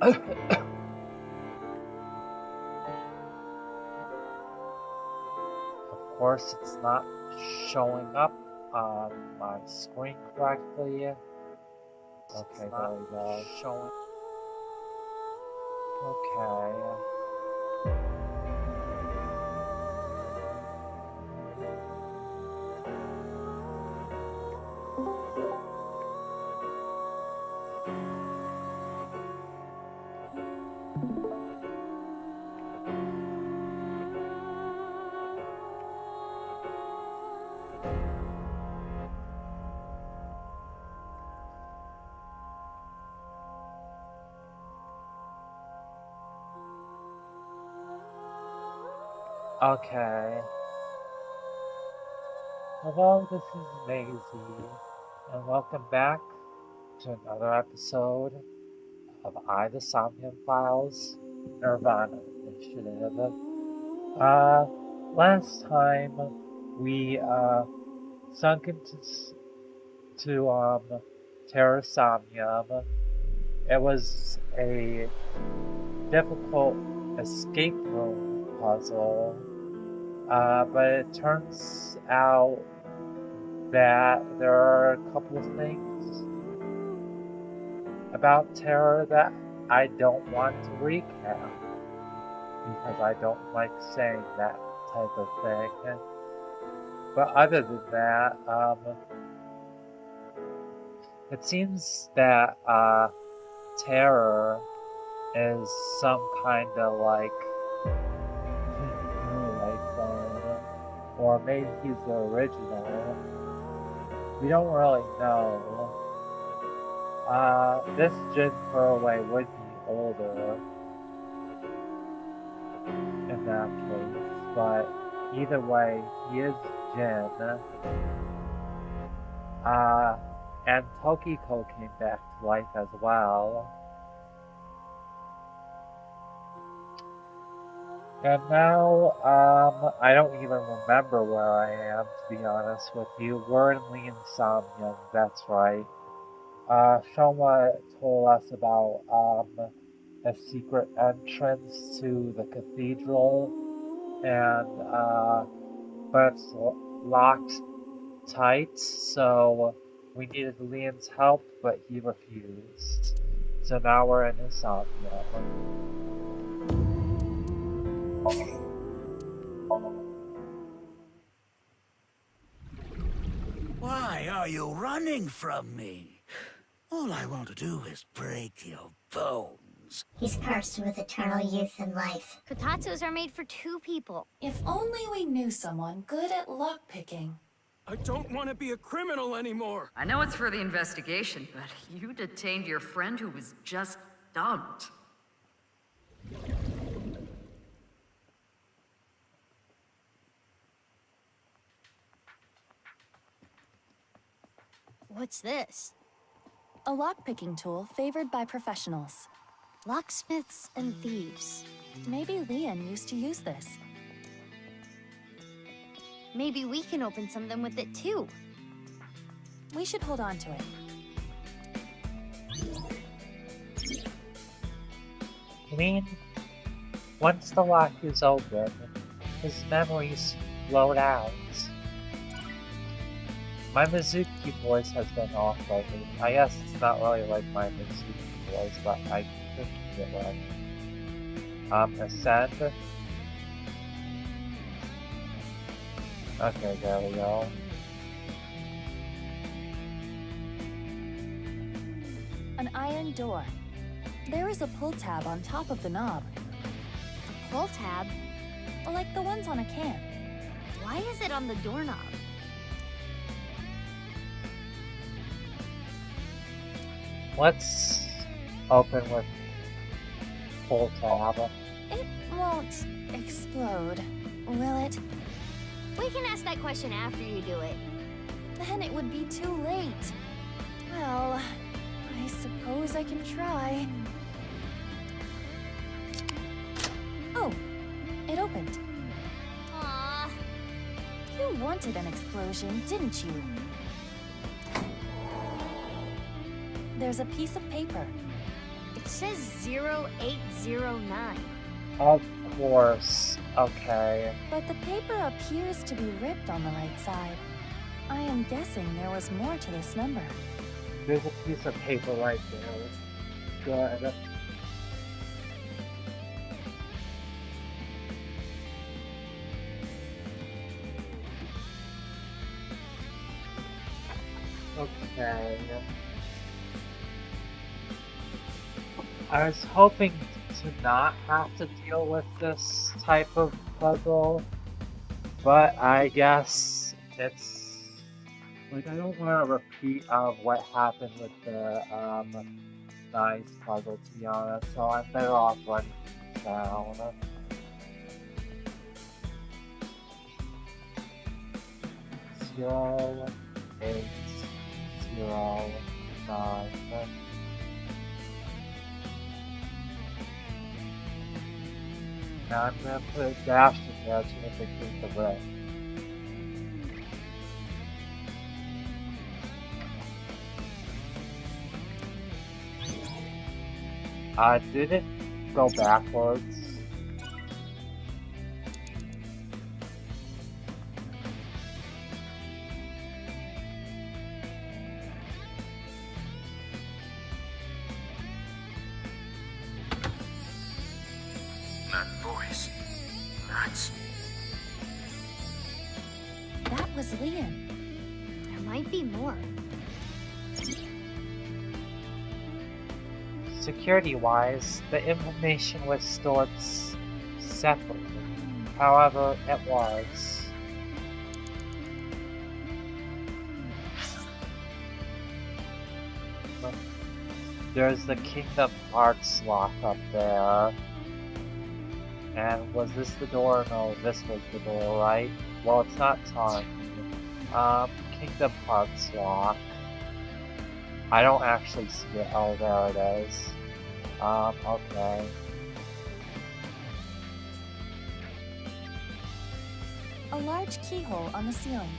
Of course, it's not showing up on my screen correctly. Okay, there we go. Showing. Okay. Okay. Hello, this is Mazey, and welcome back to another episode of the SOMNIUM FILES nirvanA initiative. Last time we sunk into Terra Somnium. It was a difficult escape room puzzle, but it turns out that there are a couple of things about Terra that I don't want to recap, because I don't like saying that type of thing. But other than that, it seems that Terror is some kind of like clone, or maybe he's the original. We don't really know. This Jin Furway would be older in that case, but either way, he is Jin. And Tokiko came back to life as well. And now, I don't even remember where I am, to be honest with you. We're in Somnium, that's right. Shoma told us about, a secret entrance to the cathedral, and, but it's locked tight, so we needed Leon's help, but he refused. So now we're in Insomnia. Why are you running from me? All I want to do is break your bones. He's cursed with eternal youth and life. Kotatsus are made for two people. If only we knew someone good at lockpicking. I don't want to be a criminal anymore. I know it's for the investigation, but you detained your friend who was just dumped. What's this? A lockpicking tool favored by professionals. Locksmiths and thieves. Maybe Leon used to use this. Maybe we can open something with it too. We should hold on to it. Lean, once the lock is open, his memories float out. My Mizuki voice has been off lately. I guess it's not really like my Mizuki voice, but I could keep it right. Ascend. Okay, there we go. An iron door. There is a pull tab on top of the knob. A pull tab? Like the ones on a can. Why is it on the doorknob? Let's open with pull tab. It won't explode, will it? We can ask that question after you do it. Then it would be too late. Well, I suppose I can try. Oh, it opened. Aww. You wanted an explosion, didn't you? There's a piece of paper. It says 0809. Of course. Okay. But the paper appears to be ripped on the right side. I am guessing there was more to this number. There's a piece of paper right there. Good. Okay. I was hoping to not have to deal with this type of puzzle, but I guess it's like I don't want to repeat of what happened with the nice puzzle, to be honest, so I'm better off running down. 0, 8, 0, 9. Now I'm gonna put a dash in there to indicate the red. Did it go backwards? That voice. That's... That was Leon. There might be more. Security-wise, the information was stored separately. However, it was. There's the Kingdom Hearts lock up there. And was this the door? No, this was the door, right? Well, it's not time. Kingdom Hearts lock. I don't actually see it. Oh, there it is. Okay. A large keyhole on the ceiling.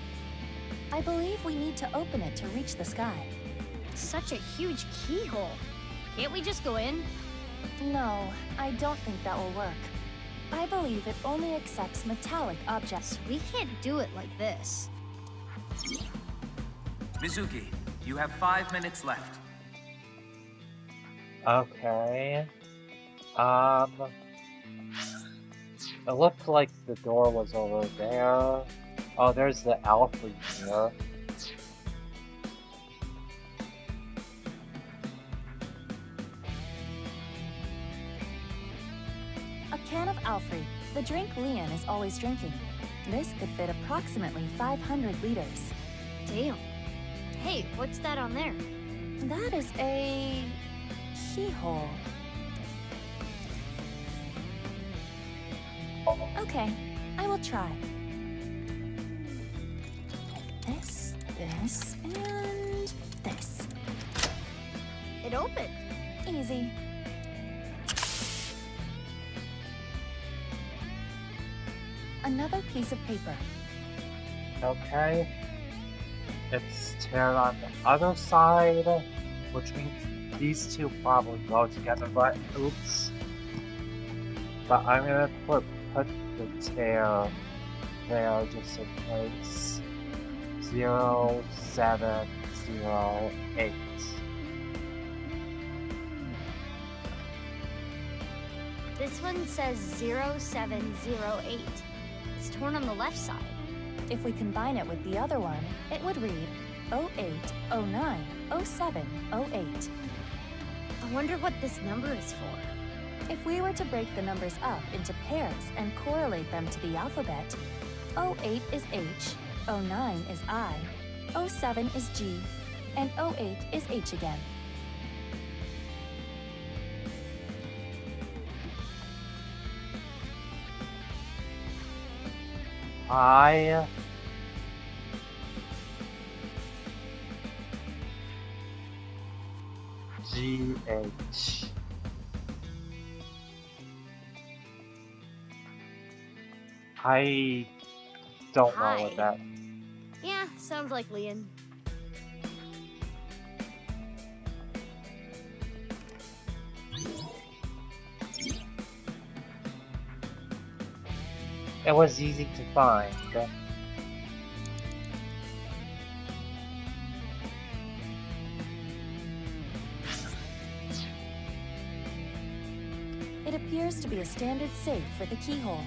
I believe we need to open it to reach the sky. Such a huge keyhole. Can't we just go in? No, I don't think that will work. I believe it only accepts metallic objects. We can't do it like this. Mizuki, you have 5 minutes left. Okay. It looked like the door was over there. Oh, there's the Alfred here. A can of Alfred, the drink Leon is always drinking. This could fit approximately 500 liters. Damn. Hey, what's that on there? That is a keyhole. Okay, I will try. Like this, this, and this. It opened. Easy. Another piece of paper. Okay. It's teared on the other side, which means these two probably go together, but oops. But I'm gonna put the tear there just in case. 0, 7, 0, 8. This one says 0708. It's torn on the left side. If we combine it with the other one, it would read 0809 0708. I wonder what this number is for. If we were to break the numbers up into pairs and correlate them to the alphabet, 08 is H, 09 is I, 07 is G, and 08 is H again. I GH. I don't know what that. Yeah, sounds like Leon. It was easy to find. It appears to be a standard safe with a keyhole,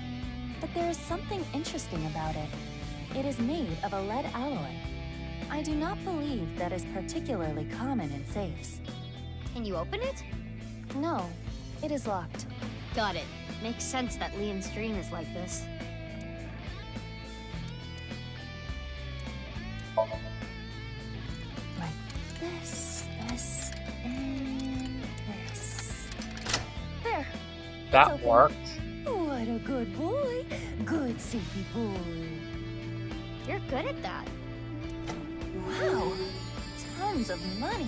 but there is something interesting about it. It is made of a lead alloy. I do not believe that is particularly common in safes. Can you open it? No, it is locked. Got it. Makes sense that Leon's dream is like this. Like this, and this. There! That open. worked. What a good boy! Good safety boy. You're good at that. Wow! Tons of money.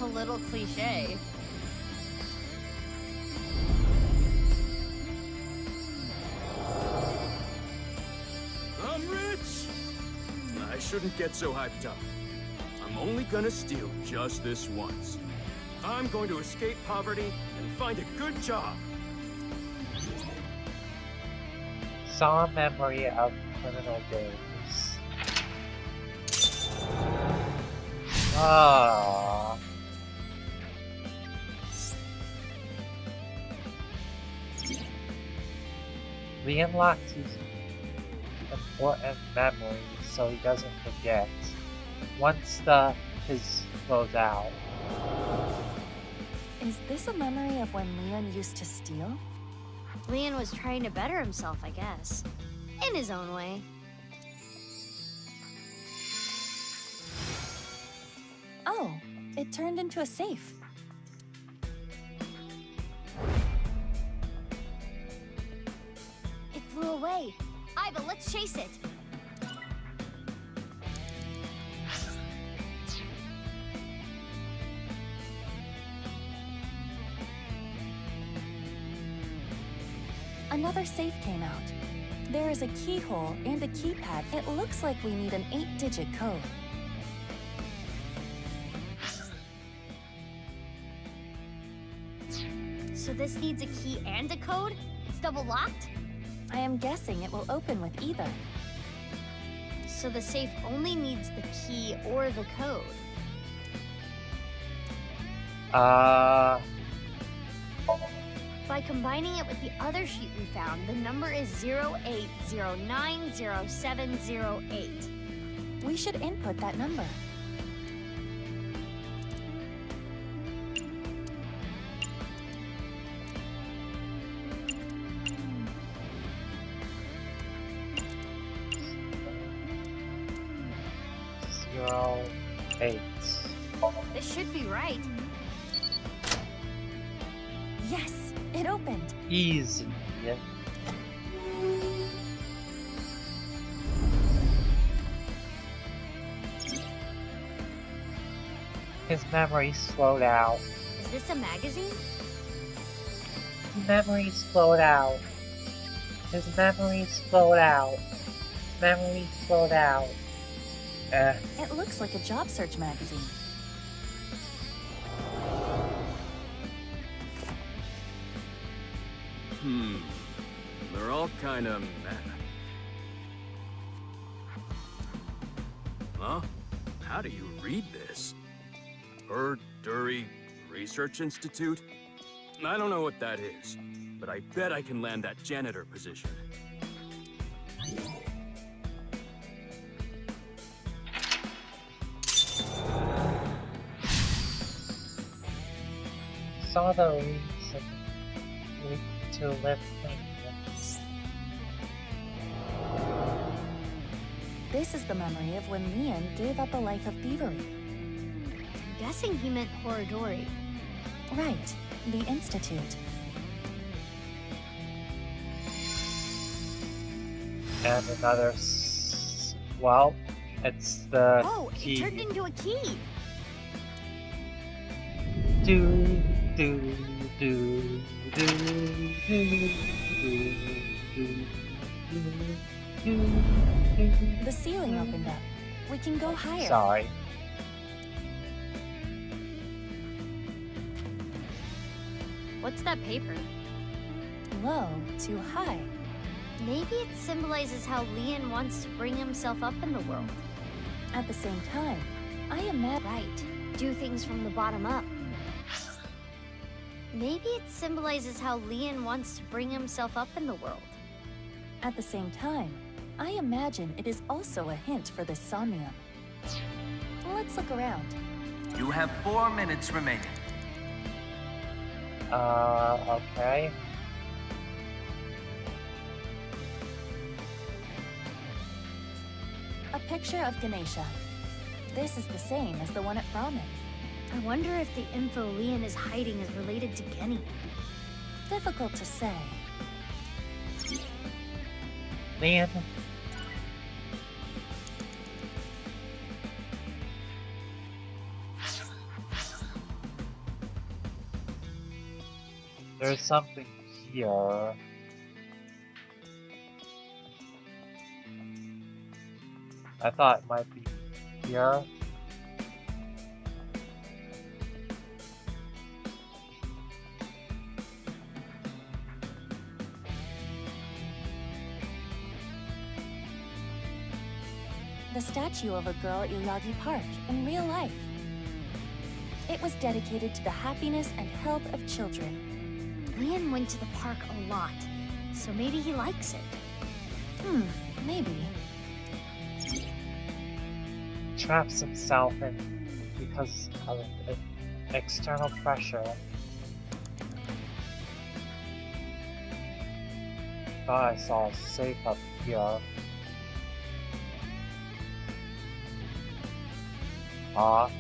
A little cliche. I'm rich! I shouldn't get so hyped up. I'm only gonna steal just this once. I'm going to escape poverty and find a good job. Saw a memory of criminal days. Ah. Leon locks his important memories so he doesn't forget. Once his flows out. Is this a memory of when Leon used to steal? Leon was trying to better himself, I guess. In his own way. Oh, it turned into a safe. It flew away. Iva, let's chase it. Another safe came out. There is a keyhole and a keypad. It looks like we need an 8-digit code. So this needs a key and a code? It's double locked? I am guessing it will open with either. So the safe only needs the key or the code. By combining it with the other sheet we found, the number is 08090708. We should input that number. Zero, 8. This should be right. Yes, it opened. Easy. His memory slowed out. Is this a magazine? His memory slowed out. His memory slowed out. Memory slowed out. It looks like a job search magazine. They're all kinda meh. Huh? How do you read this? Dury Research Institute? I don't know what that is, but I bet I can land that janitor position. Saw the reason to live clean. This is the memory of when Leon gave up a life of thievery. I'm guessing he meant Horadori. Right, the Institute. And another. Well, it's the Oh, key. it turned into a key. Do do do do do do. The ceiling opened up. We can go higher. Sorry. What's that paper? Low to high. Maybe it symbolizes how Leon wants to bring himself up in the world. At the same time, I imagine... Right. Do things from the bottom up. Maybe it symbolizes how Leon wants to bring himself up in the world. At the same time, I imagine it is also a hint for this somnium. Let's look around. You have 4 minutes remaining. Okay. A picture of Ganesha. This is the same as the one at Brahmin. I wonder if the info Leon is hiding is related to Kenny. Difficult to say. Leon. There's something here. I thought it might be here. The statue of a girl at Yagi Park in real life. It was dedicated to the happiness and health of children. Leon went to the park a lot, so maybe he likes it. Maybe. Traps himself in because of external pressure. Thought I saw a safe up here. Ah.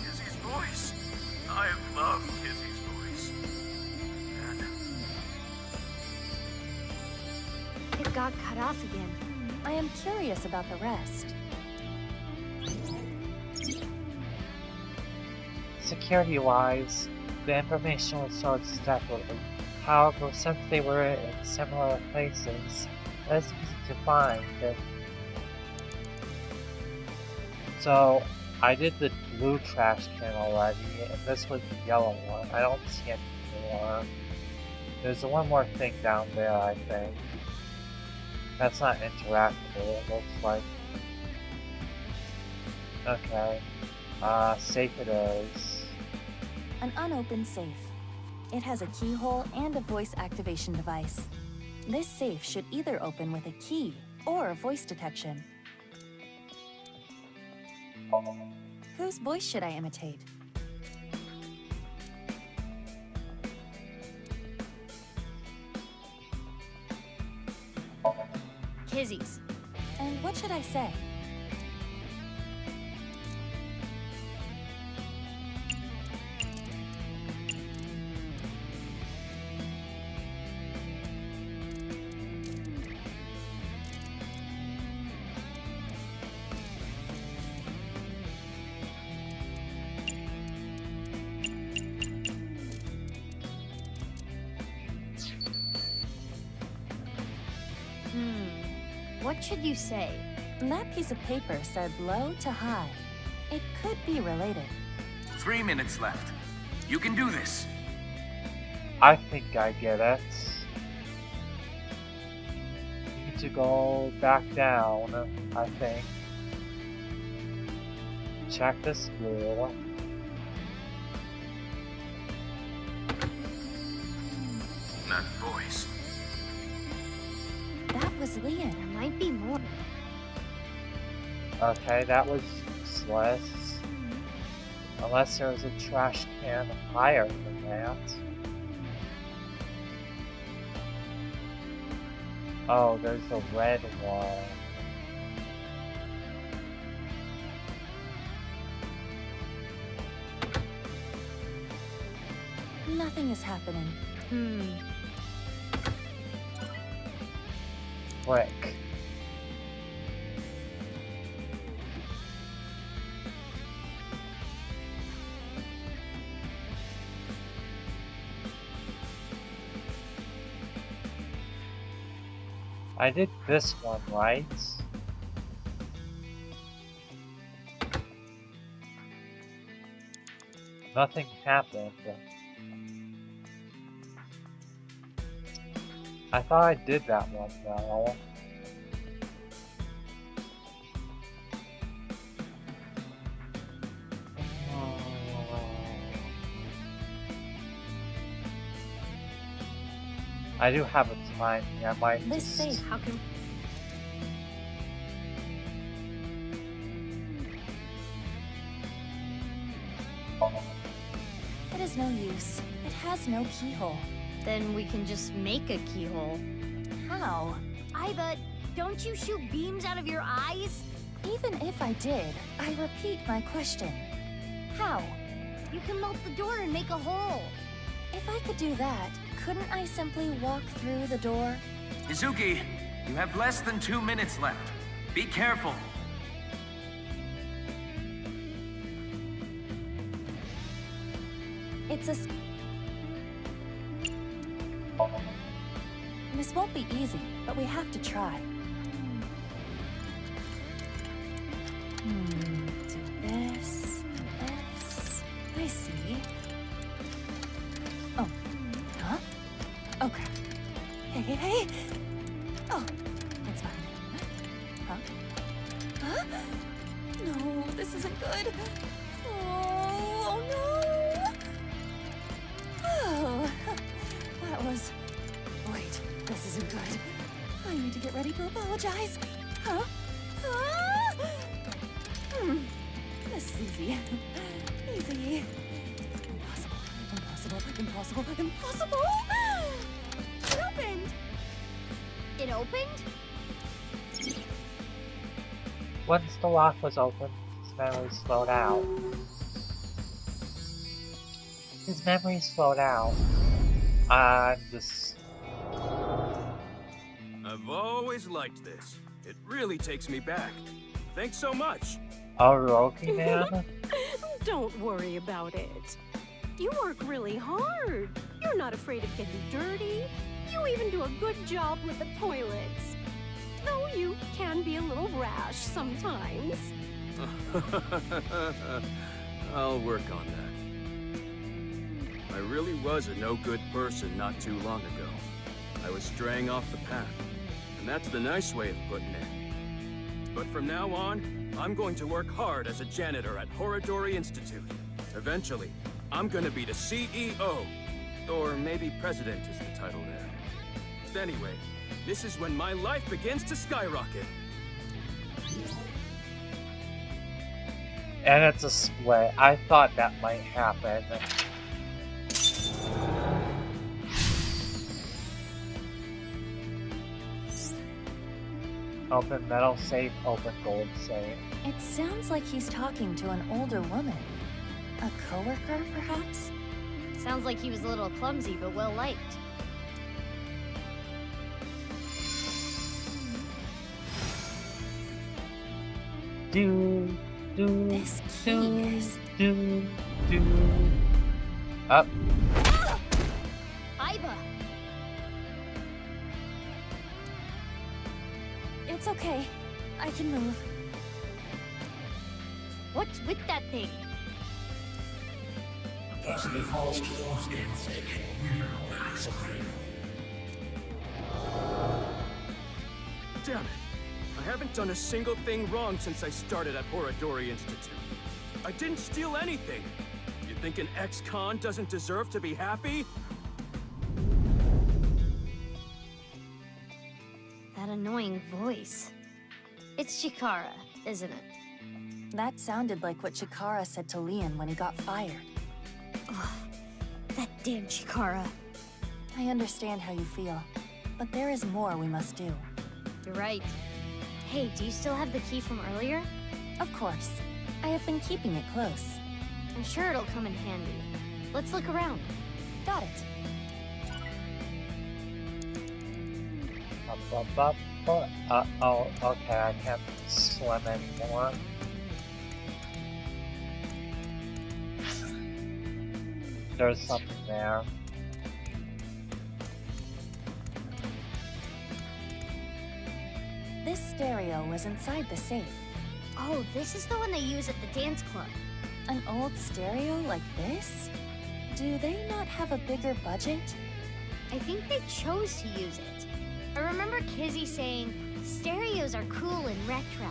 Kizzy's voice. I love Kizzy's voice. And It got cut off again. I am curious about the rest. Security-wise, the information was stored separately. However, since they were in similar places, it's easy to find. So, I did the blue trash can already, and this was the yellow one. I don't see any more. There's one more thing down there, I think. That's not interactable, it looks like. Okay. Safe it is. An unopened safe. It has a keyhole and a voice activation device. This safe should either open with a key or voice detection. Whose voice should I imitate? Kizzy's. And what should I say? What should you say? That piece of paper said low to high. It could be related. 3 minutes left. You can do this. I think I get it. Need to go back down, I think. Check the school. that voice. That was Leon. There might be more. Okay, that was useless. Unless there was a trash can higher than that. Oh, there's a red one. Nothing is happening. Click. I did this one, right? Nothing happened. I thought I did that one, though. I do have a time here. I might This just... safe, how can... It is no use. It has no keyhole. Then we can just make a keyhole. How? Iva, don't you shoot beams out of your eyes? Even if I did, I repeat my question. How? You can melt the door and make a hole. If I could do that, couldn't I simply walk through the door? Izuki, you have less than 2 minutes left. Be careful. It's a... This won't be easy, but we have to try. Do this, this... I see. Oh. Huh? Oh, crap. Hey! Oh, it's fine. Huh? Huh? No, this isn't good. Oh no! Oh, that was... Wait, this isn't good. I need to get ready to apologize. Huh? This is easy. Easy. Impossible! It opened! It opened? Once the lock was open, his memory slowed out. I'm just... I've always liked this. It really takes me back. Thanks so much. Oh, Roki man? Don't worry about it. You work really hard. You're not afraid of getting dirty. You even do a good job with the toilets. Though you can be a little rash sometimes. I'll work on that. I really was a no-good person not too long ago. I was straying off the path, and that's the nice way of putting it. But from now on, I'm going to work hard as a janitor at Horodori Institute. Eventually, I'm gonna be the CEO, or maybe president is the title there. Anyway, this is when my life begins to skyrocket. And it's a split. I thought that might happen. Open metal safe, open gold safe. It sounds like he's talking to an older woman. A coworker, perhaps? Sounds like he was a little clumsy, but well liked. This key is... Up. Iva! It's okay. I can move. What's with that thing? Damn it. I haven't done a single thing wrong since I started at Horodori Institute. I didn't steal anything. You think an ex-con doesn't deserve to be happy? That annoying voice. It's Chikara, isn't it? That sounded like what Chikara said to Leon when he got fired. Ugh, that damn Chikara. I understand how you feel, but there is more we must do. You're right. Hey, do you still have the key from earlier? Of course. I have been keeping it close. I'm sure it'll come in handy. Let's look around. Got it. Oh, okay, I can't swim anymore. There's something there. This stereo was inside the safe. Oh, this is the one they use at the dance club. An old stereo like this? Do they not have a bigger budget? I think they chose to use it. I remember Kizzy saying, stereos are cool and retro.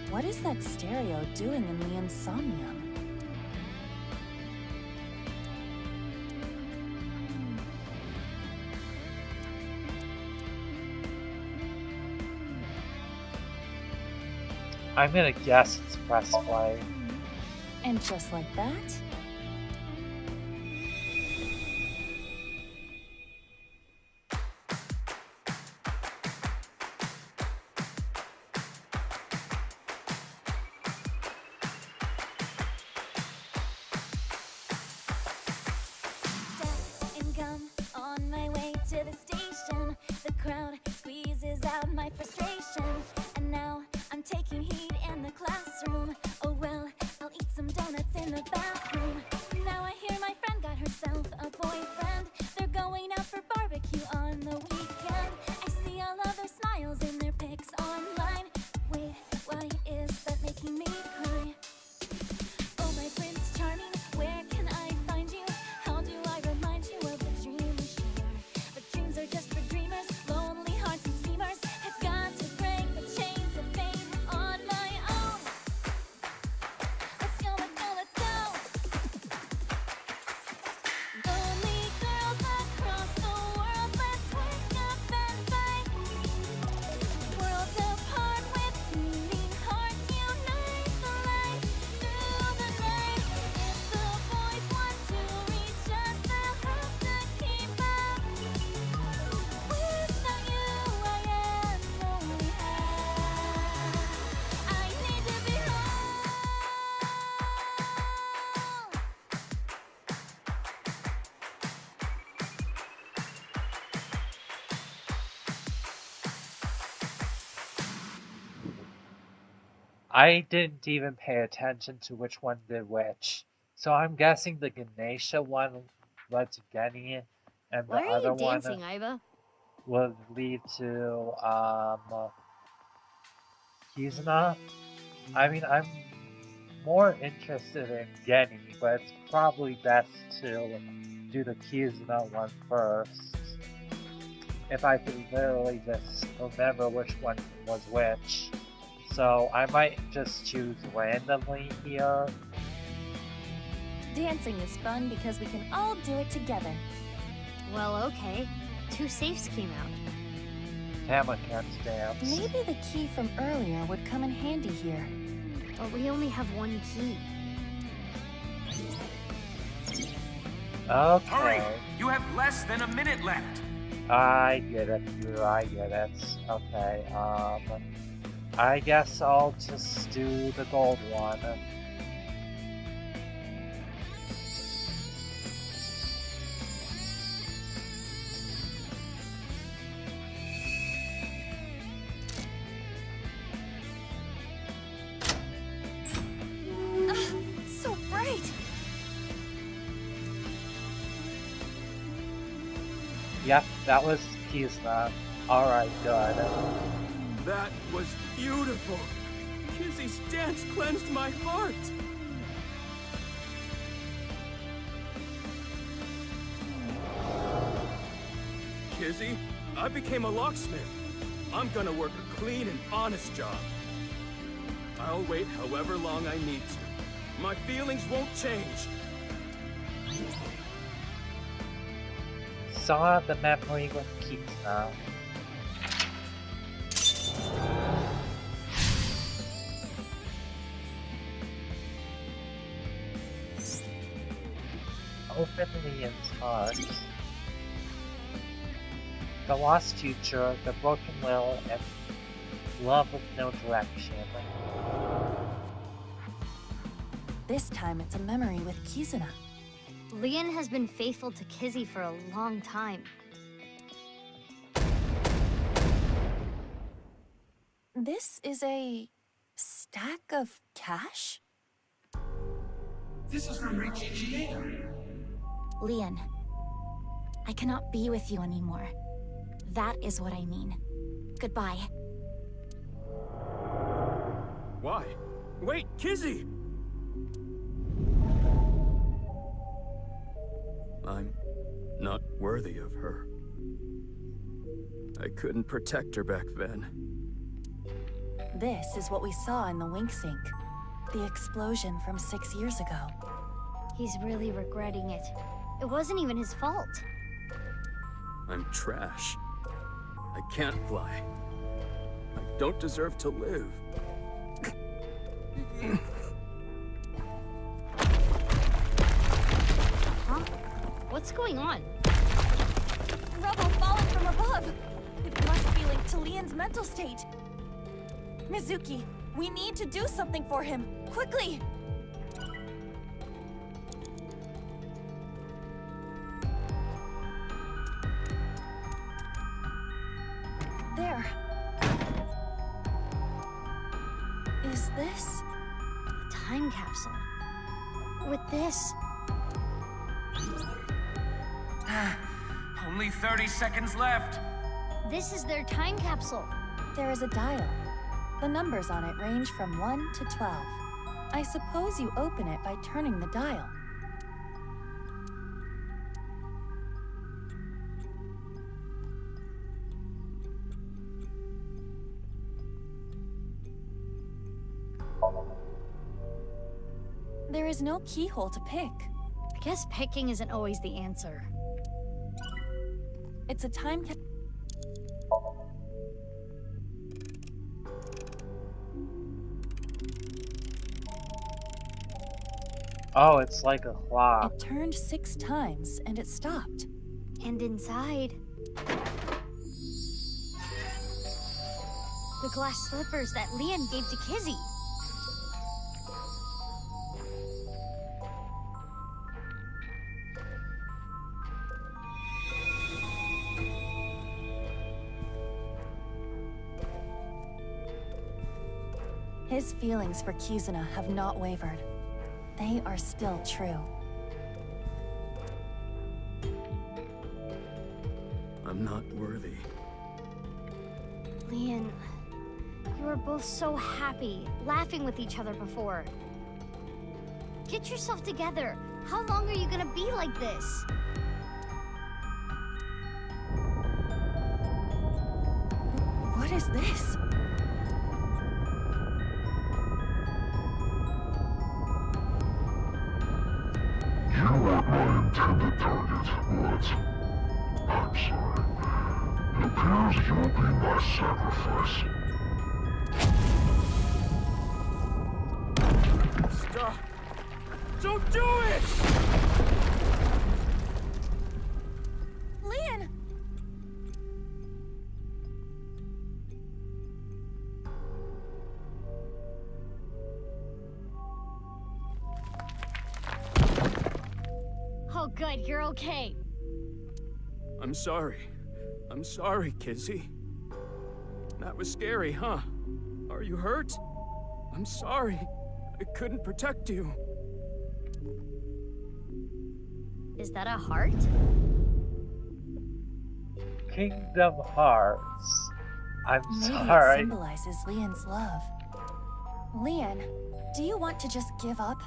What is that stereo doing in the Insomnium? I'm gonna guess it's press play. And just like that, death and gum on my way to the station. The crowd squeezes out my frustration. And now I'm taking heat in the classroom. Oh well, I'll eat some donuts in the bathroom. Now I hear my friend got herself a boyfriend. They're going out for barbecue on the weekend. I see all of their smiles in their pics online. Wait, why is that making me cry? Oh my Prince Charming, where can I find you? How do I remind you of the dream we share? But dreams are just for dreamers, lonely hearts and schemers. I've got to break the chains of fate on my own. Let's go, let's go, let's go. Lonely girls across the world, let's wake up and fight. Worlds apart with beating hearts, unite the light through the night. If the boys want to reach us, they'll have to keep up. Without you, I am lonely. I need to be home. I didn't even pay attention to which one did which. So I'm guessing the Ganesha one led to Genny, and the Why are other you one dancing, Iba? would lead to Kizuna. I mean, I'm more interested in Genny, but it's probably best to do the Kizuna one first. If I could literally just remember which one was which. So I might just choose randomly here. Dancing is fun because we can all do it together. Well, okay. 2 safes came out. Tama can't dance. Maybe the key from earlier would come in handy here. But we only have 1 key. Okay. Hurry! You have less than a minute left. I get it, Peter, I get it. Okay, I guess I'll just do the gold one. So bright! Yep, that was Kizuna. Alright, good. That was beautiful. Kizzy's dance cleansed my heart. Kizzy, I became a locksmith. I'm gonna work a clean and honest job. I'll wait however long I need to. My feelings won't change. Saw the memory with Kizuna. Open Leon's heart. The lost future, the broken will, and love with no direction. This time it's a memory with Kizuna. Leon has been faithful to Kizzy for a long time. This is a stack of cash? This is from Richie G. Leon, I cannot be with you anymore. That is what I mean. Goodbye. Why? Wait, Kizzy! I'm not worthy of her. I couldn't protect her back then. This is what we saw in the wink sink. The explosion from 6 years ago. He's really regretting it. It wasn't even his fault. I'm trash. I can't fly. I don't deserve to live. Huh? What's going on? Rubble falling from above! It must be linked to Leon's mental state. Mizuki, we need to do something for him. Quickly! There. Is this? A time capsule. With this... Only 30 seconds left. This is their time capsule. There is a dial. The numbers on it range from 1 to 12. I suppose you open it by turning the dial. There is no keyhole to pick. I guess picking isn't always the answer. It's a time capsule. Oh, it's like a clock. It turned 6 times and it stopped. And inside... the glass slippers that Leon gave to Kizzy. His feelings for Kizuna have not wavered. They are still true. I'm not worthy. Leon, you were both so happy, laughing with each other before. Get yourself together. How long are you gonna be like this? What is this? You weren't my intended target, but I'm sorry. It appears you'll be my sacrifice. Stop! Don't do it! Leon! Oh good, you're okay. I'm sorry. I'm sorry, Kizzy. That was scary, huh? Are you hurt? I'm sorry. I couldn't protect you. Is that a heart? Kingdom Hearts. I'm Maybe sorry. it symbolizes Leon's love. Leon, do you want to just give up?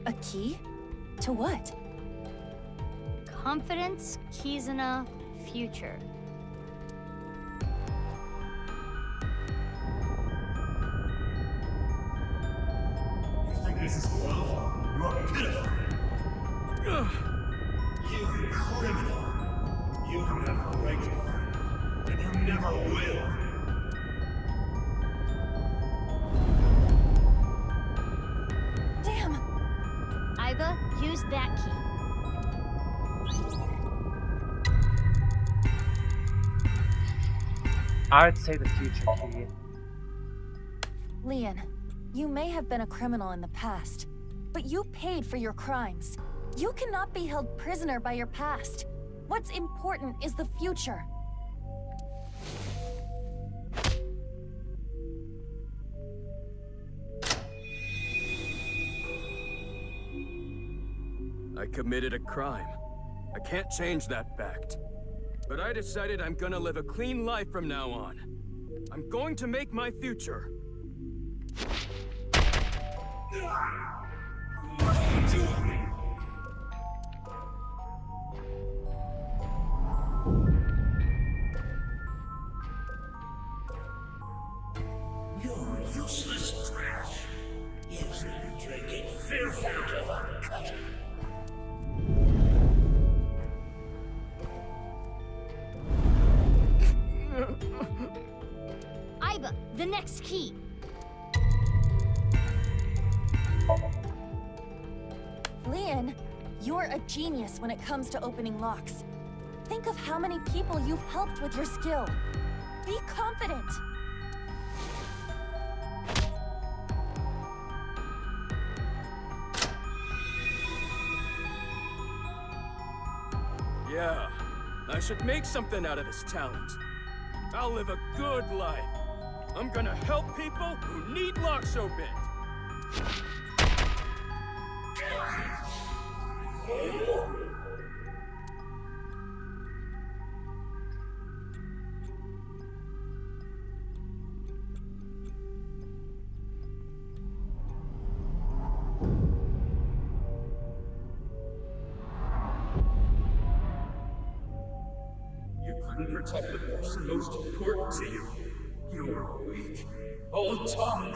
A key? To what? Confidence, Kizuna, future. You think this is love? You're pitiful. You criminal. You never raped her. And you never will. Damn! Iba, use that key. I would say the future key. Leon, you may have been a criminal in the past, but you paid for your crimes. You cannot be held prisoner by your past. What's important is the future. I committed a crime. I can't change that fact. But I decided I'm gonna live a clean life from now on. I'm going to make my future. What are you doing? You're useless trash. Usually drinking fearful of uncut. Iba, the next key. Leon, you're a genius when it comes to opening locks. Think of how many people you've helped with your skill. Be confident. Yeah, I should make something out of this talent. I'll live a good life. I'm gonna help people who need locks opened. You couldn't protect the person most important to you. You're weak. All talk.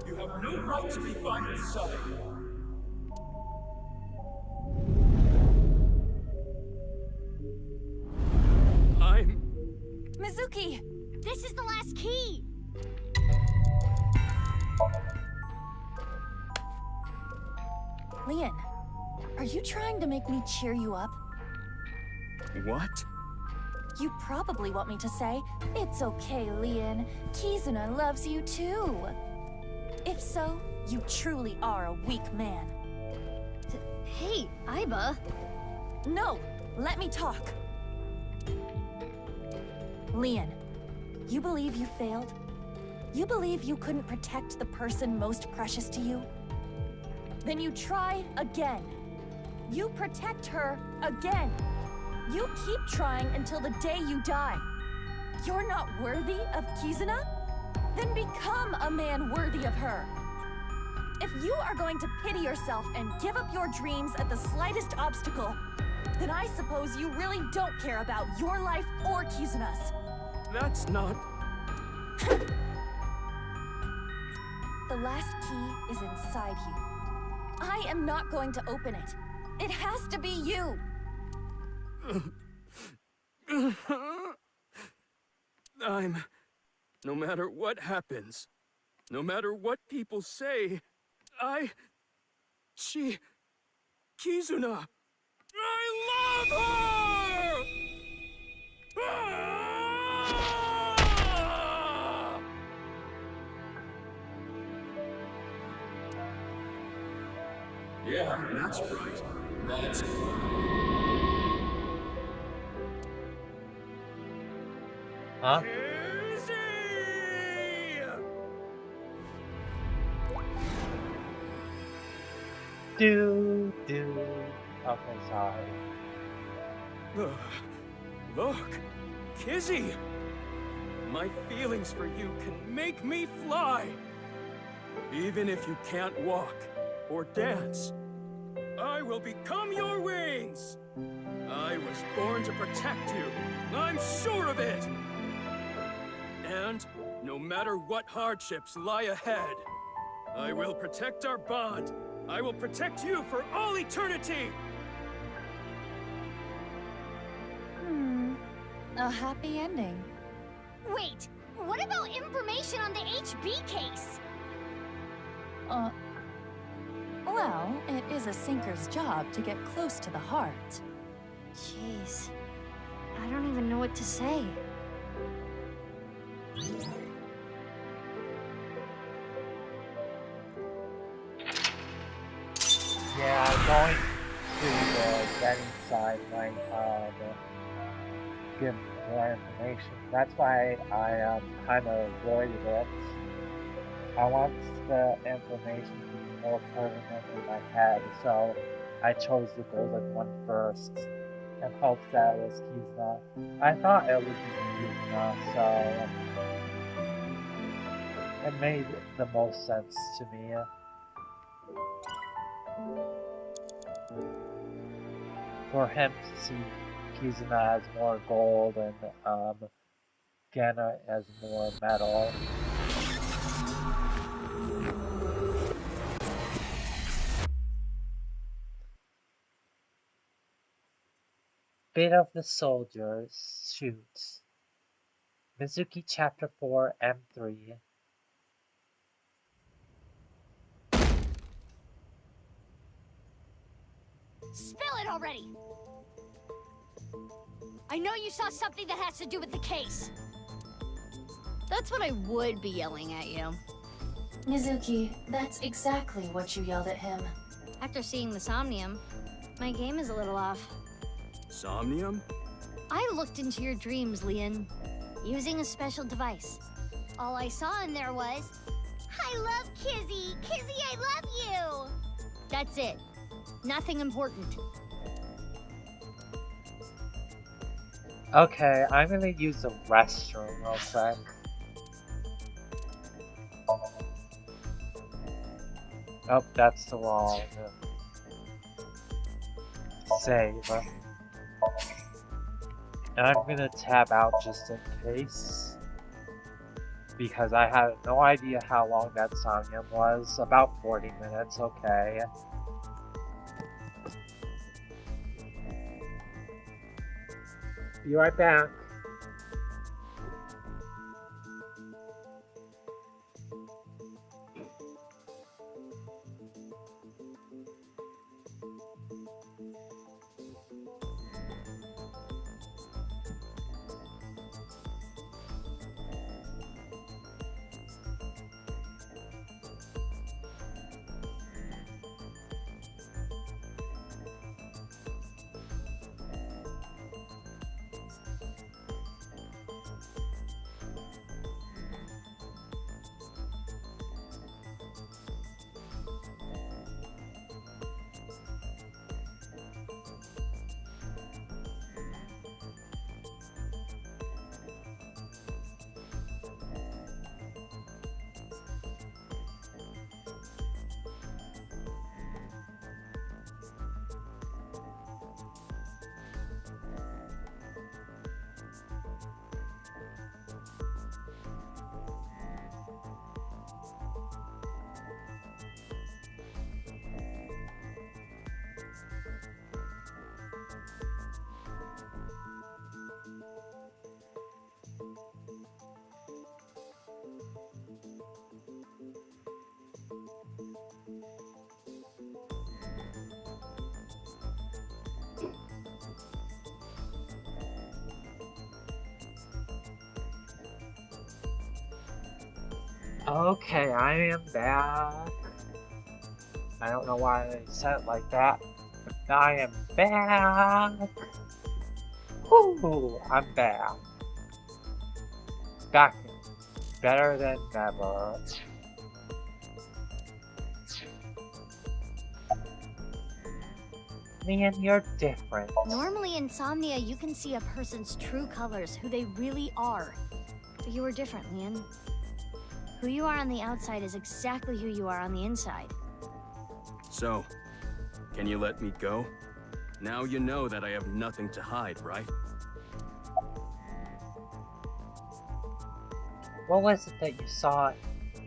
You have no right to be by his side. Mizuki! This is the last key! Leon, are you trying to make me cheer you up? What? You probably want me to say, "It's okay, Leon. Kizuna loves you too." If so, you truly are a weak man. Hey, Iba. No! Let me talk! Leon, you believe you failed? You believe you couldn't protect the person most precious to you? Then you try again. You protect her again. You keep trying until the day you die. You're not worthy of Kizuna? Then become a man worthy of her. If you are going to pity yourself and give up your dreams at the slightest obstacle, then I suppose you really don't care about your life or Kizuna's. That's not... The last key is inside you. I am not going to open it. It has to be you! No matter what happens, no matter what people say, Kizuna, I love her! Yeah, that's right. That's Huh? Do. Okay, sorry. Look, Kizzy! My feelings for you can make me fly! Even if you can't walk or dance, I will become your wings! I was born to protect you, I'm sure of it! And no matter what hardships lie ahead, I will protect our bond. I will protect you for all eternity! A happy ending. Wait, what about information on the HB case? Well, it is a sinker's job to get close to the heart. Jeez, I don't even know what to say. Yeah, going to the getting side might give more information. That's why I kind of avoided it. I want the information to be more permanent in my head, so I chose the golden one first in hopes that it was Kizuna. I thought it would be Kizuna, so it made the most sense to me. For him to see Kizuna as more gold and Genna as more metal. Bit of the Soldiers shoots. Mizuki Chapter 4 M3. Spill it already! I know you saw something that has to do with the case. That's what I would be yelling at you. Mizuki, that's exactly what you yelled at him. After seeing the Somnium, my game is a little off. Somnium? I looked into your dreams, Leon, using a special device. All I saw in there was, I love Kizzy! Kizzy, I love you! That's it. Nothing important. Okay, I'm gonna use the restroom real quick. Oh, that's the wrong save. And I'm gonna tab out just in case. Because I had no idea how long that Somnium was. About 40 minutes, okay. Be right back. Okay, I am back. I don't know why they said it like that. I am back. Whoo, I'm back. Back better than ever. Man, you're different. Normally in Somnia, you can see a person's true colors, who they really are. But you were different, Leon. Who you are on the outside is exactly who you are on the inside. So, can you let me go? Now you know that I have nothing to hide, right? What was it that you saw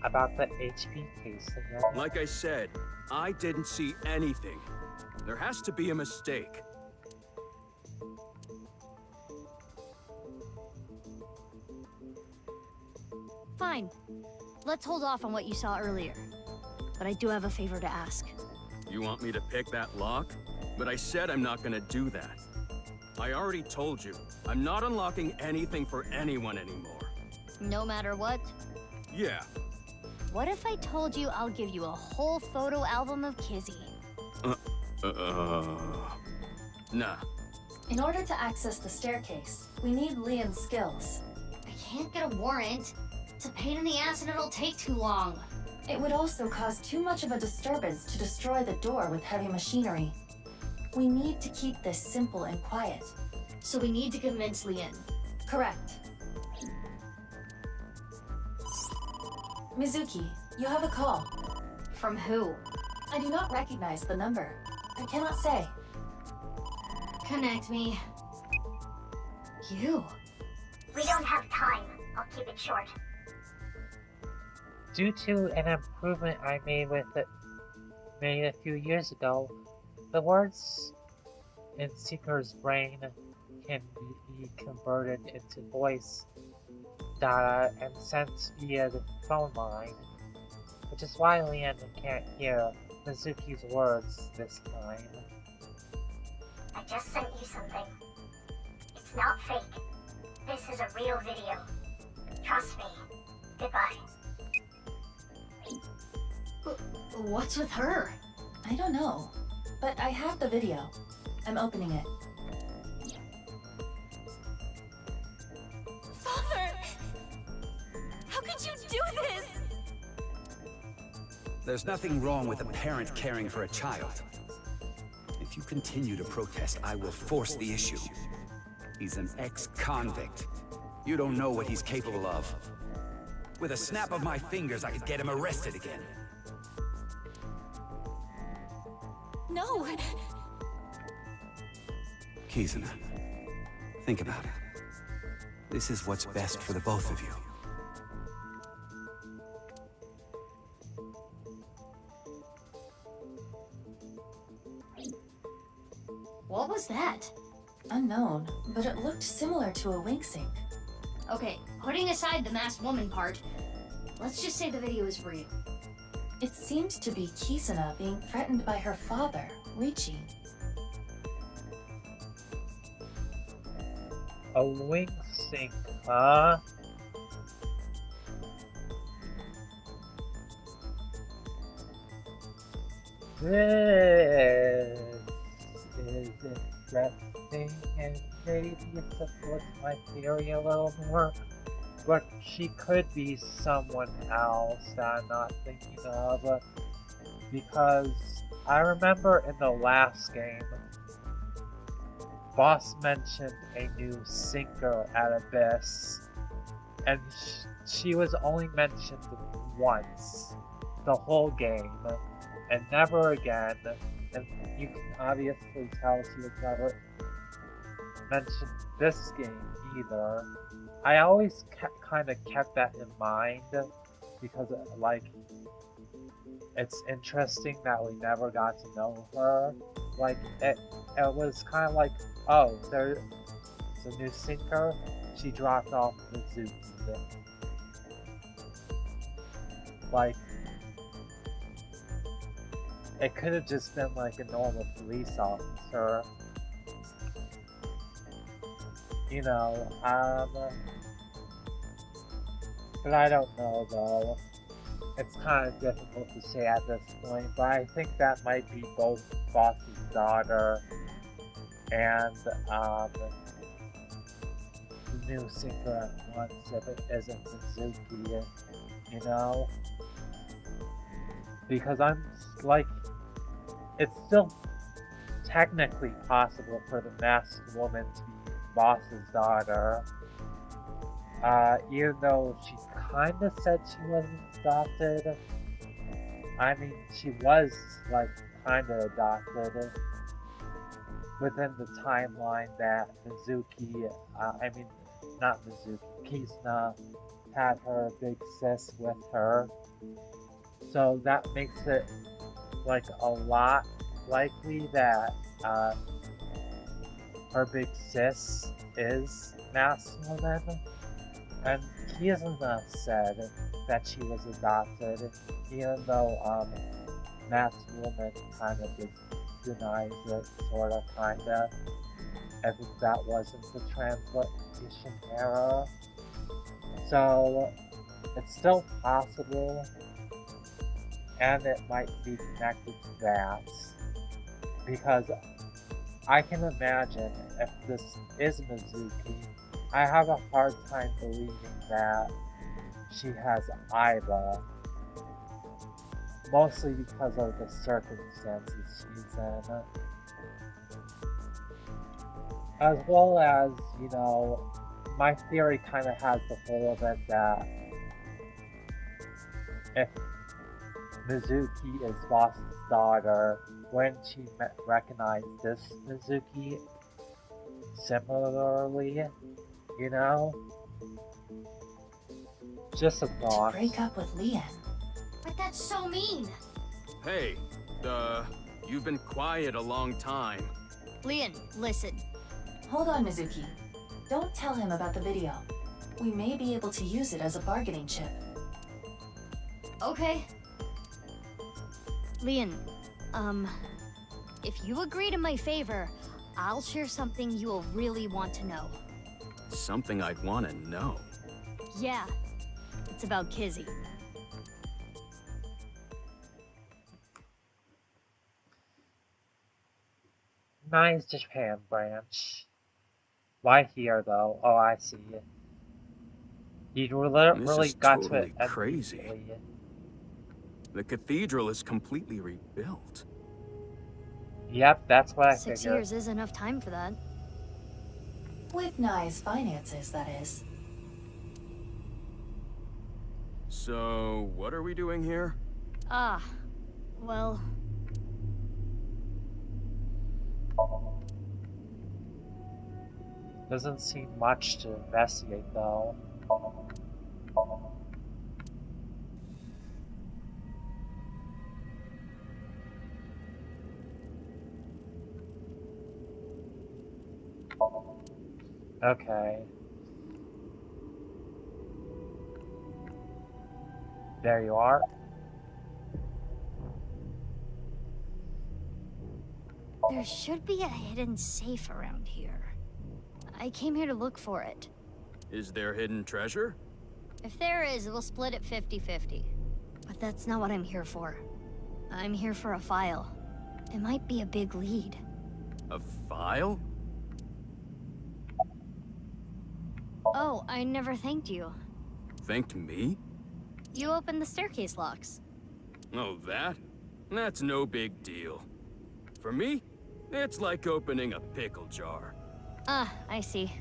about the HP case again? Like I said, I didn't see anything. There has to be a mistake. Fine. Let's hold off on what you saw earlier. But I do have a favor to ask. You want me to pick that lock? But I said I'm not gonna do that. I already told you, I'm not unlocking anything for anyone anymore. No matter what? Yeah. What if I told you I'll give you a whole photo album of Kizzy? Nah. In order to access the staircase, we need Leon's skills. I can't get a warrant. It's a pain in the ass and it'll take too long. It would also cause too much of a disturbance to destroy the door with heavy machinery. We need to keep this simple and quiet. So we need to convince Leon. Correct. Mizuki, you have a call. From who? I do not recognize the number. I cannot say. Connect me. You? We don't have time. I'll keep it short. Due to an improvement I made with it a few years ago, the words in Seeker's brain can be converted into voice data and sent via the phone line, which is why Leon can't hear Mizuki's words this time. I just sent you something. It's not fake. This is a real video. Trust me. Goodbye. What's with her? I don't know, but I have the video. I'm opening it. Father! How could you do this? There's nothing wrong with a parent caring for a child. If you continue to protest, I will force the issue. He's an ex-convict. You don't know what he's capable of. With a snap of my fingers, I could get him arrested again. No! Kizuna, think about it. This is what's best for the both of you. What was that? Unknown, but it looked similar to a wink sync. Okay, putting aside the masked woman part, let's just say the video is real. It seemed to be Kizuna being threatened by her father, Riichi. A wing sync, huh? This is interesting, and maybe it supports my theory a little more. But she could be someone else that I'm not thinking of. Because I remember in the last game, Boss mentioned a new sinker at Abyss, and she was only mentioned once the whole game, and never again. And you can obviously tell she was never mentioned this game either. I always kind of kept that in mind because, like, it's interesting that we never got to know her. Like, it was kind of like, oh, there's a new sinker. She dropped off the Zuki. Like, it could have just been like a normal police officer. You know, but I don't know though. It's kind of difficult to say at this point, but I think that might be both Boss's daughter and the new sinker at once if it isn't Mizuki, you know? Because I'm like, it's still technically possible for the masked woman to be Boss's daughter, even though she kind of said she wasn't adopted. I mean, she was like kind of adopted within the timeline that Mizuki, not Mizuki, Kizuna had her big sis with her. So that makes it like a lot likely that her big sis is Masked Woman. And Kizuna said that she was adopted, even though Masked Woman kind of just denies it, sorta, kinda, as if that wasn't the translation error. So it's still possible, and it might be connected to that, Because I can imagine if this is Mizuki, I have a hard time believing that she has Aiba. Mostly because of the circumstances she's in. As well as, you know, my theory kind of has the whole of it that if Mizuki is Boss's daughter, wouldn't she recognize this Mizuki similarly, you know? Just a thought. To break up with Leon. But that's so mean! Hey, you've been quiet a long time. Leon, listen. Hold on, Mizuki. Don't tell him about the video. We may be able to use it as a bargaining chip. Okay. Leon, if you agree to my favor, I'll share something you'll really want to know. Something I'd want to know. Yeah, it's about Kizzy. Nice Japan branch. Why here though? Oh, I see. You really got totally to it crazy. immediately. The cathedral is completely rebuilt. Yep, that's what I 6 figured. years is enough time for that. With Nye's finances, that is. So, what are we doing here? Ah, well... Doesn't seem much to investigate though. Okay. There you are. There should be a hidden safe around here. I came here to look for it. Is there hidden treasure? If there is, we'll split it 50-50. But that's not what I'm here for. I'm here for a file. It might be a big lead. A file? Oh, I never thanked you. Thanked me? You opened the staircase locks. Oh, that? That's no big deal. For me, it's like opening a pickle jar. Ah, I see.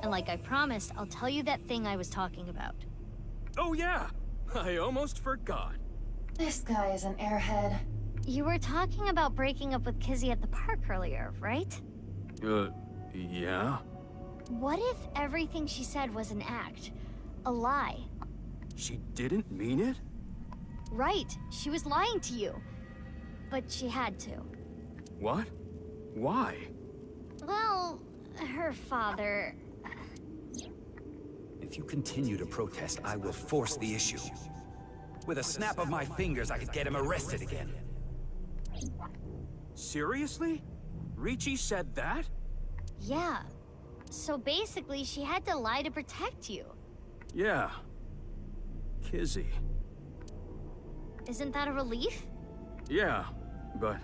And like I promised, I'll tell you that thing I was talking about. Oh yeah! I almost forgot. This guy is an airhead. You were talking about breaking up with Kizzy at the park earlier, right? Yeah? What if everything she said was an act? A lie? She didn't mean it? Right, she was lying to you. But she had to. What? Why? Well, her father... If you continue to protest, I will force the issue. With a snap of my fingers, I could get him arrested again. Seriously? Ricci said that? Yeah. So basically, she had to lie to protect you. Yeah. Kizzy. Isn't that a relief? Yeah, but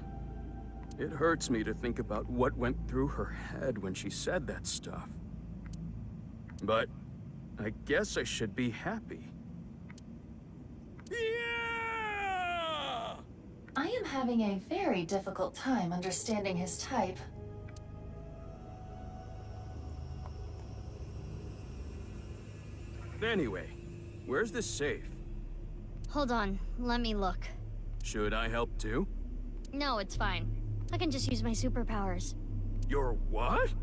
it hurts me to think about what went through her head when she said that stuff. But I guess I should be happy. Yeah! I am having a very difficult time understanding his type. Anyway, where's the safe? Hold on, let me look. Should I help too? No, it's fine. I can just use my superpowers. Your what?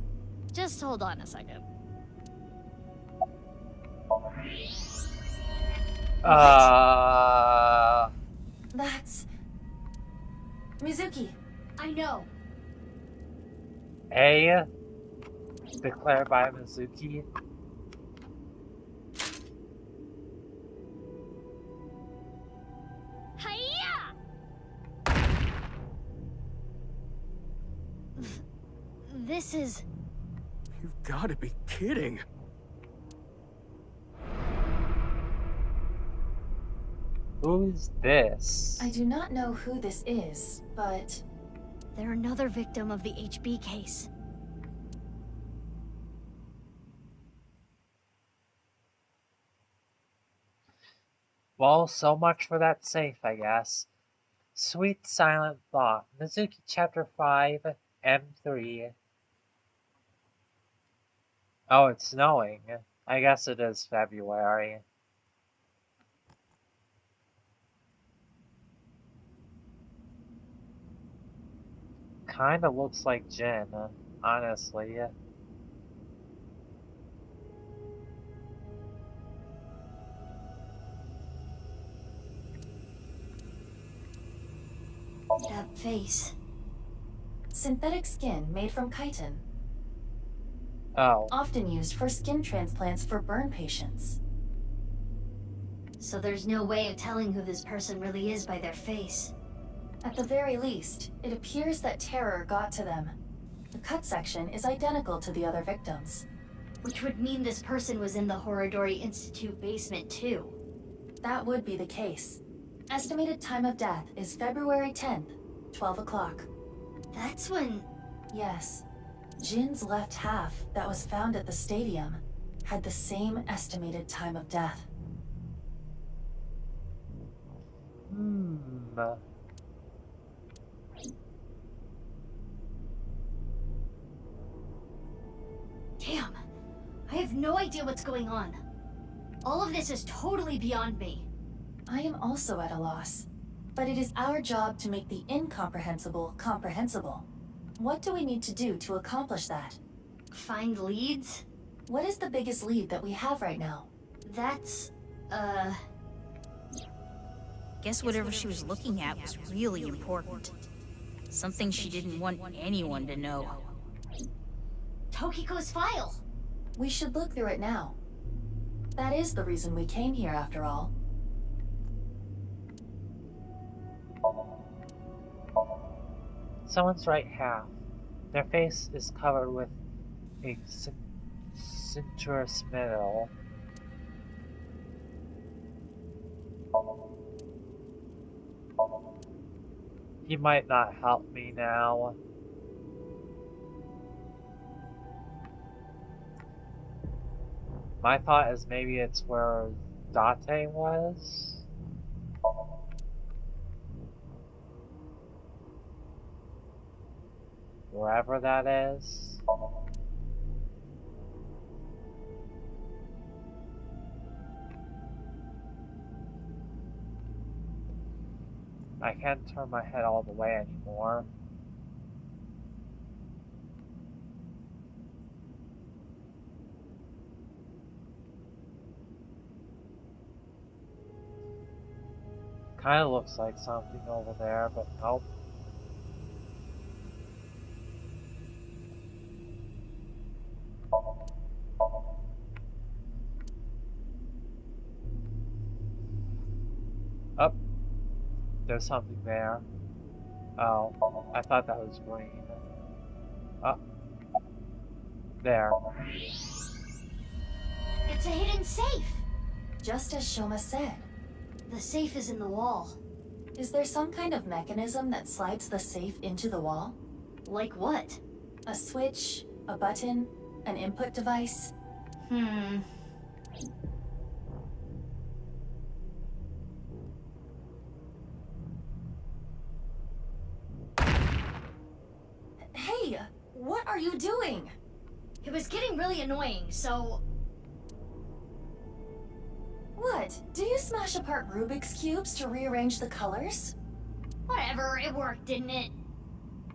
Just hold on a second. That's... Mizuki. I know. A? Declared by Mizuki. This is... You've got to be kidding. Who's this? I do not know who this is, but They're another victim of the HB case. Well, so much for that safe, I guess. Sweet Silent Thought, Mizuki Chapter 5, M3. Oh, it's snowing. I guess it is February. Kinda looks like Jin, honestly. That face. synthetic skin made from chitin, Oh, often used for skin transplants for burn patients. So there's no way of telling who this person really is by their face. At the very least, it appears that terror got to them. The cut section is identical to the other victims. Which would mean this person was in the Horodori Institute basement too. That would be the case. Estimated time of death is February 10th, 12 o'clock. That's when... Yes. Jin's left half that was found at the stadium had the same estimated time of death. Damn. I have no idea what's going on. All of this is totally beyond me. I am also at a loss. But it is our job to make the incomprehensible comprehensible. What do we need to do to accomplish that? Find leads? What is the biggest lead that we have right now? That's... Guess whatever she was looking at was really important. Something she didn't want anyone to know. Tokiko's file! We should look through it now. That is the reason we came here, after all. someone's right half. Their face is covered with a cinturous middle. He might not help me now. My thought is maybe it's where Date was. Wherever that is. I can't turn my head all the way anymore. Kinda looks like something over there, but nope. Up. There's something there. Oh, I thought that was green. Up. There. It's a hidden safe! Just as Shoma said. The safe is in the wall. Is there some kind of mechanism that slides the safe into the wall? Like what? A switch, a button, an input device? Hey, what are you doing? It was getting really annoying, so... What? Do you smash apart Rubik's Cubes to rearrange the colors? Whatever, it worked, didn't it?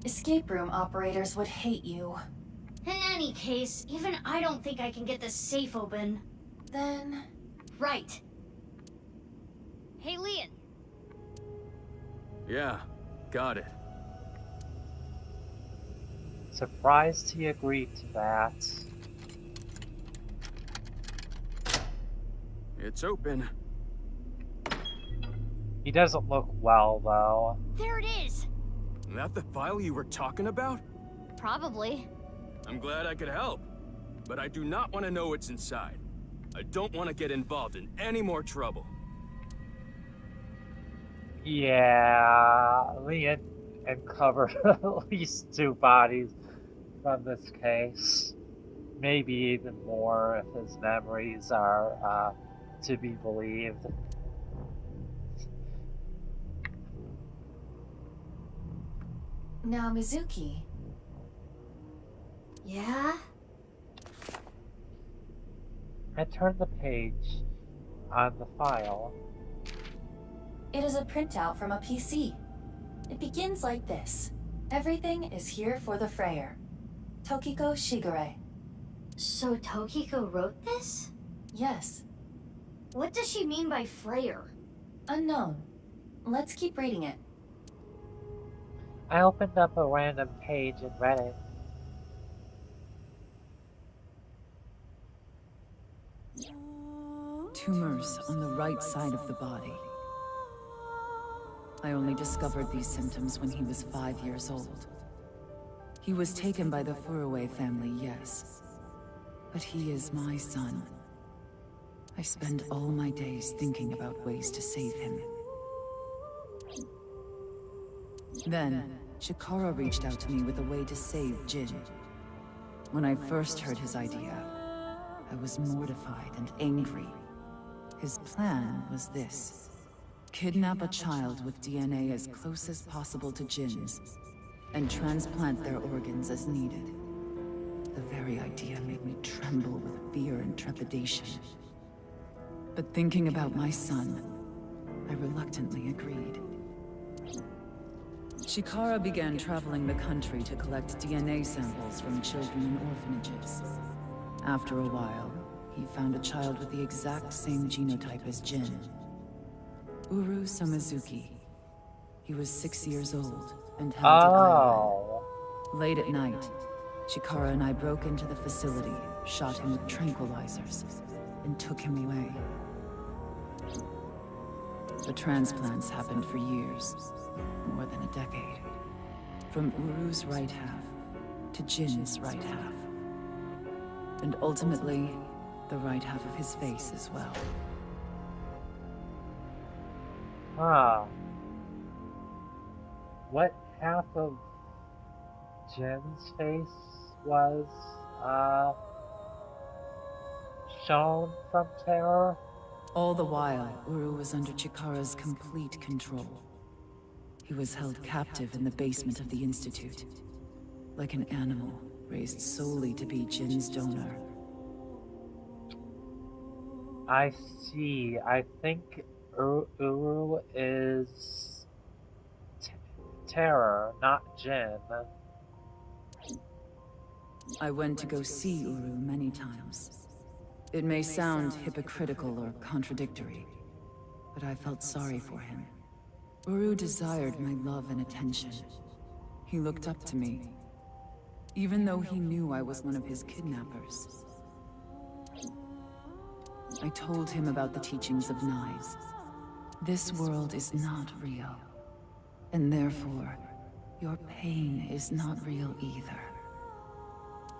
Escape room operators would hate you. In any case, even I don't think I can get this safe open. Then... Right. Hey, Leon. Yeah, got it. Surprised he agreed to that. It's open. He doesn't look well, though. There it is! That the file you were talking about? Probably. I'm glad I could help. But I do not want to know what's inside. I don't want to get involved in any more trouble. Yeah, Leon uncovered at least 2 bodies from this case. Maybe even more if his memories are to be believed. Now, Mizuki. Yeah? I turned the page on the file. It is a printout from a PC. It begins like this. Everything is here for the Freyer. Tokiko Shigure. So Tokiko wrote this? Yes. What does she mean by Freyer? Unknown. Let's keep reading it. I opened up a random page and read it. Tumors on the right side of the body. I only discovered these symptoms when he was 5 years old. He was taken by the Furuwe family, yes. But he is my son. I spend all my days thinking about ways to save him. Then, Chikara reached out to me with a way to save Jin. When I first heard his idea, I was mortified and angry. His plan was this. Kidnap a child with DNA as close as possible to Jin's, and transplant their organs as needed. The very idea made me tremble with fear and trepidation. But thinking about my son, I reluctantly agreed. Chikara began traveling the country to collect DNA samples from children in orphanages. After a while, he found a child with the exact same genotype as Jin. Uru Samizuki. He was 6 years old and held an island. Late at night, Chikara and I broke into the facility, shot him with tranquilizers, and took him away. The transplants happened for years, more than a decade. From Uru's right half to Jin's right half. And ultimately, the right half of his face as well. Huh. What half of Jin's face was, shown from Terror? All the while, Uru was under Chikara's complete control. He was held captive in the basement of the Institute, like an animal raised solely to be Jin's donor. I see. I think Uru is Terror, not Jin. I went to go see Uru many times. It may sound hypocritical or contradictory, but I felt sorry for him. Uru desired my love and attention. He looked up to me, even though he knew I was one of his kidnappers. I told him about the teachings of Nyes. This world is not real, and therefore, your pain is not real either.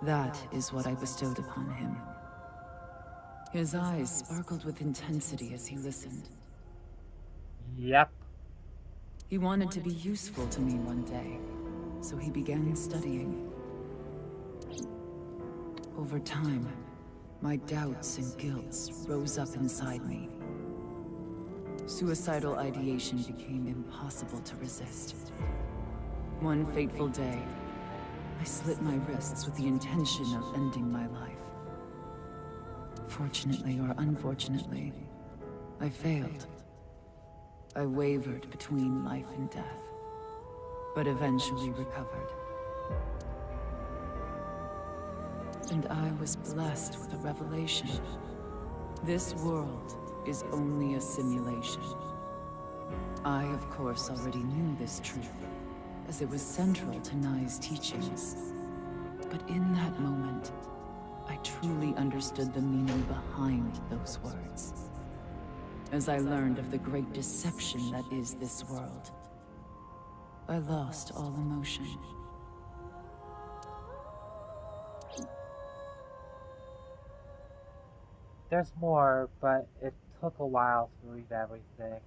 That is what I bestowed upon him. His eyes sparkled with intensity as he listened. Yep. He wanted to be useful to me one day, so he began studying. Over time, my doubts and guilts rose up inside me. Suicidal ideation became impossible to resist. One fateful day, I slit my wrists with the intention of ending my life. Fortunately or unfortunately, I failed. I wavered between life and death, but eventually recovered. And I was blessed with a revelation. This world is only a simulation. I, of course, already knew this truth, as it was central to Nye's teachings. But in that moment, I truly understood the meaning behind those words. As I learned of the great deception that is this world, I lost all emotion. There's more, but it took a while to read everything.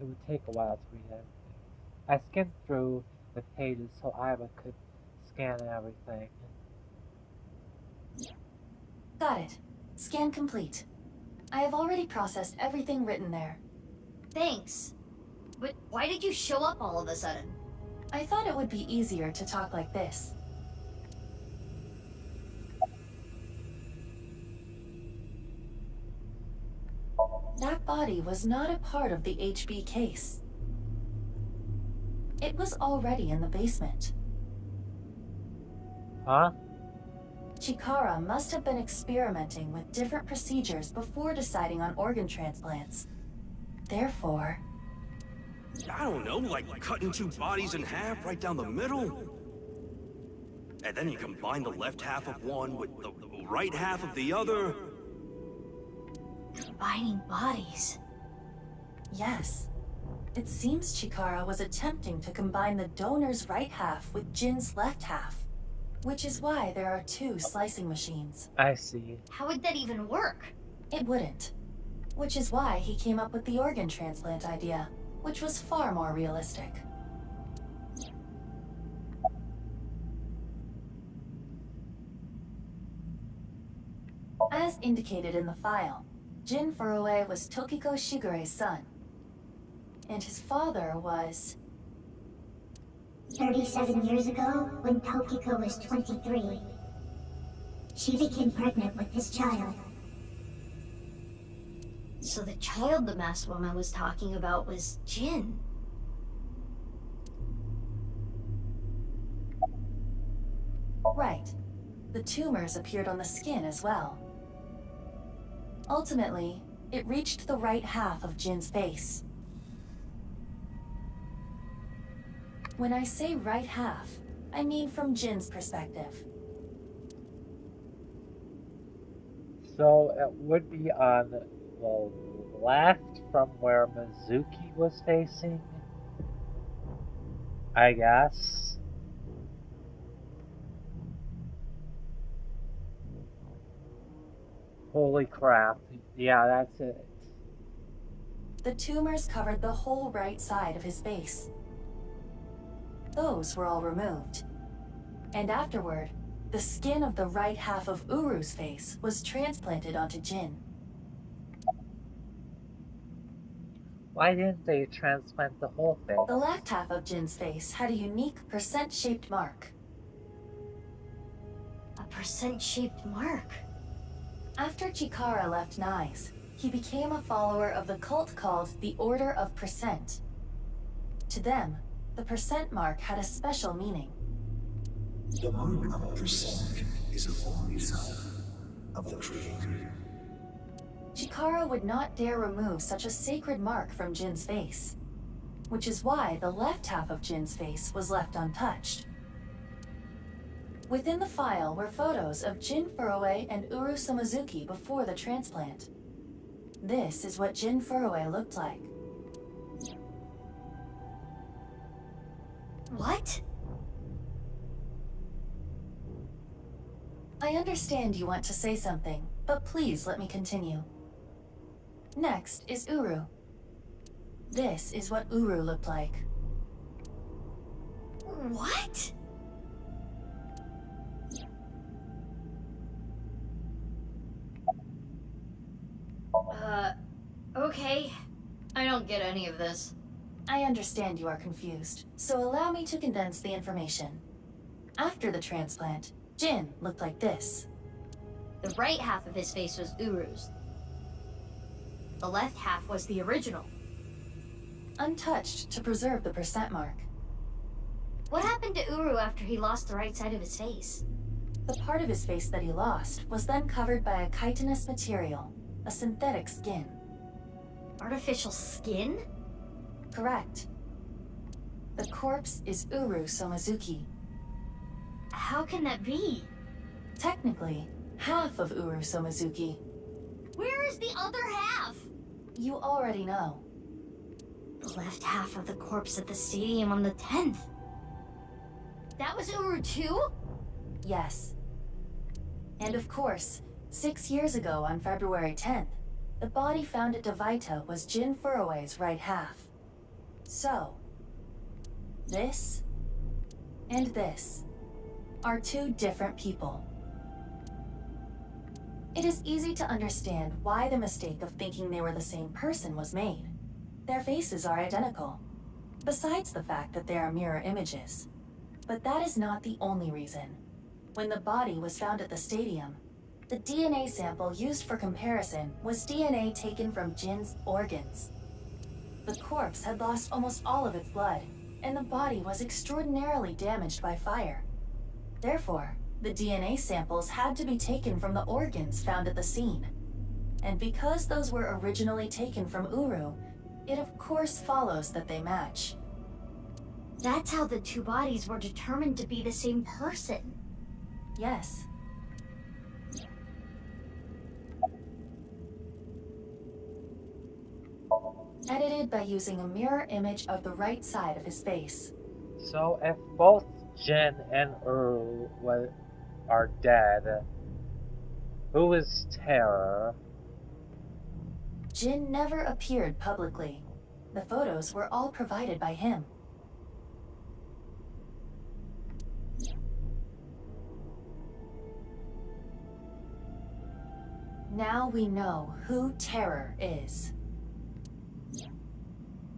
It would take a while to read everything. I skimmed through the pages so Iva could scan everything. Got it. Scan complete. I have already processed everything written there. Thanks. But why did you show up all of a sudden? I thought it would be easier to talk like this. That body was not a part of the HB case. It was already in the basement. Huh? Chikara must have been experimenting with different procedures before deciding on organ transplants. Therefore... I don't know, like cutting two bodies in half right down the middle? And then you combine the left half of one with the right half of the other? Combining bodies. Yes. It seems Chikara was attempting to combine the donor's right half with Jin's left half. Which is why there are two slicing machines. I see. How would that even work? It wouldn't. Which is why he came up with the organ transplant idea, which was far more realistic. As indicated in the file, Jin Furue was Tokiko Shigure's son. And his father was... 37 years ago, when Tokiko was 23, she became pregnant with this child. So the child the masked woman was talking about was Jin. Right. The tumors appeared on the skin as well. Ultimately, it reached the right half of Jin's face. When I say right half, I mean from Jin's perspective. So it would be on the left from where Mizuki was facing, I guess. Holy crap. Yeah, that's it. The tumors covered the whole right side of his face. Those were all removed. And afterward, the skin of the right half of Uru's face was transplanted onto Jin. Why didn't they transplant the whole face? The left half of Jin's face had a unique percent-shaped mark. A percent-shaped mark? After Chikara left Nyes, he became a follower of the cult called the Order of Percent. To them, the percent mark had a special meaning. The mark of percent is a voice of the Creator. Chikara would not dare remove such a sacred mark from Jin's face, which is why the left half of Jin's face was left untouched. Within the file were photos of Jin Furue and Uru Somizuki before the transplant. This is what Jin Furue looked like. What? I understand you want to say something, but please let me continue. Next is Uru. This is what Uru looked like. What? Okay. I don't get any of this. I understand you are confused, so allow me to condense the information. After the transplant, Jin looked like this. The right half of his face was Uru's. The left half was the original. Untouched to preserve the percent mark. What happened to Uru after he lost the right side of his face? The part of his face that he lost was then covered by a chitinous material, a synthetic skin. Artificial skin? Correct. The corpse is Uru Somizuki. How can that be? Technically, half of Uru Somizuki. Where is the other half? You already know. The left half of the corpse at the stadium on the 10th. That was Uru too? Yes. And of course, 6 years ago on February 10th, the body found at Devaita was Jin Furue's right half. So, this and this are two different people. It is easy to understand why the mistake of thinking they were the same person was made. Their faces are identical, besides the fact that they are mirror images. But that is not the only reason. When the body was found at the stadium, the DNA sample used for comparison was DNA taken from Jin's organs. The corpse had lost almost all of its blood, and the body was extraordinarily damaged by fire. Therefore, the DNA samples had to be taken from the organs found at the scene. And because those were originally taken from Uru, it of course follows that they match. That's how the two bodies were determined to be the same person. Yes. Edited by using a mirror image of the right side of his face. So if both Jin and Uru are dead, who is Terror? Jin never appeared publicly. The photos were all provided by him. Now we know who Terror is.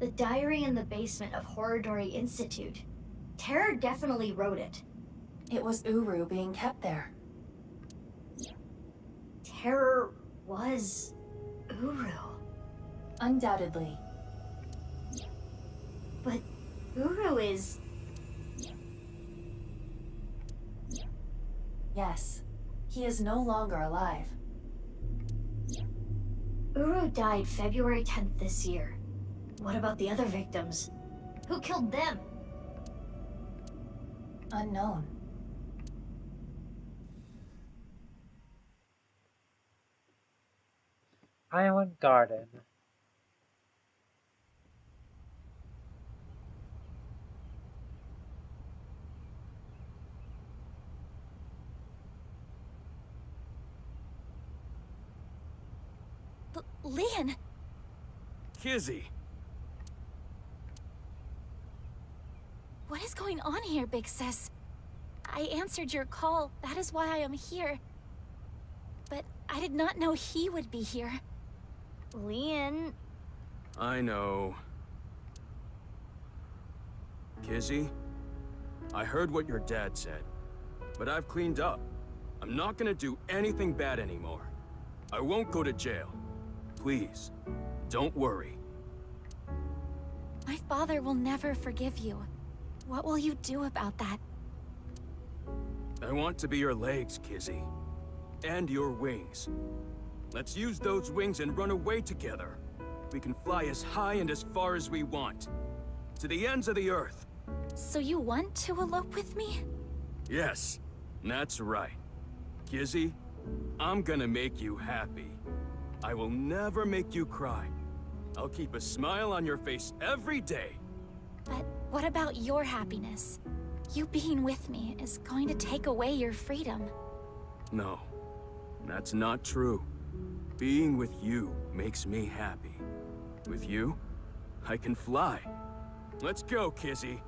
The diary in the basement of Horridori Institute. Terror definitely wrote it. It was Uru being kept there. Terror was Uru. Undoubtedly. But Uru is... Yes. He is no longer alive. Uru died February 10th this year. What about the other victims? Who killed them? Unknown. Island Garden. Lian! Kizzy! What is going on here, Big Sis? I answered your call. That is why I am here. But I did not know he would be here. Lian... I know. Kizzy, I heard what your dad said, but I've cleaned up. I'm not gonna do anything bad anymore. I won't go to jail. Please, don't worry. My father will never forgive you. What will you do about that? I want to be your legs, Kizzy. And your wings. Let's use those wings and run away together. We can fly as high and as far as we want. To the ends of the earth. So you want to elope with me? Yes, that's right. Kizzy, I'm gonna make you happy. I will never make you cry. I'll keep a smile on your face every day. But what about your happiness? You being with me is going to take away your freedom. No, that's not true. Being with you makes me happy. With you, I can fly. Let's go, Kizzy.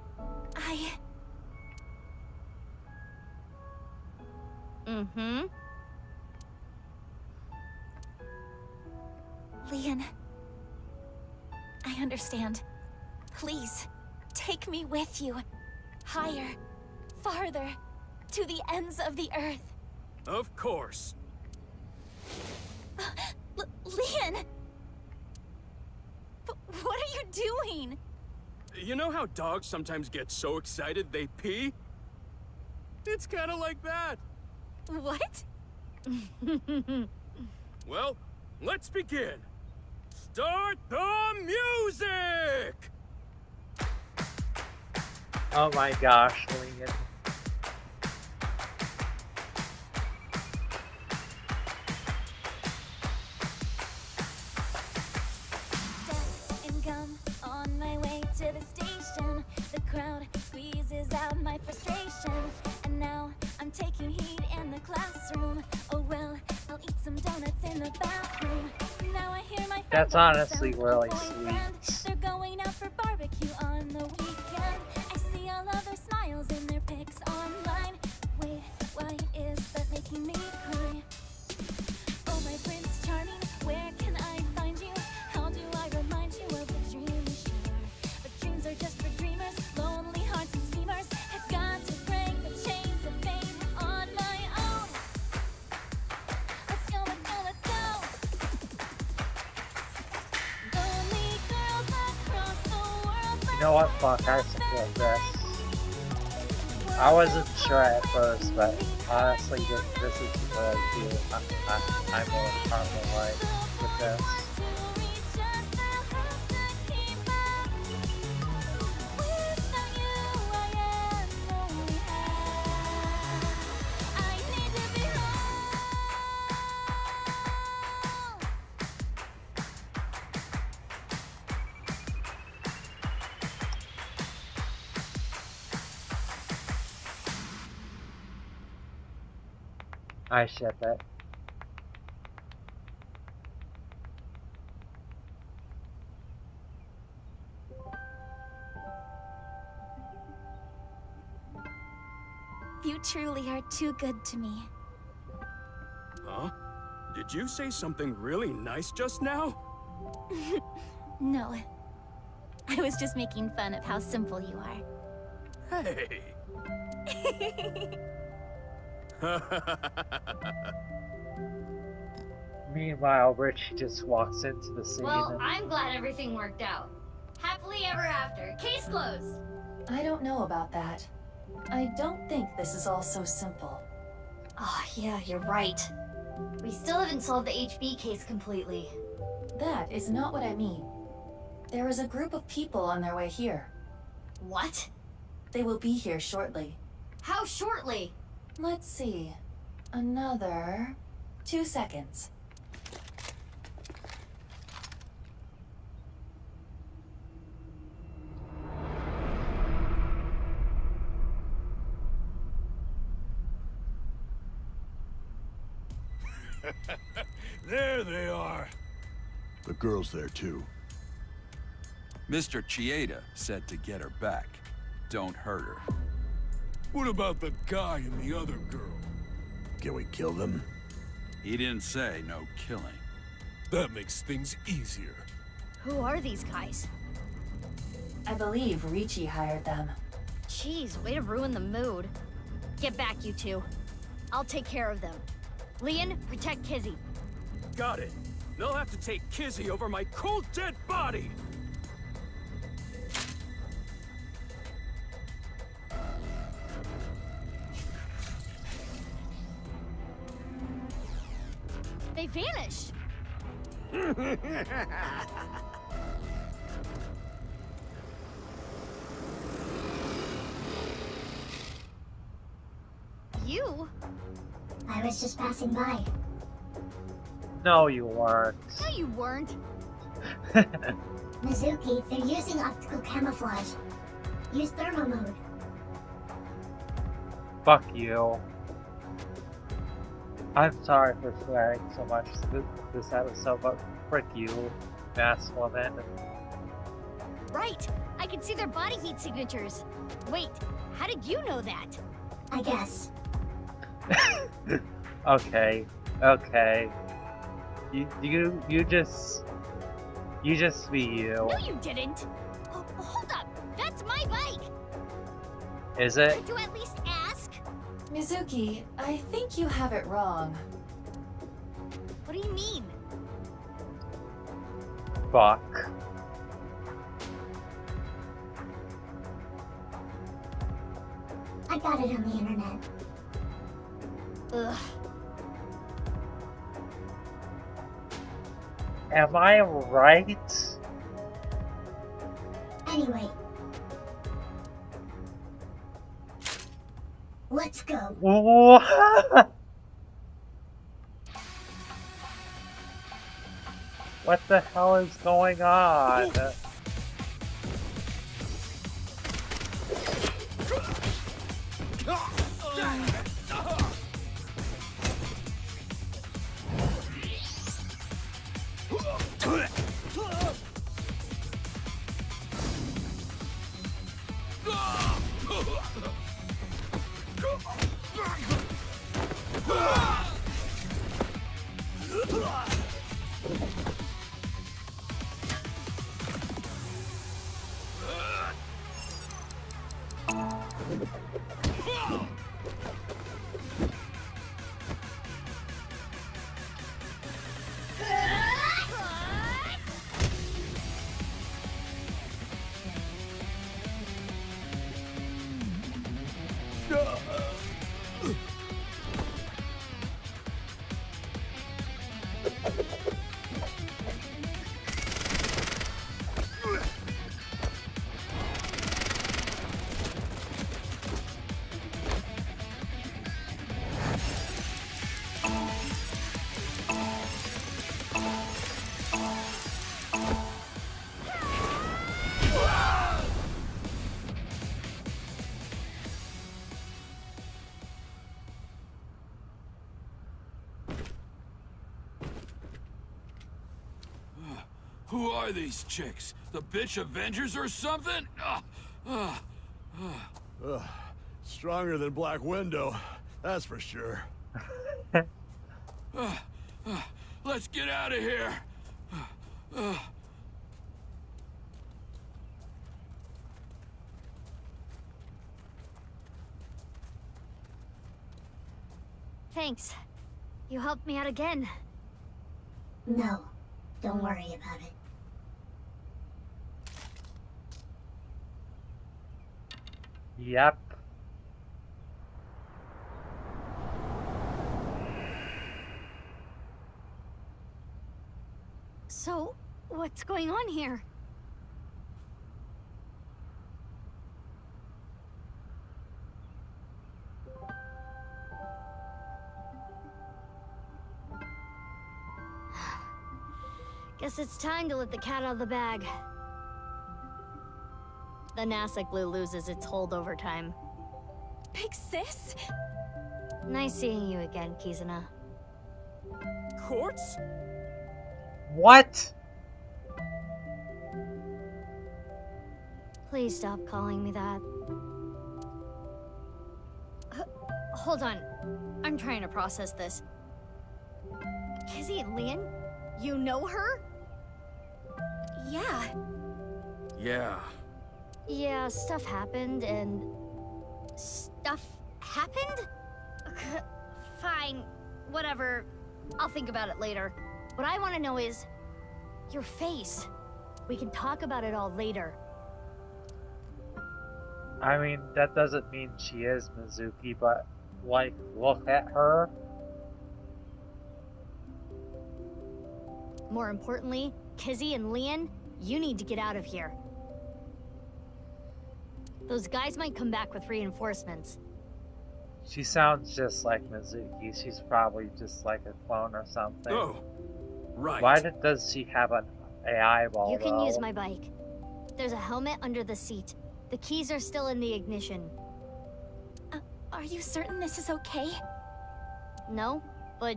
Lian, I understand. Please, take me with you. Higher, farther, to the ends of the earth. Of course. Lian! What are you doing? You know how dogs sometimes get so excited they pee? It's kind of like that. What? Well, let's begin. Start the music! Oh my gosh, Lian. And come on my way to the station. The crowd squeezes out my frustration. And now I'm taking heat in the classroom. Oh well, I'll eat some donuts in the bathroom. Now I hear my That's honestly really sweet. They're going out for barbecue the weekend. I see all of their smiles in their pics online. Wait, why is that making me cry? Oh, my Prince Charming, where can I find you? How do I remind you of the dream we share? But dreams are just for dreamers, lonely hearts and schemers. I've got to break the chains of fame on my own. Let's go, let's go, let's go. Lonely girls across the world. You know what? Fuck, I support this. I wasn't sure at first, but honestly, this is really cute. I'm more comfortable with this. I ship it. You truly are too good to me. Huh? Did you say something really nice just now? No. I was just making fun of how simple you are. Hey! Meanwhile, Richie just walks into the scene. Well, I'm glad everything worked out. Happily ever after. Case closed. I don't know about that. I don't think this is all so simple. Oh, yeah, you're right. We still haven't solved the HB case completely. That is not what I mean. There is a group of people on their way here. What? They will be here shortly. How shortly? Let's see. Another 2 seconds. There they are. The girl's there too. Mr. Chieda said to get her back. Don't hurt her. What about the guy and the other girl? Can we kill them? He didn't say no killing. That makes things easier. Who are these guys? I believe Ricci hired them. Jeez, way to ruin the mood. Get back, you two. I'll take care of them. Leon, protect Kizzy. Got it. They'll have to take Kizzy over my cold dead body! They vanished! You? I was just passing by. No, you weren't. No, you weren't. Mizuki, they're using optical camouflage. Use thermo mode. Fuck you. I'm sorry for swearing so much this episode, but frick you, mass woman. Right! I can see their body heat signatures. Wait, how did you know that? I guess. Okay. You just be you. No, you didn't. Oh, hold up, that's my bike. Is it? Could you at least ask? Mizuki, I think you have it wrong. What do you mean? Fuck. I got it on the internet. Ugh. Am I right? Anyway. Let's go. What the hell is going on? Who are these chicks? The bitch Avengers or something? Stronger than Black Widow, that's for sure. Let's get out of here. Thanks. You helped me out again. No, don't worry about it. Yep. So, what's going on here? Guess it's time to let the cat out of the bag. The NASA glue loses its holdover time. Big sis? Nice seeing you again, Kizuna. Quartz? What? Please stop calling me that. Hold on. I'm trying to process this. Kizzy and Lian? You know her? Yeah. Yeah. Yeah, stuff happened and... Stuff happened? Fine. Whatever. I'll think about it later. What I want to know is... your face. We can talk about it all later. I mean, that doesn't mean she is Mizuki, but, like, look at her. More importantly, Kizzy and Lian, you need to get out of here. Those guys might come back with reinforcements. She sounds just like Mizuki. She's probably just like a clone or something. Oh, right. Why does she have an eyeball, You can though? use my bike. There's a helmet under the seat. The keys are still in the ignition. Are you certain this is okay? No, but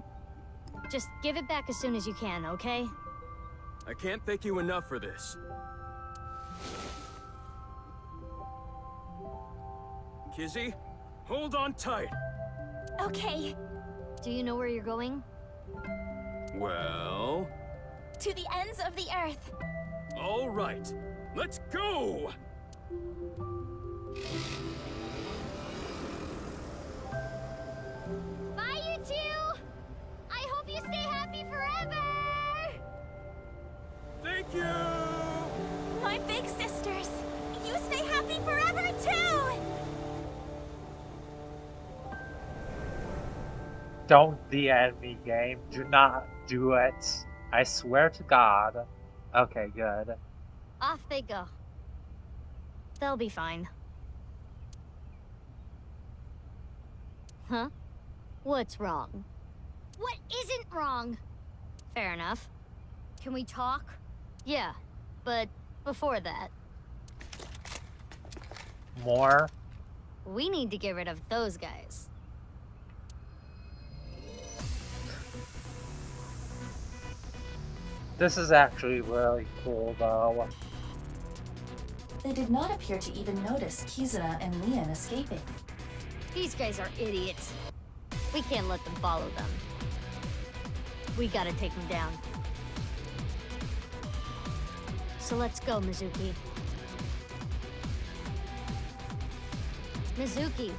just give it back as soon as you can, okay? I can't thank you enough for this. Kizzy, hold on tight. Okay. Do you know where you're going? Well... To the ends of the earth. all right. Let's go! Bye, you two! I hope you stay happy forever! Thank you! My big sisters! You stay happy forever, too! Don't DN me, game. Do not do it. I swear to God. Okay, good. Off they go. They'll be fine. Huh? What's wrong? What isn't wrong? Fair enough. Can we talk? Yeah, but before that, More? we need to get rid of those guys. This is actually really cool, though. They did not appear to even notice Kizuna and Lian escaping. These guys are idiots. We can't let them follow them. We gotta take them down. So let's go, Mizuki. Mizuki.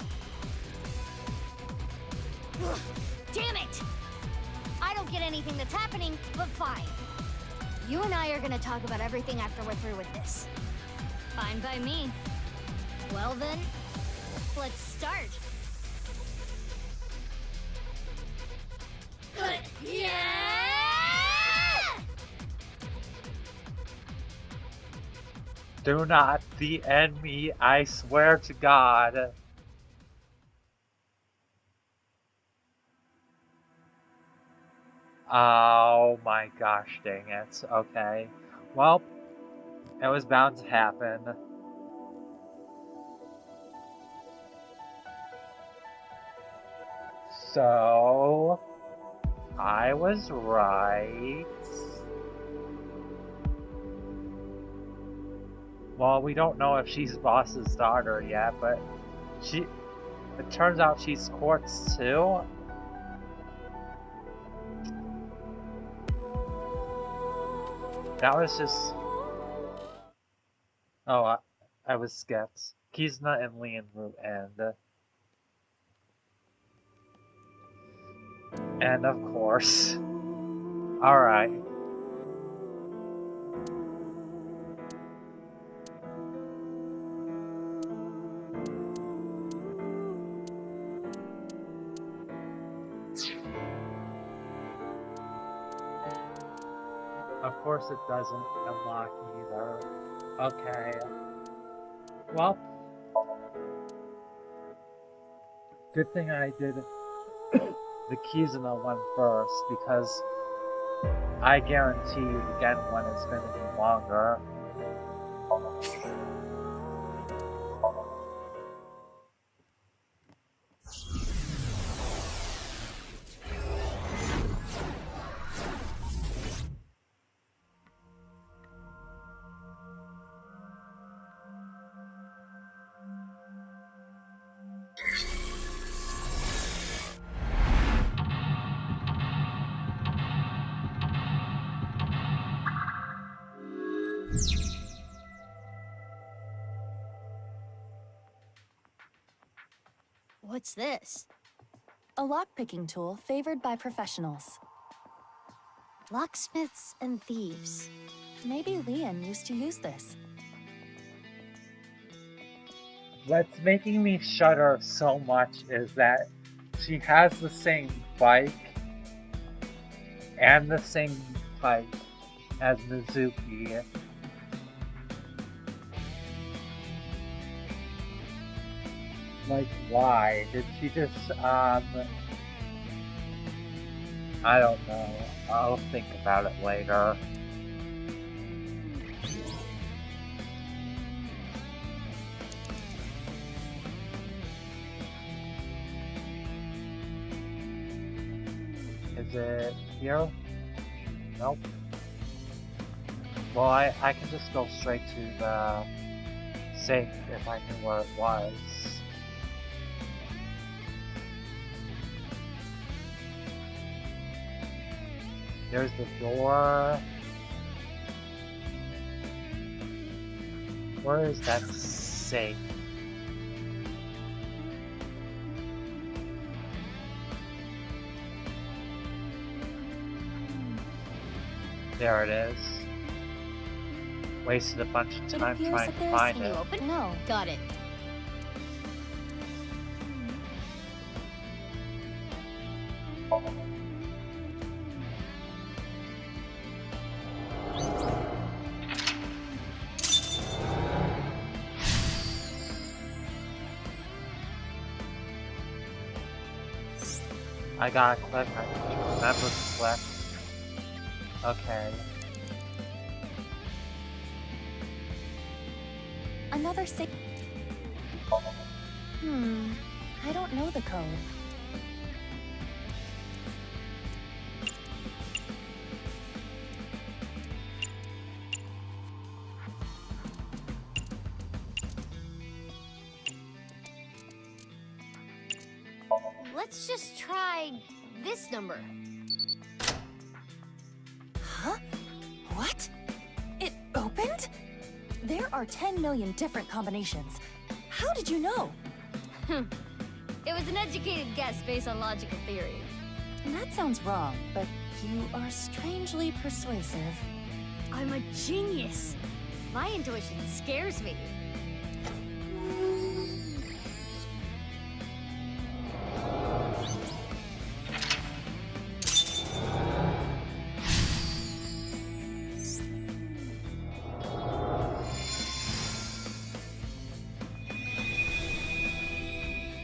Ugh, damn it! I don't get anything that's happening, but fine. You and I are gonna talk about everything after we're through with this. Fine by me. Well then, let's start. Yeah! Do not DN me, I swear to God. Oh my gosh, dang it. Okay. Well, it was bound to happen. So, I was right. Well, we don't know if she's Boss's daughter yet, but it turns out she's Quartz too. That was just... Oh, I was skipped. Kizna and Leon will end. And of course. Alright. Of course it doesn't unlock either. Okay. Well. Good thing I did the Kizuna one first, because I guarantee you the Gen one is going to be longer. What's this? A lockpicking tool favored by professionals. Locksmiths and thieves. Maybe Leon used to use this. What's making me shudder so much is that she has the same bike and the same pipe as Mizuki. Like, why? Did she just, I don't know. I'll think about it later. Is it here? Nope. Well, I can just go straight to the safe if I knew where it was. There's the door. Where is that safe? There it is. Wasted a bunch of time trying to find it. Can you open? No. Got it. I gotta click, I remember to click. Okay. Another safe. I don't know the code. Let's just try this number. Huh? What? It opened? There are 10 million different combinations. How did you know? It was an educated guess based on logical theory. That sounds wrong, but you are strangely persuasive. I'm a genius. My intuition scares me.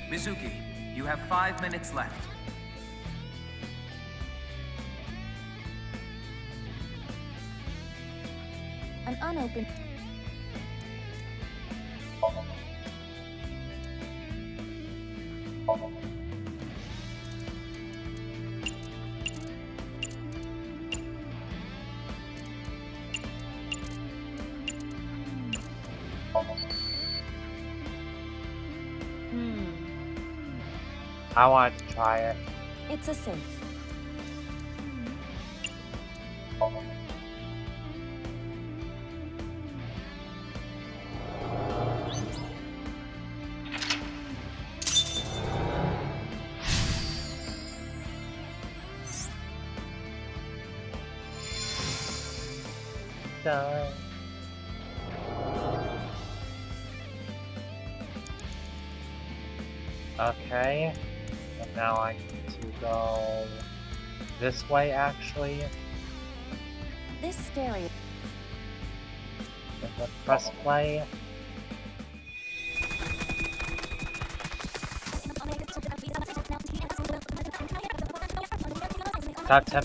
Mizuki, you have 5 minutes left. An unopened... I wanted to try it. It's a safe. Done. Okay, and now I need to go this way actually. This stereo. And then press play. Top 10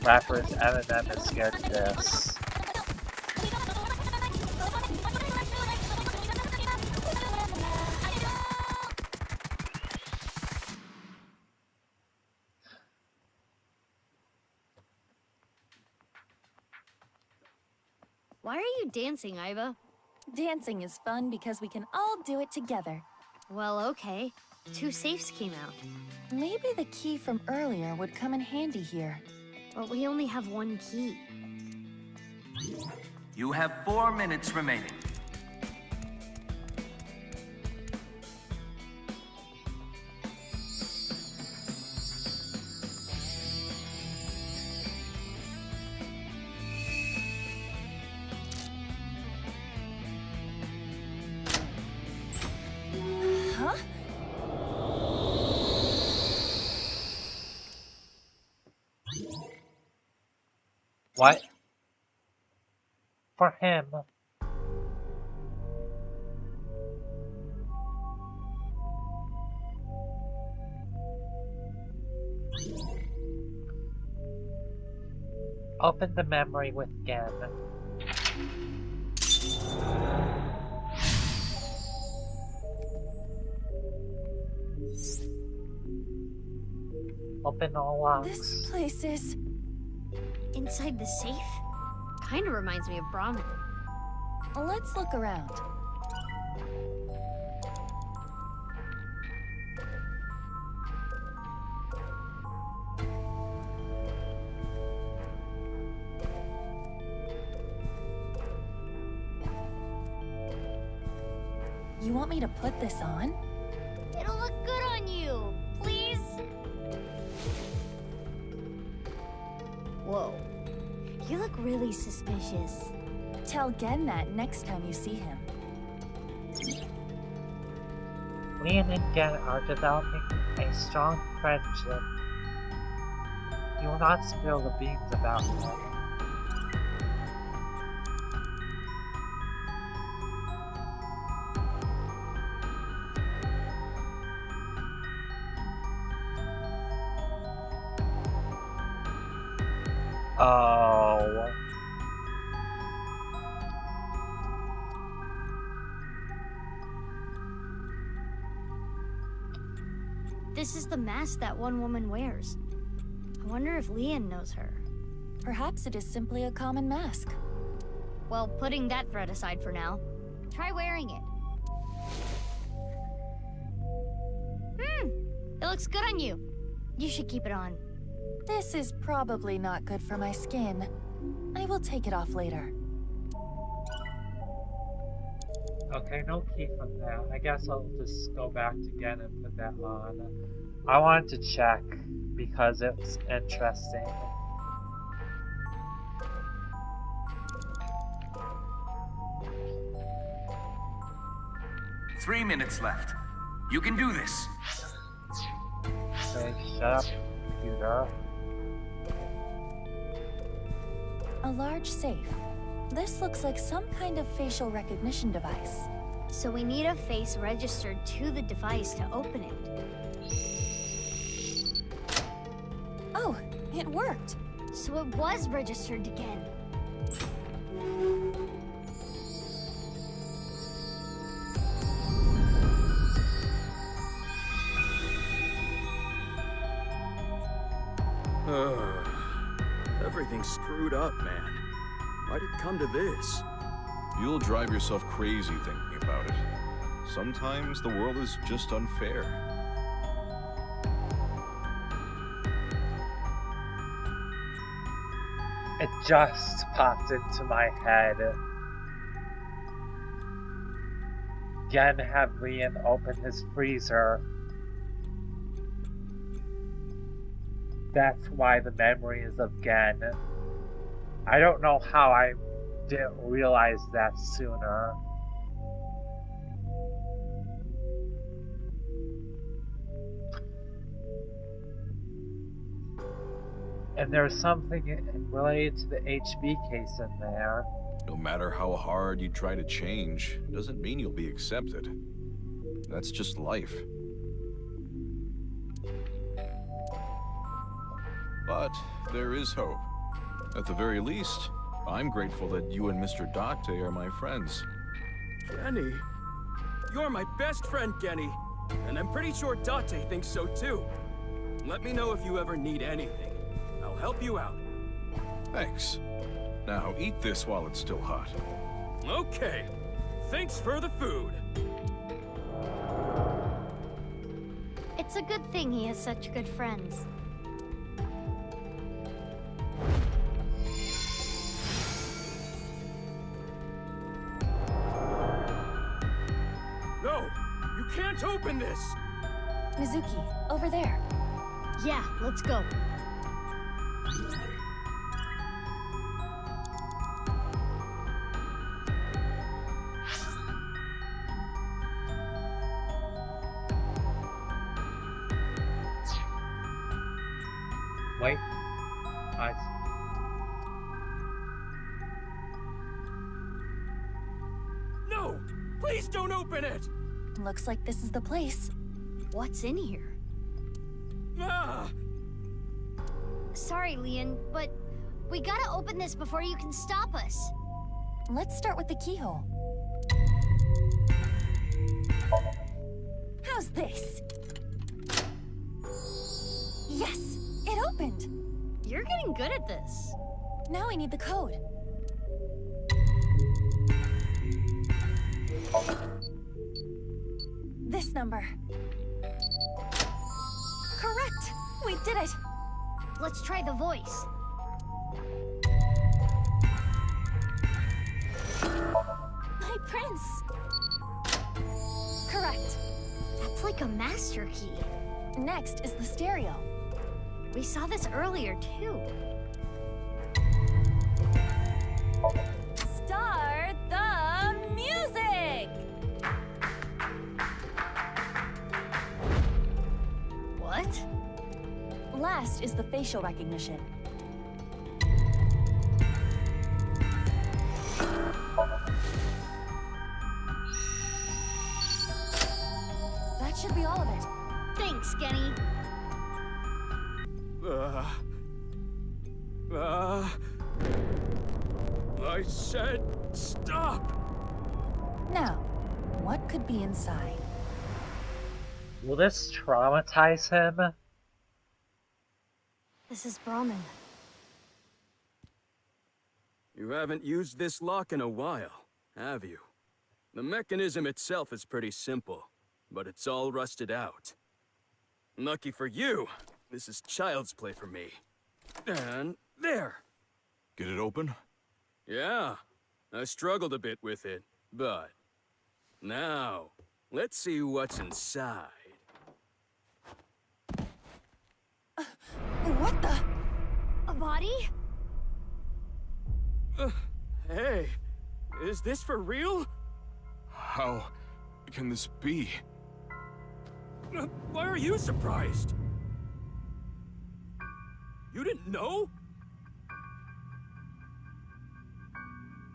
rappers, Eminem is scared to this. Why are you dancing, Iva? Dancing is fun because we can all do it together. Well, okay. 2 safes came out. Maybe the key from earlier would come in handy here. But we only have 1 key. You have 4 minutes remaining. Huh? What? For him. Open the memory with again. Open all locks. This place is... Inside the safe? Kinda reminds me of Brahmin. Let's look around. You want me to put this on? It'll look good on you. Please? Whoa. You look really suspicious. Tell Gen that next time you see him. Lian and Gen are developing a strong friendship. You will not spill the beans about him. Oh. This is the mask that one woman wears. I wonder if Lian knows her. Perhaps it is simply a common mask. Well, putting that threat aside for now, try wearing it. It looks good on you. You should keep it on. This is probably not good for my skin. I will take it off later. Okay, no key from that. I guess I'll just go back again and put that on. I wanted to check because it's interesting. Three minutes left. You can do this. Okay, shut up, computer. A large safe. This looks like some kind of facial recognition device. So we need a face registered to the device to open it. Oh, it worked. So it was registered again. Everything's screwed up, man. Why'd it come to this? You'll drive yourself crazy thinking about it. Sometimes the world is just unfair. just popped into my head. Gen had Lian open his freezer. That's why the memory is of Gen. I don't know how I didn't realize that sooner. And there's something related to the HB case in there. No matter how hard you try to change, doesn't mean you'll be accepted. That's just life. But there is hope. At the very least, I'm grateful that you and Mr. Date are my friends. Genny? You're my best friend, Genny. And I'm pretty sure Date thinks so too. Let me know if you ever need anything. I'll help you out. Thanks. Now eat this while it's still hot. Okay. Thanks for the food. It's a good thing he has such good friends. No! You can't open this! Mizuki, over there. Yeah, let's go. Wait. No! Please don't open it! Looks like this is the place. What's in here? Ah! Sorry, Lian, but we gotta open this before you can stop us. Let's start with the keyhole. How's this? Yes! It opened! You're getting good at this. Now I need the code. This number. Correct! We did it! Let's try the voice. My prince! Correct. That's like a master key. Next is the stereo. We saw this earlier, too. Start the music! What? Last is the facial recognition. That should be all of it. Thanks, Genny. I said stop! Now, what could be inside? Will this traumatize him? This is Brahmin. You haven't used this lock in a while, have you? The mechanism itself is pretty simple, but it's all rusted out. Lucky for you, this is child's play for me. And there! Get it open? Yeah, I struggled a bit with it, but... Now, let's see what's inside. What the? A body? Hey, is this for real? How can this be? Why are you surprised? You didn't know?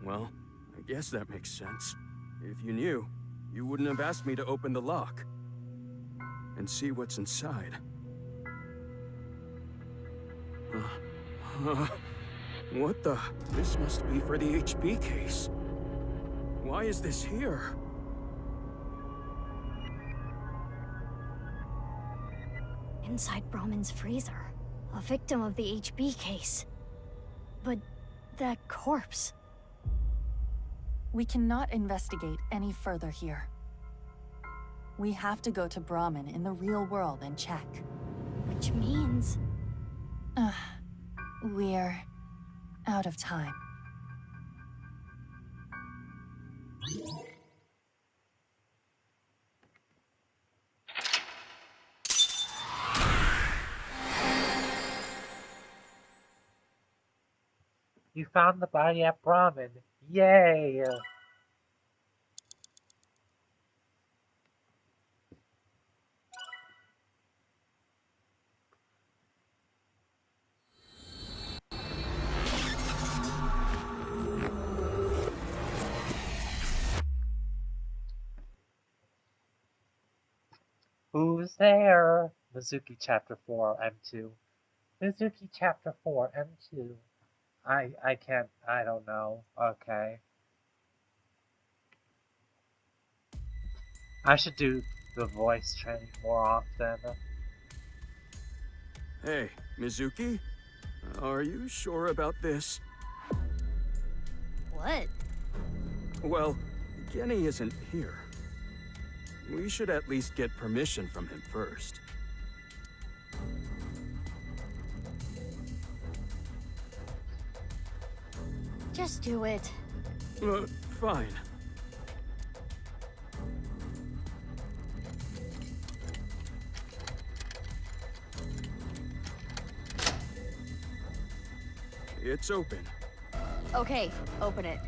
Well, I guess that makes sense. If you knew, you wouldn't have asked me to open the lock and see what's inside. What the? This must be for the HB case. Why is this here? Inside Brahmin's freezer. A victim of the HB case. But that corpse... We cannot investigate any further here. We have to go to Brahmin in the real world and check. Which means... We're out of time. You found the body at Brahmin. Yay! Who's there? Mizuki Chapter 4, M2. Mizuki Chapter 4, M2. I can't, I don't know. Okay. I should do the voice training more often. Hey, Mizuki? Are you sure about this? What? Well, Genny isn't here. We should at least get permission from him first. Just do it. Fine. It's open. Okay, open it.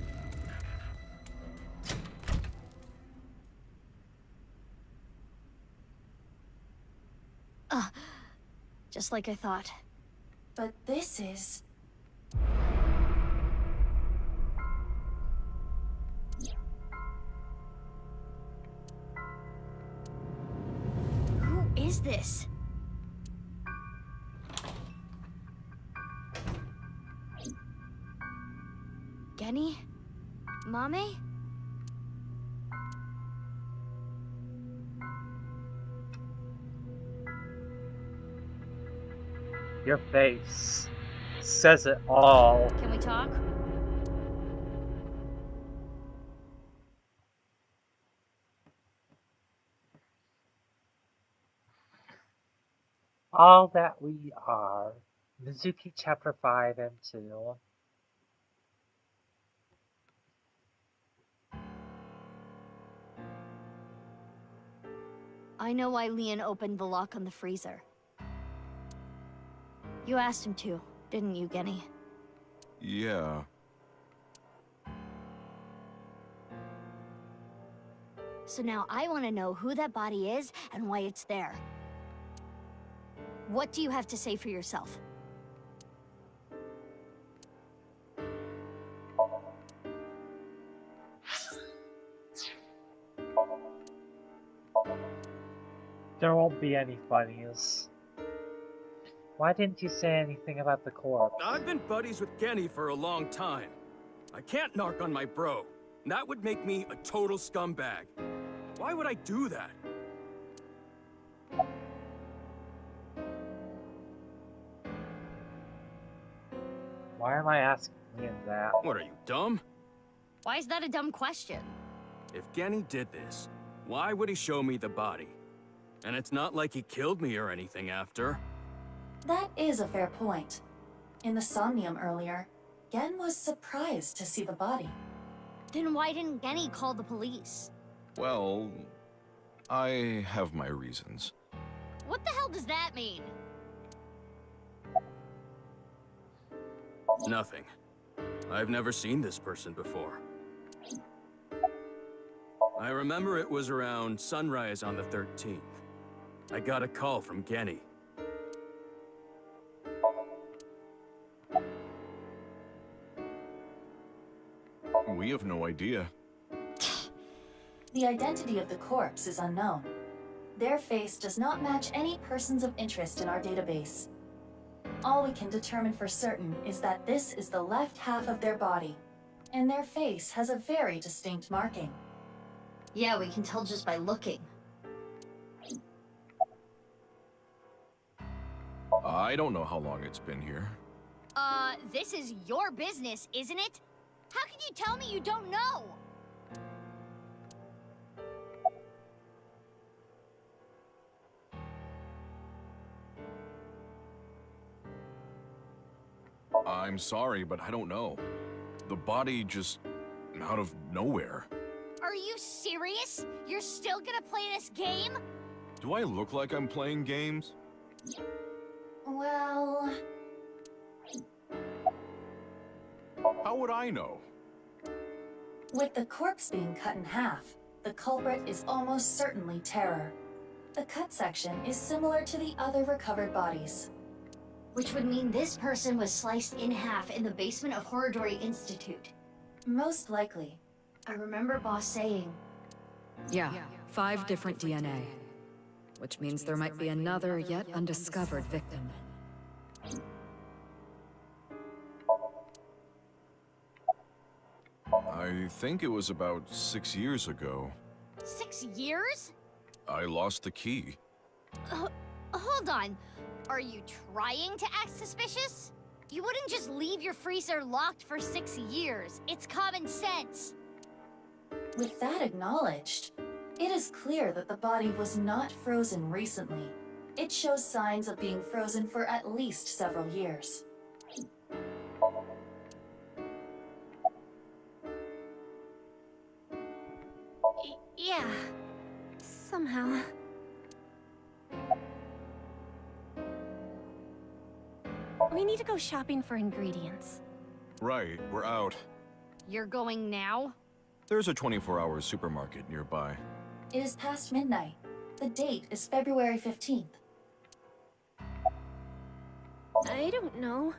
Just like I thought. But this is... Who is this? Genny? Mame? Your face says it all. Can we talk? All that we are. Mizuki Chapter 5, M2. I know why Leon opened the lock on the freezer. You asked him to, didn't you, Genny? Yeah. So now I want to know who that body is and why it's there. What do you have to say for yourself? There won't be any funnies. Why didn't you say anything about the corpse? I've been buddies with Genny for a long time. I can't narc on my bro. That would make me a total scumbag. Why would I do that? Why am I asking him that? What, are you dumb? Why is that a dumb question? If Genny did this, why would he show me the body? And it's not like he killed me or anything after. That is a fair point. In the Somnium earlier, Gen was surprised to see the body. Then why didn't Genny call the police? Well, I have my reasons. What the hell does that mean? Nothing. I've never seen this person before. I remember it was around sunrise on the 13th. I got a call from Genny. We have no idea. The identity of the corpse is unknown. Their face does not match any persons of interest in our database. All we can determine for certain is that this is the left half of their body, and their face has a very distinct marking. Yeah, we can tell just by looking. I don't know how long it's been here. This is your business, isn't it? How can you tell me you don't know? I'm sorry, but I don't know. The body just out of nowhere. Are you serious? You're still gonna play this game? Do I look like I'm playing games? Well... How would I know? With the corpse being cut in half, the culprit is almost certainly Terror. The cut section is similar to the other recovered bodies. Which would mean this person was sliced in half in the basement of Horridori Institute. Most likely. I remember Boss saying. Yeah, 5 different DNA. Which means there might be another yet undiscovered victim. I think it was about 6 years ago. 6 years? I lost the key. Hold on. Are you trying to act suspicious? You wouldn't just leave your freezer locked for 6 years. It's common sense. With that acknowledged, it is clear that the body was not frozen recently. It shows signs of being frozen for at least several years. Yeah. Somehow. We need to go shopping for ingredients. Right, we're out. You're going now? There's a 24-hour supermarket nearby. It is past midnight. The date is February 15th. I don't know.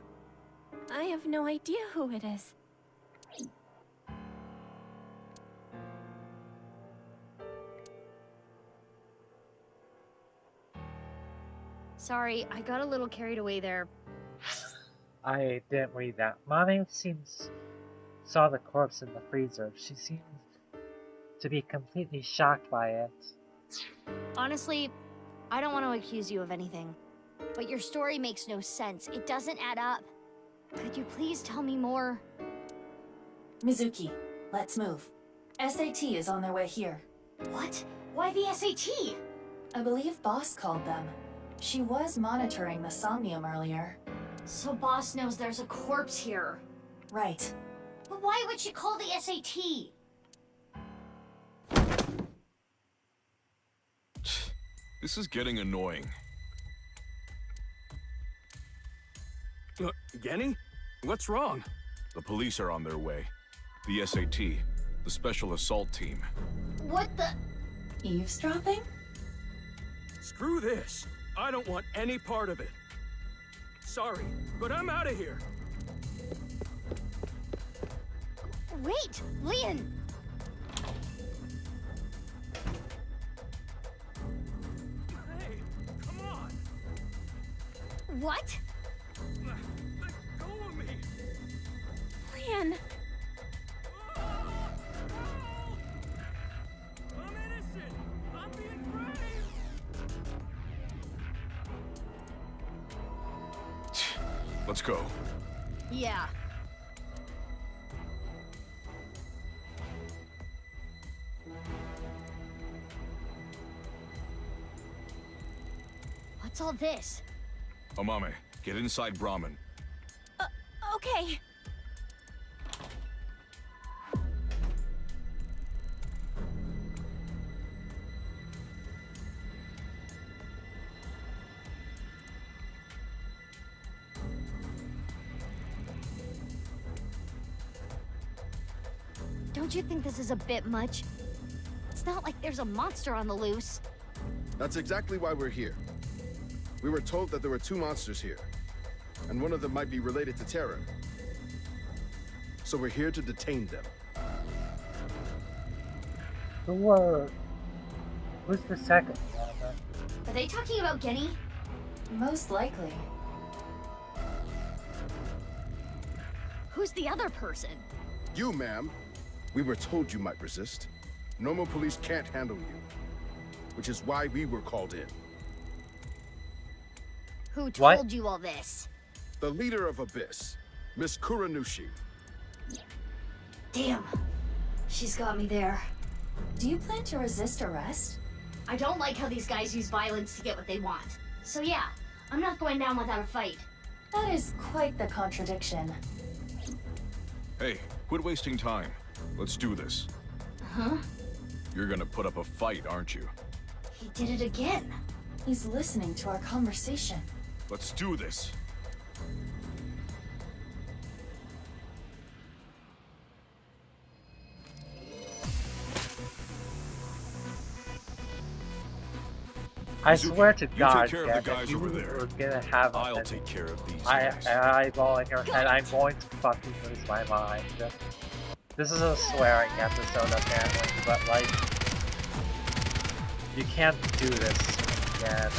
I have no idea who it is. Sorry, I got a little carried away there. I didn't read that. Mommy saw the corpse in the freezer. She seemed to be completely shocked by it. Honestly, I don't want to accuse you of anything. But your story makes no sense. It doesn't add up. Could you please tell me more? Mizuki, let's move. SAT is on their way here. What? Why the SAT? I believe Boss called them. She was monitoring the Somnium earlier. So Boss knows there's a corpse here. Right. But why would she call the SAT? This is getting annoying. Genny? What's wrong? The police are on their way. The SAT, the Special Assault Team. What the? Eavesdropping? Screw this. I don't want any part of it. Sorry, but I'm out of here. Wait, Leon! Hey, come on! What? Let go of me! Leon! I'm innocent! I'm being brave! Let's go. Yeah. What's all this? Amame, get inside Brahmin. Okay. Don't you think this is a bit much? It's not like there's a monster on the loose. That's exactly why we're here. We were told that there were 2 monsters here, and one of them might be related to Terror. So we're here to detain them. Who's the second one? Are they talking about Genny? Most likely. Who's the other person? You, ma'am. We were told you might resist. Normal police can't handle you, which is why we were called in. Who told you all this? The leader of Abyss, Miss Kuranushi. Damn. She's got me there. Do you plan to resist arrest? I don't like how these guys use violence to get what they want. So yeah, I'm not going down without a fight. That is quite the contradiction. Hey, quit wasting time. Let's do this. Huh? You're gonna put up a fight, aren't you? He did it again. He's listening to our conversation. Let's do this. I swear to you God, take care of Dad, the guys if you over there. were gonna have I'll an take care of these guys. eyeball in your head, I'm going to fucking lose my mind. This is a swearing episode apparently, but like, you can't do this again.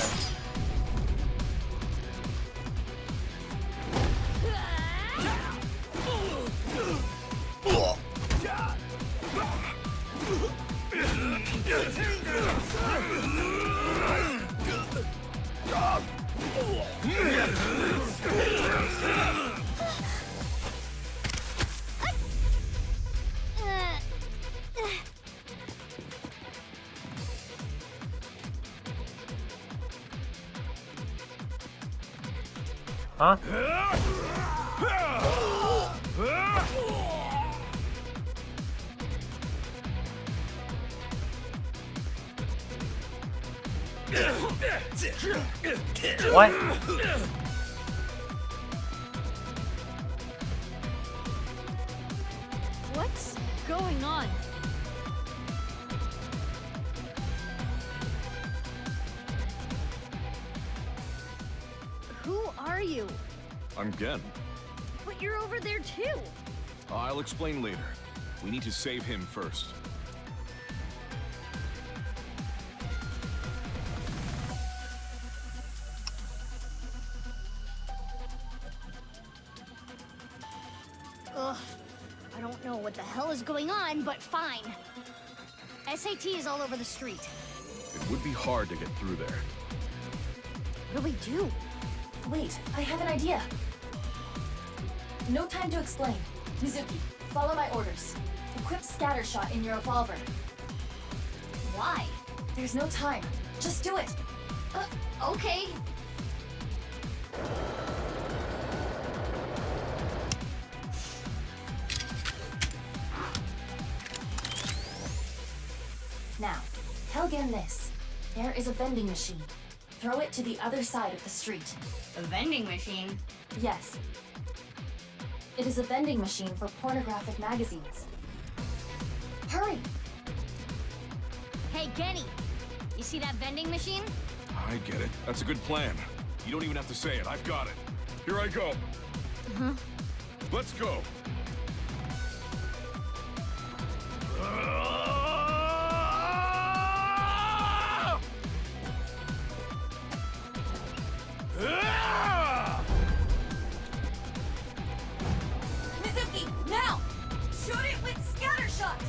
Huh? What? What's going on? Who are you? I'm Gen. But you're over there too. I'll explain later. We need to save him first. Ugh, I don't know what the hell is going on, but fine. SAT is all over the street. It would be hard to get through there. What do we do? Wait, I have an idea. No time to explain. Mizuki, follow my orders. Equip scatter shot in your revolver. Why? There's no time. Just do it. Okay. Now, tell Gen this. There is a vending machine. Throw it to the other side of the street. A vending machine? Yes. It is a vending machine for pornographic magazines. Hurry! Hey, Genny. You see that vending machine? I get it. That's a good plan. You don't even have to say it. I've got it. Here I go. Let's go. Mizuki, now! Shoot it with scatter shot!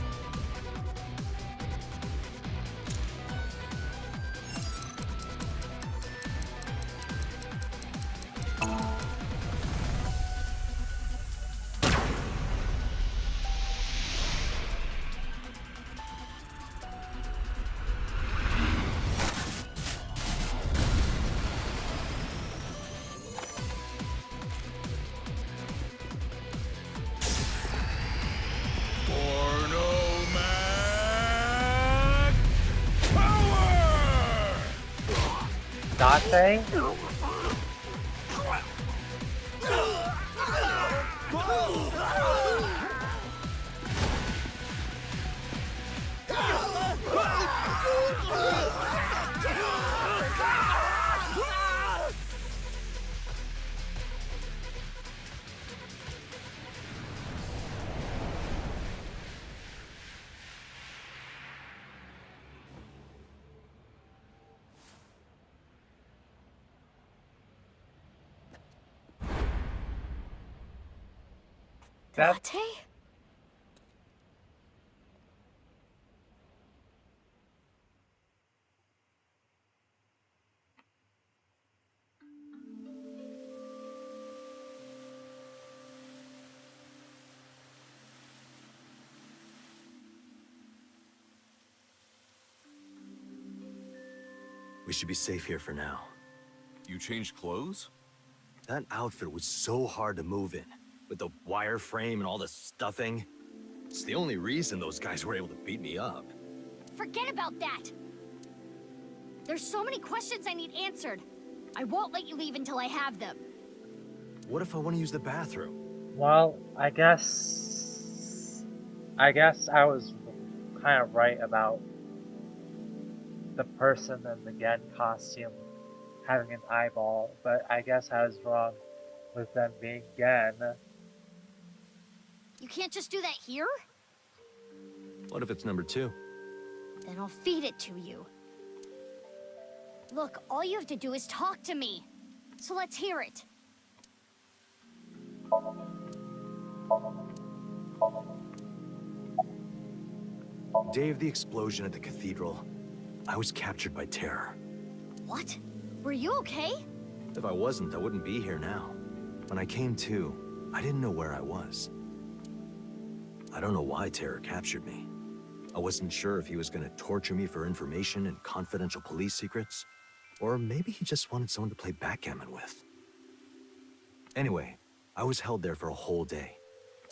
Dante? Dante? We should be safe here for now. You changed clothes? That outfit was so hard to move in, with the wireframe and all the stuffing. It's the only reason those guys were able to beat me up. Forget about that! There's so many questions I need answered. I won't let you leave until I have them. What if I want to use the bathroom? Well, I guess I was kind of right about the person in the Gen costume having an eyeball, but I guess I was wrong with them being Gen. You can't just do that here? What if it's number 2? Then I'll feed it to you. Look, all you have to do is talk to me. So let's hear it. Day of the explosion at the cathedral, I was captured by terror. What? Were you okay? If I wasn't, I wouldn't be here now. When I came to, I didn't know where I was. I don't know why Terror captured me. I wasn't sure if he was going to torture me for information and confidential police secrets, or maybe he just wanted someone to play backgammon with. Anyway, I was held there for a whole day.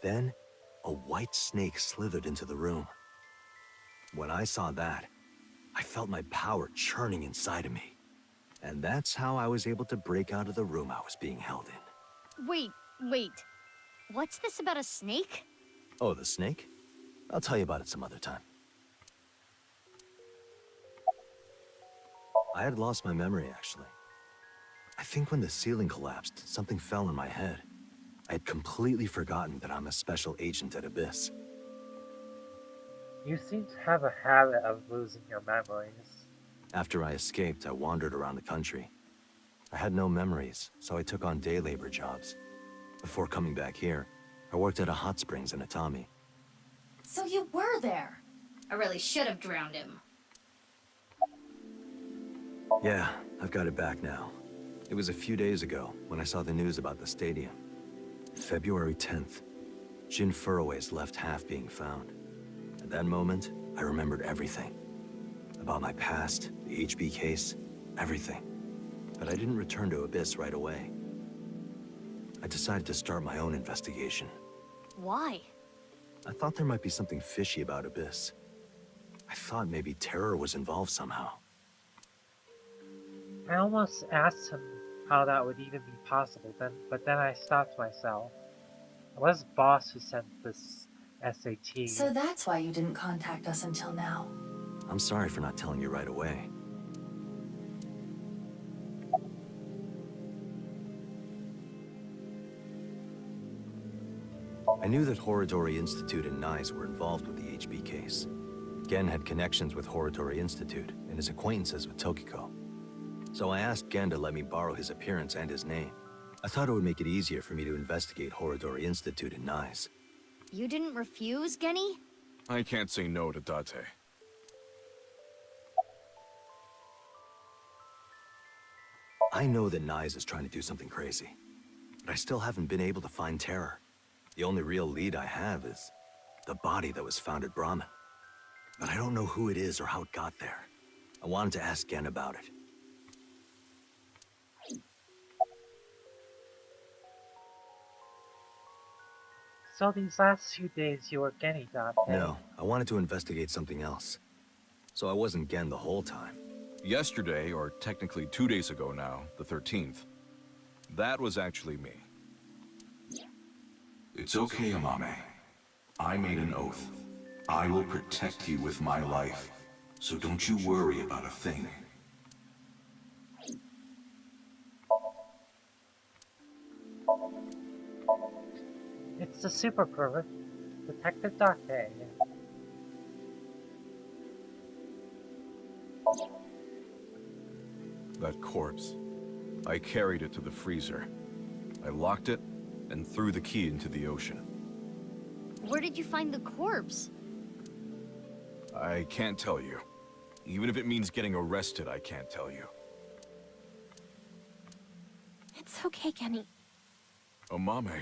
Then, a white snake slithered into the room. When I saw that, I felt my power churning inside of me. And that's how I was able to break out of the room I was being held in. Wait. What's this about a snake? Oh, the snake? I'll tell you about it some other time. I had lost my memory, actually. I think when the ceiling collapsed, something fell on my head. I had completely forgotten that I'm a special agent at Abyss. You seem to have a habit of losing your memories. After I escaped, I wandered around the country. I had no memories, so I took on day labor jobs. Before coming back here, I worked at a hot springs in Atami. So you were there. I really should have drowned him. Yeah, I've got it back now. It was a few days ago when I saw the news about the stadium. February 10th. Jin Furroway's left half being found. At that moment, I remembered everything. About my past, the HB case, everything. But I didn't return to Abyss right away. I decided to start my own investigation. Why? I thought there might be something fishy about Abyss. I thought maybe Terror was involved somehow. I almost asked him how that would even be possible, but then I stopped myself. It was Boss who sent this SAT. So that's why you didn't contact us until now. I'm sorry for not telling you right away. I knew that Horridori Institute and NICE were involved with the HB case. Gen had connections with Horridori Institute and his acquaintances with Tokiko. So I asked Gen to let me borrow his appearance and his name. I thought it would make it easier for me to investigate Horridori Institute and NICE. You didn't refuse, Genny? I can't say no to Date. I know that NICE is trying to do something crazy, but I still haven't been able to find Terror. The only real lead I have is the body that was found at Brahmin. But I don't know who it is or how it got there. I wanted to ask Gen about it. So these last few days you were Genny, Dante? No, I wanted to investigate something else. So I wasn't Gen the whole time. Yesterday, or technically 2 days ago now, the 13th, that was actually me. It's okay, Amame. I made an oath. I will protect you with my life. So don't you worry about a thing. It's the super pervert, Detective Date. That corpse. I carried it to the freezer. I locked it and threw the key into the ocean. Where did you find the corpse? I can't tell you. Even if it means getting arrested, I can't tell you. It's okay, Genny. Amame.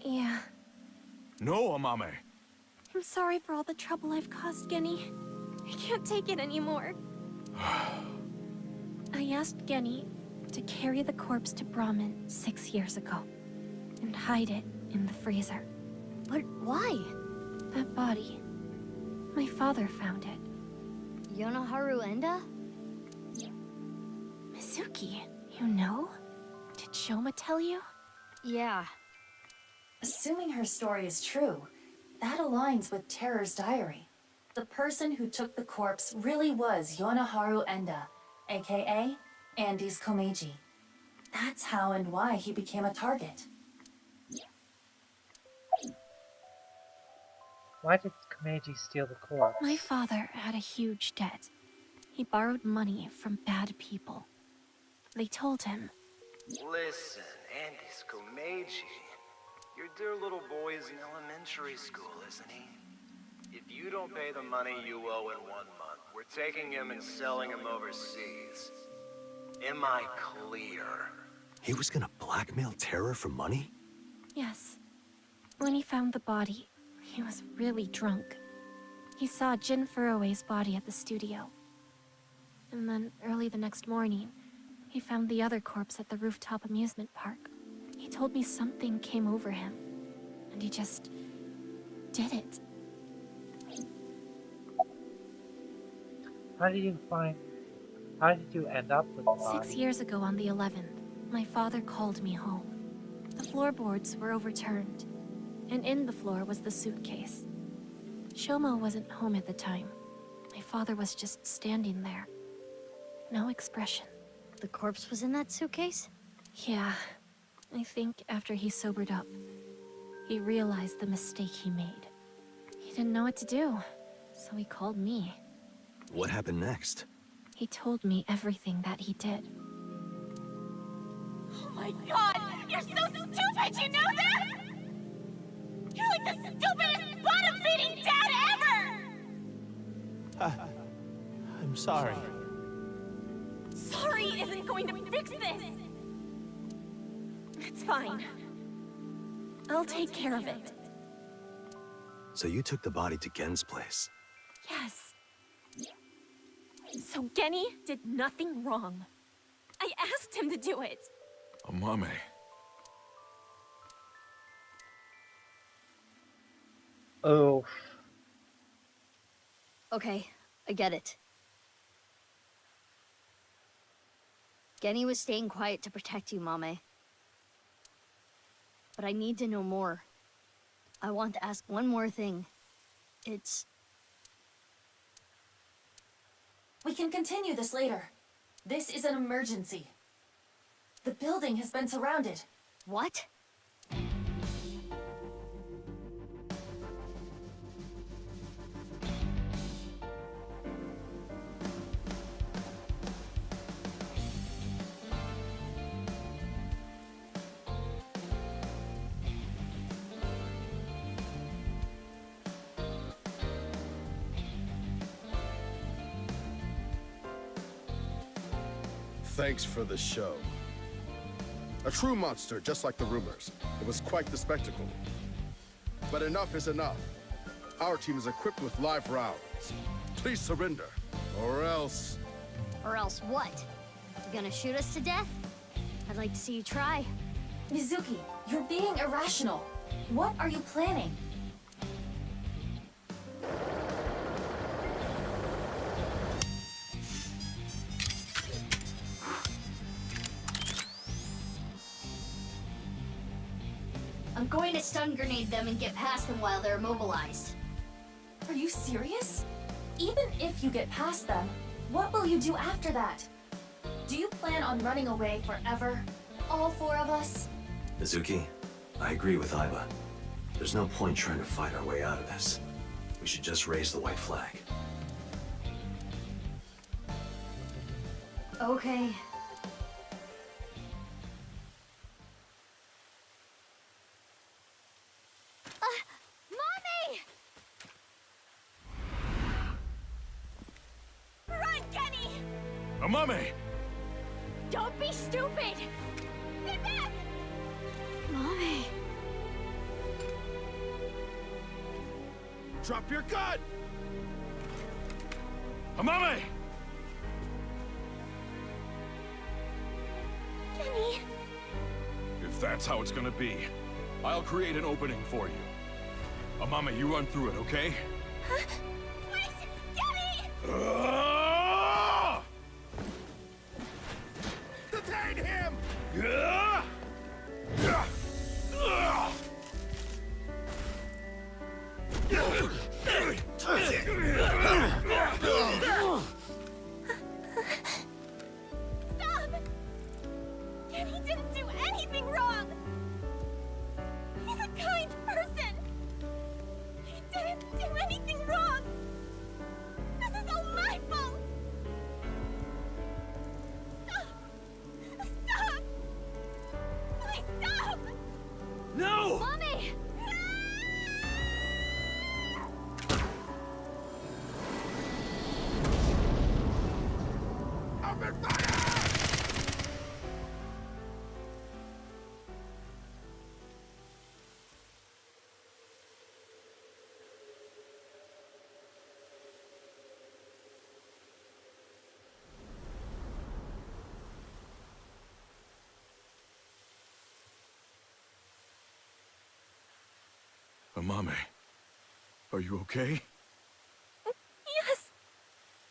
Yeah. No, Amame. I'm sorry for all the trouble I've caused, Genny. I can't take it anymore. I asked Genny to carry the corpse to Brahmin 6 years ago and hide it in the freezer. But why? That body. My father found it. Yonoharu Enda? Mizuki, you know? Did Shoma tell you? Yeah. Assuming her story is true, that aligns with Terror's diary. The person who took the corpse really was Yonoharu Enda, aka Andy's Komeiji. That's how and why he became a target. Why did Komeiji steal the corpse? My father had a huge debt. He borrowed money from bad people. They told him, Listen, Andy's Komeiji. Your dear little boy is in elementary school, isn't he? If you don't pay the money you owe in 1 month, we're taking him and selling him overseas. Am I clear? He was gonna blackmail Terror for money? yes. When he found the body, he was really drunk. He saw Jin Furue's body at the studio. And then, early the next morning, he found the other corpse at the rooftop amusement park. He told me something came over him, and he just did it. How did you end up with the body? 6 years ago on the 11th, my father called me home. The floorboards were overturned, and in the floor was the suitcase. Shoma wasn't home at the time. My father was just standing there. No expression. The corpse was in that suitcase? Yeah. I think after he sobered up, he realized the mistake he made. He didn't know what to do, so he called me. What happened next? He told me everything that he did. Oh my god! You're so stupid, you know that? You're like the stupidest bottom-feeding dad ever! I'm sorry. Sorry isn't going to fix this! It's fine. I'll take care of it. So you took the body to Gen's place? Yes. So Genny did nothing wrong. I asked him to do it. Mame. Oh. Okay, I get it. Genny was staying quiet to protect you, Mame. But I need to know more. I want to ask one more thing. It's... We can continue this later. This is an emergency. The building has been surrounded. What? Thanks for the show. A true monster, just like the rumors. It was quite the spectacle. But enough is enough. Our team is equipped with live rounds. Please surrender, or else... Or else what? You gonna shoot us to death? I'd like to see you try. Mizuki, you're being irrational. What are you planning? I'm going to stun grenade them and get past them while they're immobilized. Are you serious? Even if you get past them, what will you do after that? Do you plan on running away forever? All four of us? Mizuki, I agree with Aiba. There's no point trying to fight our way out of this. We should just raise the white flag. Okay. Mommy! Run, Genny! Mame! Don't be stupid! Stay back! Mommy. Drop your gun! Amame! Kenny! If that's how it's gonna be, I'll create an opening for you. Amame, you run through it, okay? Huh? Wait! Kenny! Detain him! Stop! Kenny didn't do anything wrong! He's a kind person! He didn't do anything wrong! This is all my fault! Stop! Stop! Please stop! No! Mommy! Open fire! Amame, are you okay? Yes!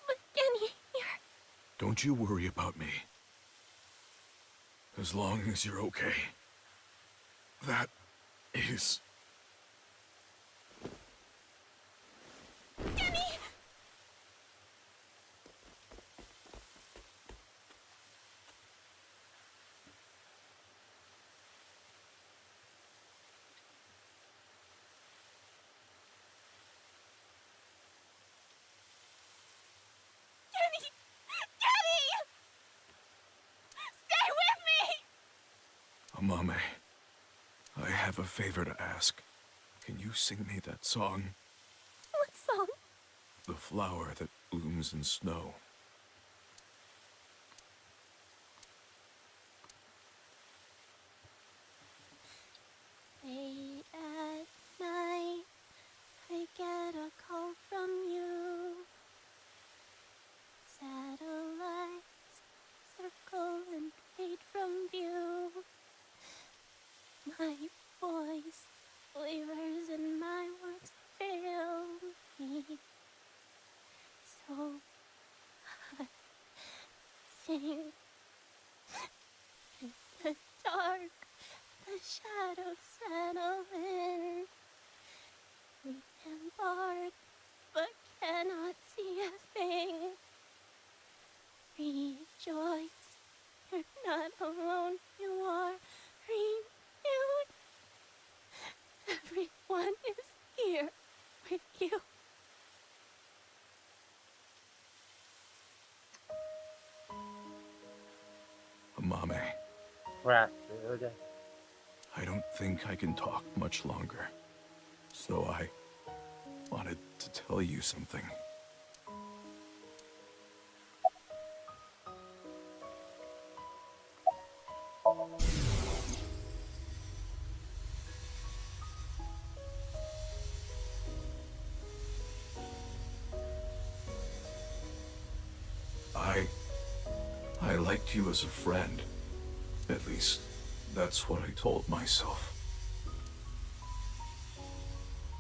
But Kenny, you're... Don't you worry about me. As long as you're okay. That is... Kenny! Kenny! Kenny! Stay with me! Amame, I have a favor to ask. Can you sing me that song? What song? The flower that blooms in snow. Late at night, I get a call from you. Satellites circle and fade from view. My voice wavers and my words fail me. So I sing in the dark. The shadows settle in. We embark, but cannot see a thing. Rejoice, you're not alone, you are renewed. Everyone is here with you. Amame, Crap, dude. I don't think I can talk much longer. So I wanted to tell you something. I liked you as a friend. At least, that's what I told myself.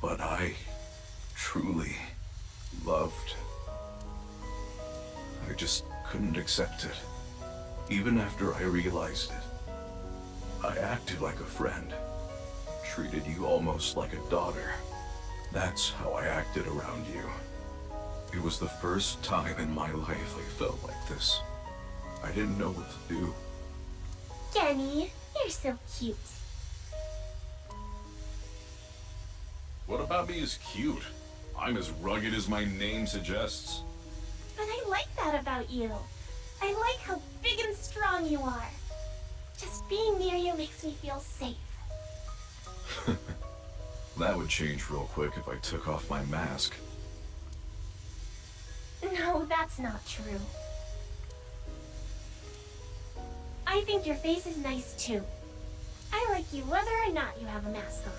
But I truly loved. I just couldn't accept it. Even after I realized it. I acted like a friend. Treated you almost like a daughter. That's how I acted around you. It was the first time in my life I felt like this. I didn't know what to do. Kenny, you're so cute. What about me is cute? I'm as rugged as my name suggests. But I like that about you. I like how big and strong you are. Just being near you makes me feel safe. That would change real quick if I took off my mask. No, that's not true. I think your face is nice too. I like you whether or not you have a mask on.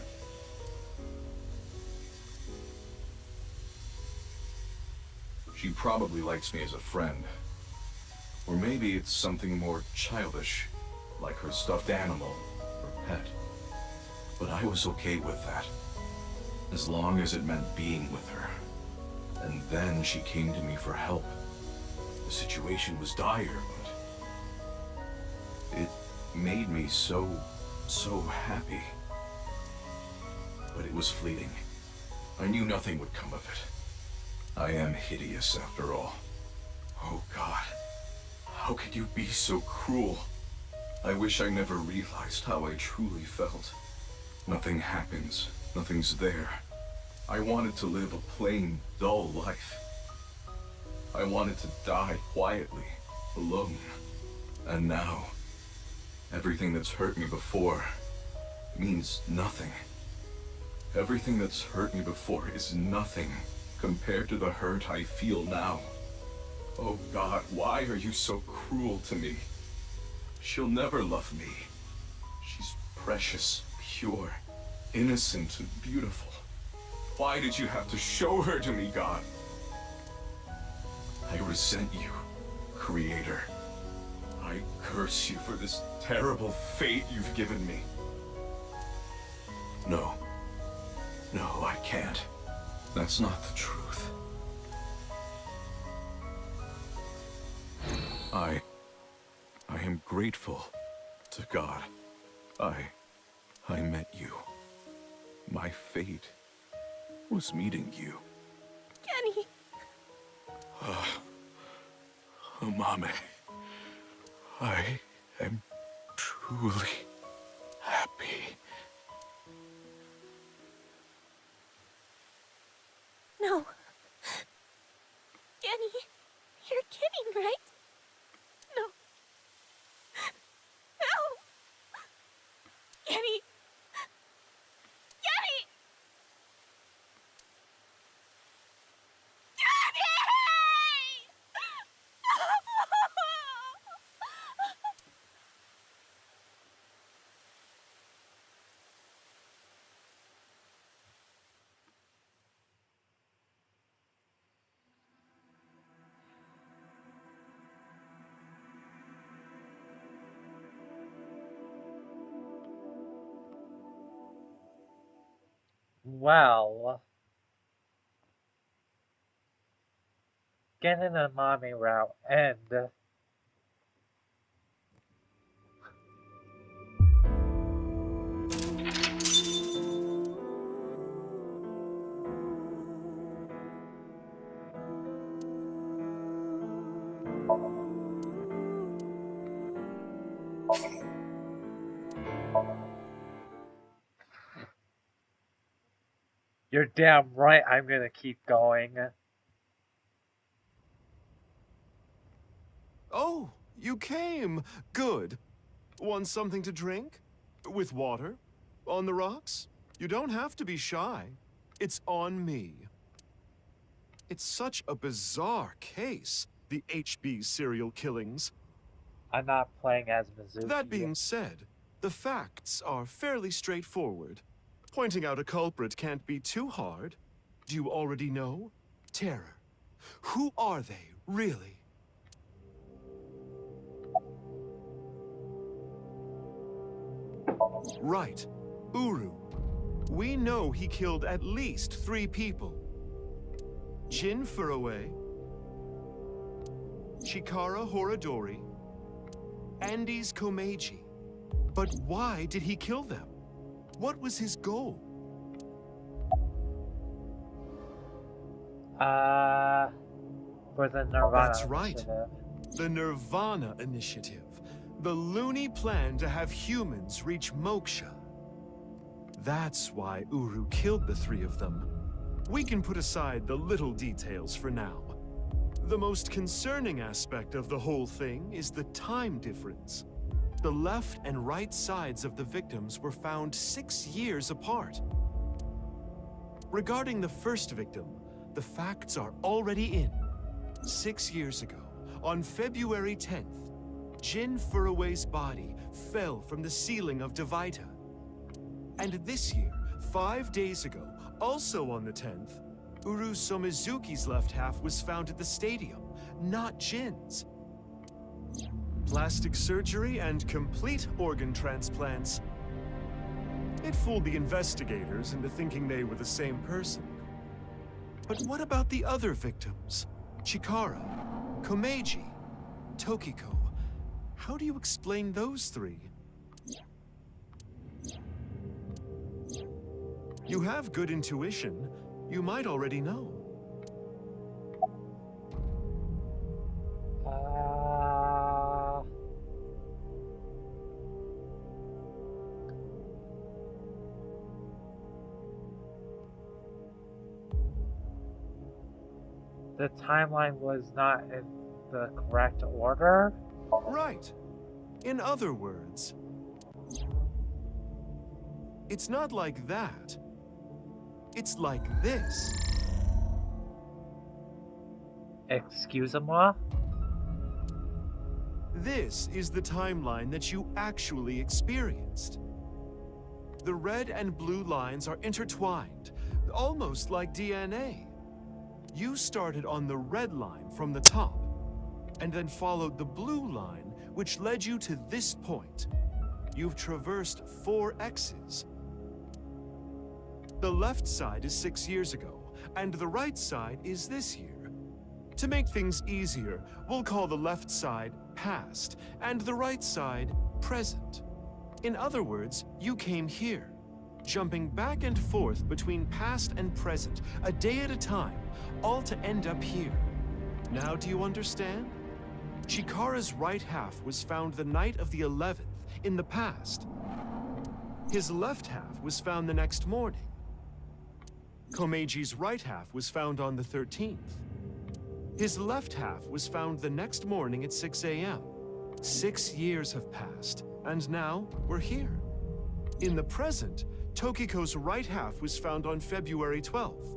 She probably likes me as a friend. Or maybe it's something more childish, like her stuffed animal or pet. But I was okay with that, as long as it meant being with her. And then she came to me for help. The situation was dire, but it made me so happy. But it was fleeting. I knew nothing would come of it. I am hideous after all. Oh God, how could you be so cruel? I wish I never realized how I truly felt. Nothing happens, nothing's there. I wanted to live a plain, dull life. I wanted to die quietly, alone. And now, everything that's hurt me before means nothing. Everything that's hurt me before is nothing compared to the hurt I feel now. Oh God, why are you so cruel to me? She'll never love me. She's precious, pure, innocent, and beautiful. Why did you have to show her to me, God? I resent you, Creator. I curse you for this terrible fate you've given me. No, I can't. That's not the truth. I am grateful to God. I met you. My fate was meeting you. Kenny! Oh, Mommy. I am truly happy. No. Kenny, you're kidding, right? No. No! Kenny! Kenny! Well, getting a mommy route and you're damn right I'm gonna keep going. Oh, you came. Good. Want something to drink? With water? On the rocks? You don't have to be shy. It's on me. It's such a bizarre case, the HB serial killings. I'm not playing as Mizuki. That being said, the facts are fairly straightforward. Pointing out a culprit can't be too hard. Do you already know? Terror. Who are they, really? Right. Uru. We know he killed at least 3 people. Jin Furue, Chikara Horadori, Andes Komeiji. But why did he kill them? What was his goal? For the nirvanA That's right. initiative. The nirvanA initiative. The loony plan to have humans reach moksha. That's why Uru killed the 3 of them. We can put aside the little details for now. The most concerning aspect of the whole thing is the time difference. The left and right sides of the victims were found 6 years apart. Regarding the first victim, the facts are already in. 6 years ago, on February 10th, Jin Furue's body fell from the ceiling of Devaita. And this year, 5 days ago, also on the 10th, Uru Somizuki's left half was found at the stadium, not Jin's. Plastic surgery and complete organ transplants. It fooled the investigators into thinking they were the same person. But what about the other victims? Chikara, Komeiji, Tokiko. How do you explain those three? You have good intuition. You might already know. The timeline was not in the correct order? Right. In other words, it's not like that. It's like this. Excuse-moi? This is the timeline that you actually experienced. The red and blue lines are intertwined, almost like DNA. You started on the red line from the top, and then followed the blue line, which led you to this point. You've traversed 4 X's. The left side is 6 years ago, and the right side is this year. To make things easier, we'll call the left side past, and the right side present. In other words, you came here, jumping back and forth between past and present, a day at a time, all to end up here. Now do you understand? Chikara's right half was found the night of the 11th, in the past. His left half was found the next morning. Komeiji's right half was found on the 13th. His left half was found the next morning at 6 a.m. 6 years have passed, and now we're here. In the present, Tokiko's right half was found on February 12th.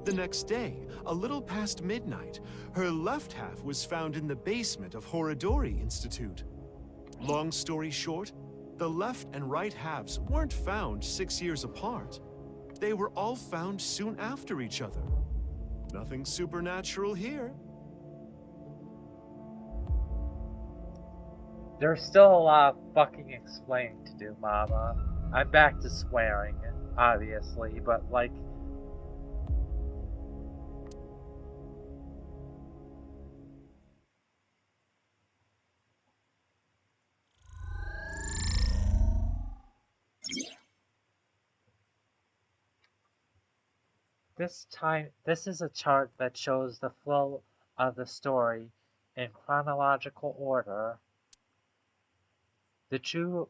The next day, a little past midnight, her left half was found in the basement of Horodori Institute. Long story short, the left and right halves weren't found 6 years apart. They were all found soon after each other. Nothing supernatural here. There's still a lot of fucking explaining to do, Mama. I'm back to swearing, obviously, but like... This is a chart that shows the flow of the story in chronological order. The true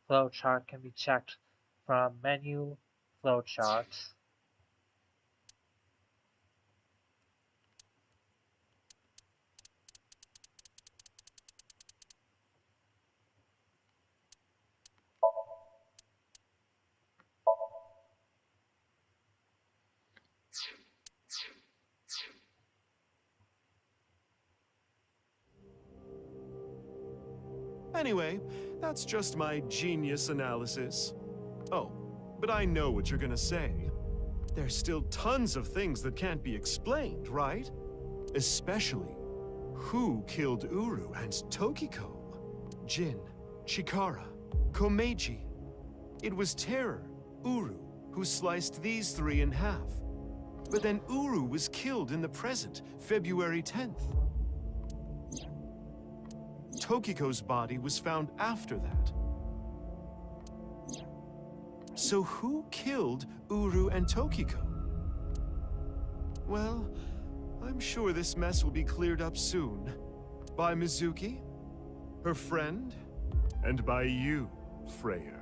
flowchart can be checked from menu flowcharts. Anyway, that's just my genius analysis. Oh, but I know what you're gonna say. There's still tons of things that can't be explained, right? Especially, who killed Uru and Tokiko? Jin, Chikara, Komeiji. It was Terror, Uru, who sliced these 3 in half. But then Uru was killed in the present, February 10th. Tokiko's body was found after that. So who killed Uru and Tokiko? Well, I'm sure this mess will be cleared up soon. By Mizuki, her friend, and by you, Freyr.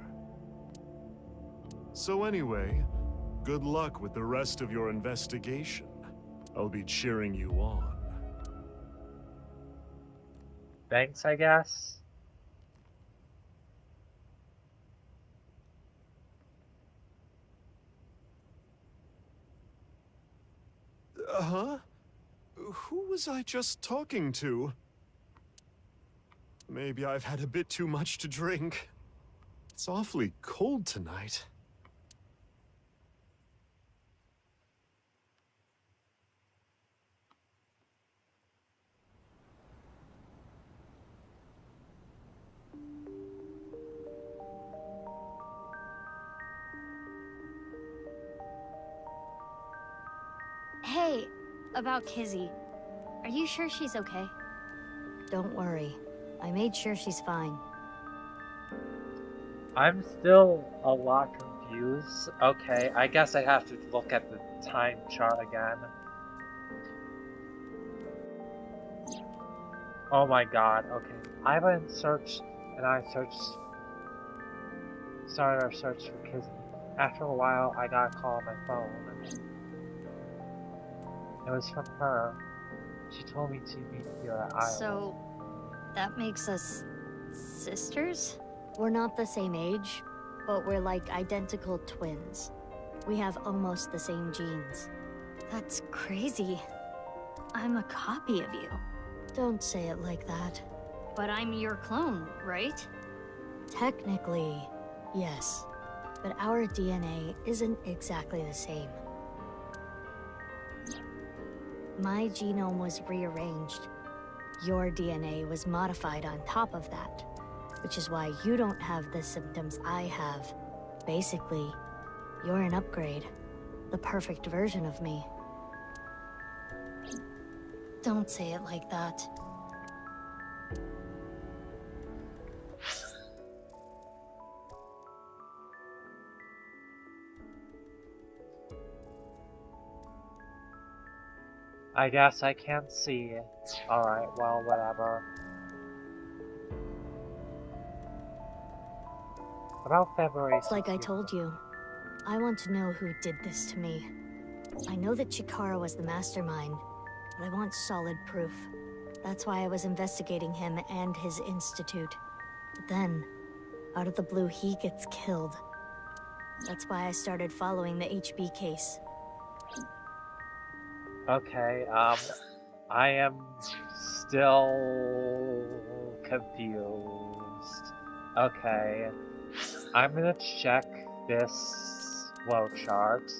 So anyway, good luck with the rest of your investigation. I'll be cheering you on. Thanks, I guess. Huh? Who was I just talking to? Maybe I've had a bit too much to drink. It's awfully cold tonight. Hey, about Kizzy. Are you sure she's okay? Don't worry. I made sure she's fine. I'm still a lot confused. Okay, I guess I have to look at the time chart again. Oh my god, okay. I went and searched, and I started our search for Kizzy. After a while, I got a call on my phone. It was from her. She told me to meet you at Iowa. So, that makes us sisters? We're not the same age, but we're like identical twins. We have almost the same genes. That's crazy. I'm a copy of you. Don't say it like that. But I'm your clone, right? Technically, yes. But our DNA isn't exactly the same. My genome was rearranged. Your DNA was modified on top of that, which is why you don't have the symptoms I have. Basically, you're an upgrade, the perfect version of me. Don't say it like that. I guess I can't see. Alright, well, whatever. About February 16th. It's like I told you. I want to know who did this to me. I know that Chikara was the mastermind, but I want solid proof. That's why I was investigating him and his institute. But then, out of the blue, he gets killed. That's why I started following the HB case. Okay, I am still confused. Okay, I'm gonna check this flowchart.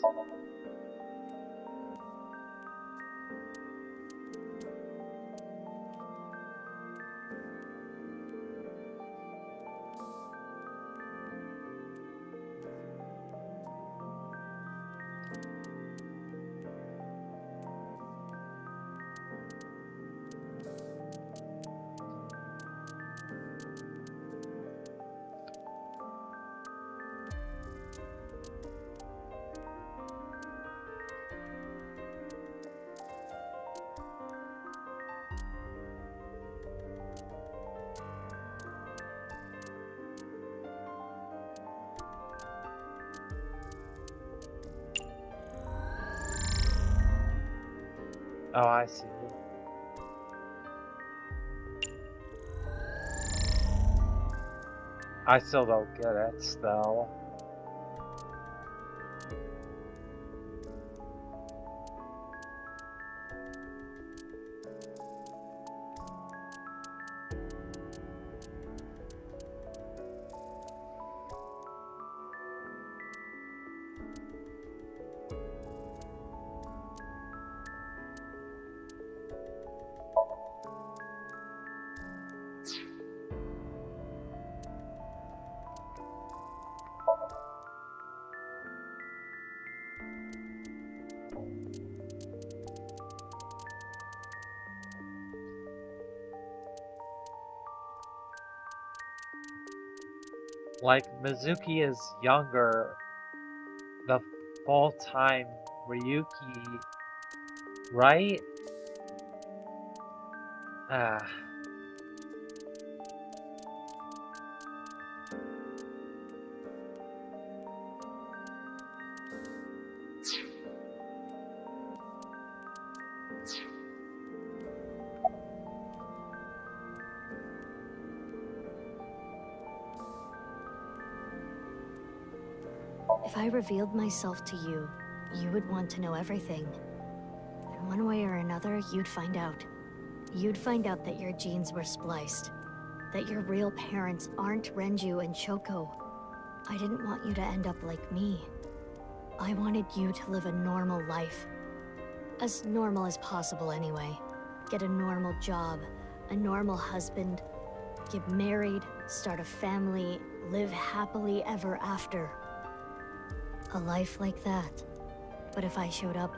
Oh, I see. I still don't get it, though. Like, Mizuki is younger the full time Ryuki, right? Ah. If I revealed myself to you, you would want to know everything. And one way or another, you'd find out. You'd find out that your genes were spliced. That your real parents aren't Renju and Choco. I didn't want you to end up like me. I wanted you to live a normal life. As normal as possible, anyway. Get a normal job, a normal husband, get married, start a family, live happily ever after. A life like that. But if I showed up,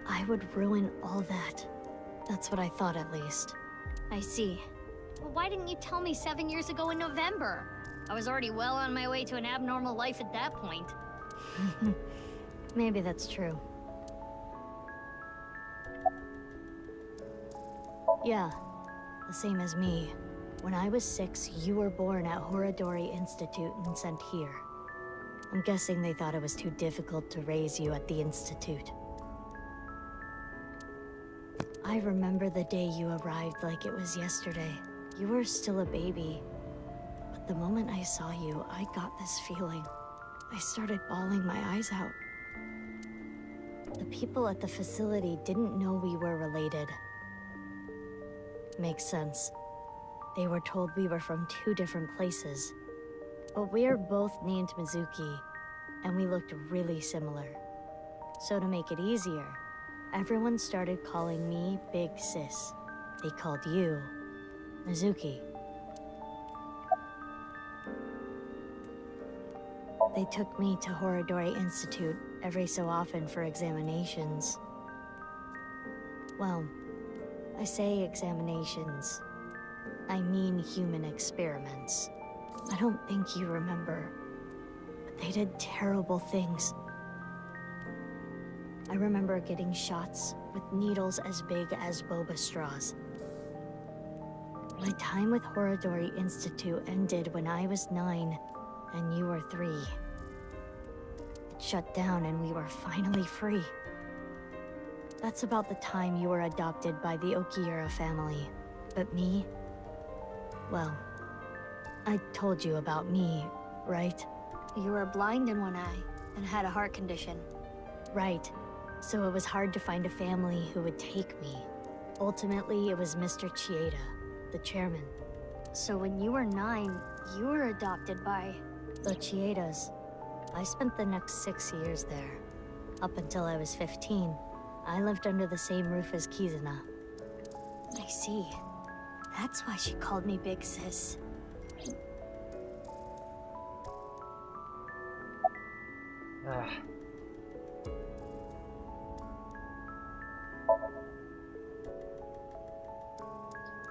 I would ruin all that. That's what I thought, at least. I see. Well, why didn't you tell me 7 years ago in November? I was already well on my way to an abnormal life at that point. Maybe that's true. Yeah, the same as me. When I was 6, you were born at Horadori Institute and sent here. I'm guessing they thought it was too difficult to raise you at the Institute. I remember the day you arrived like it was yesterday. You were still a baby. But the moment I saw you, I got this feeling. I started bawling my eyes out. The people at the facility didn't know we were related. Makes sense. They were told we were from 2 different places. But we're both named Mizuki, and we looked really similar. So to make it easier, everyone started calling me Big Sis. They called you Mizuki. They took me to Horadori Institute every so often for examinations. Well, I say examinations. I mean human experiments. I don't think you remember, but they did terrible things. I remember getting shots with needles as big as boba straws. My time with Horadori Institute ended when I was 9 and you were 3. It shut down and we were finally free. That's about the time you were adopted by the Okiura family. But me? Well, I told you about me, right? You were blind in one eye and had a heart condition. Right. So it was hard to find a family who would take me. Ultimately, it was Mr. Chieda, the chairman. So when you were 9, you were adopted by the Chiedas. I spent the next 6 years there. Up until I was 15, I lived under the same roof as Kizuna. I see. That's why she called me Big Sis.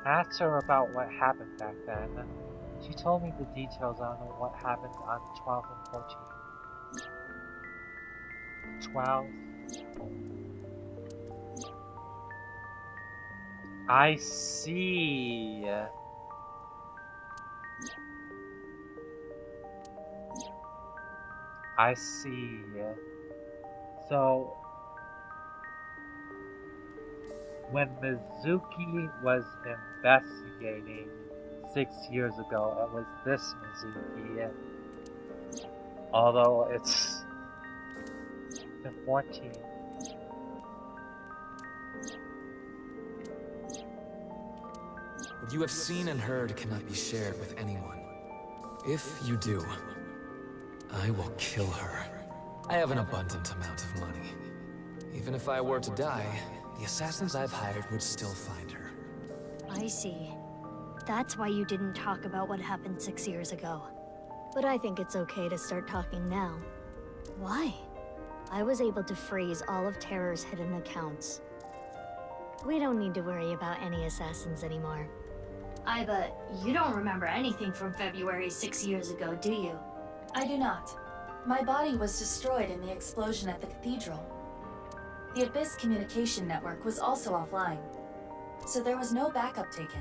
Asked her about what happened back then. She told me the details on what happened on 12 and 14. 12. I see. I see. So, when Mizuki was investigating 6 years ago, it was this Mizuki. Although it's the 14. What you have seen and heard cannot be shared with anyone. If you do, I will kill her. I have an abundant amount of money. Even if I were to die, the assassins I've hired would still find her. I see. That's why you didn't talk about what happened 6 years ago. But I think it's okay to start talking now. Why? I was able to freeze all of Terror's hidden accounts. We don't need to worry about any assassins anymore. I bet you don't remember anything from February 6 years ago, do you? I do not. My body was destroyed in the explosion at the cathedral. The Abyss communication network was also offline, so there was no backup taken.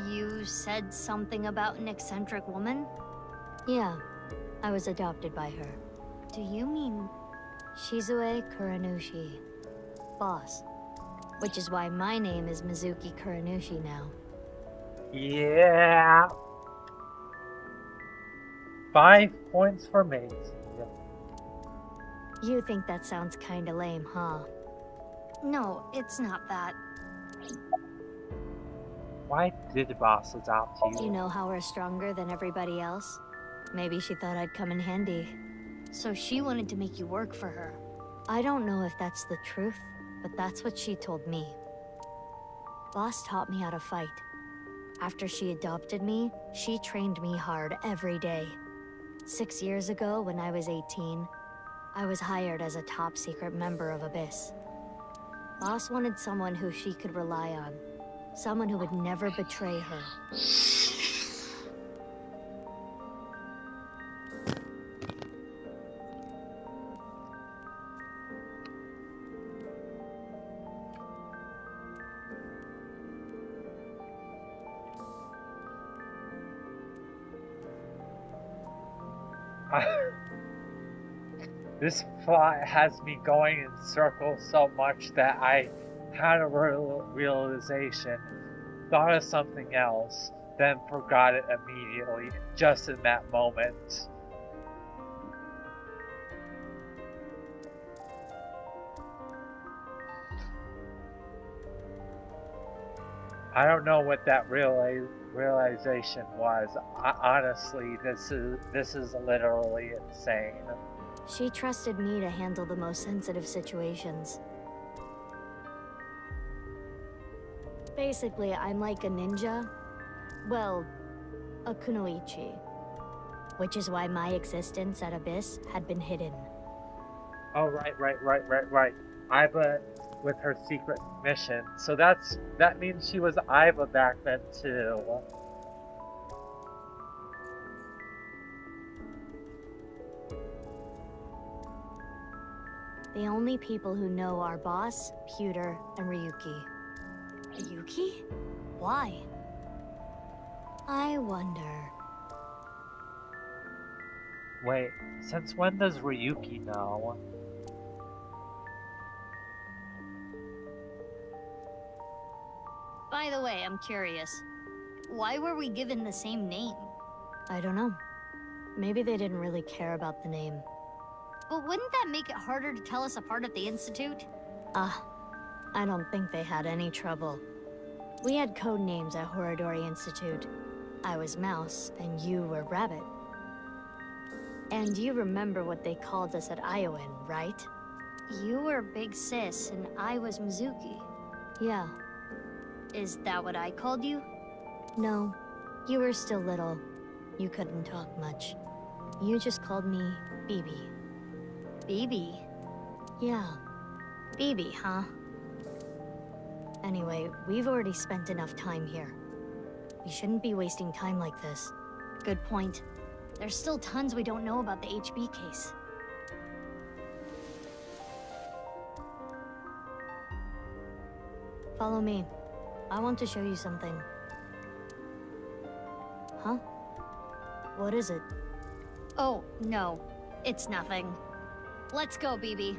You said something about an eccentric woman? Yeah, I was adopted by her. Do you mean Shizue Kuranushi? Boss. Which is why my name is Mizuki Kuranushi now. Yeah. 5 points for Mazey. You think that sounds kinda lame, huh? No, it's not that. Why did Boss adopt you? You know how we're stronger than everybody else? Maybe she thought I'd come in handy. So she wanted to make you work for her. I don't know if that's the truth, but that's what she told me. Boss taught me how to fight. After she adopted me, she trained me hard every day. 6 years ago, when I was 18, I was hired as a top secret member of Abyss. Boss wanted someone who she could rely on. Someone who would never betray her. This plot has me going in circles so much that I had a realization, thought of something else, then forgot it immediately, just in that moment. I don't know what that realization was. Honestly, this is literally insane. She trusted me to handle the most sensitive situations. Basically, I'm like a ninja. Well, a kunoichi. Which is why my existence at Abyss had been hidden. Oh, right. Iva with her secret mission. So that means she was Iva back then too. The only people who know are Boss, Pewter, and Ryuki. Ryuki? Why? I wonder. Wait, since when does Ryuki know? By the way, I'm curious. Why were we given the same name? I don't know. Maybe they didn't really care about the name. But wouldn't that make it harder to tell us apart at the Institute? I don't think they had any trouble. We had code names at Horadori Institute. I was Mouse, and you were Rabbit. And you remember what they called us at Iowan, right? You were Big Sis, and I was Mizuki. Yeah. Is that what I called you? No. You were still little. You couldn't talk much. You just called me BB. BB? Yeah. BB, huh? Anyway, we've already spent enough time here. We shouldn't be wasting time like this. Good point. There's still tons we don't know about the HB case. Follow me. I want to show you something. Huh? What is it? Oh, no. It's nothing. Let's go, BB.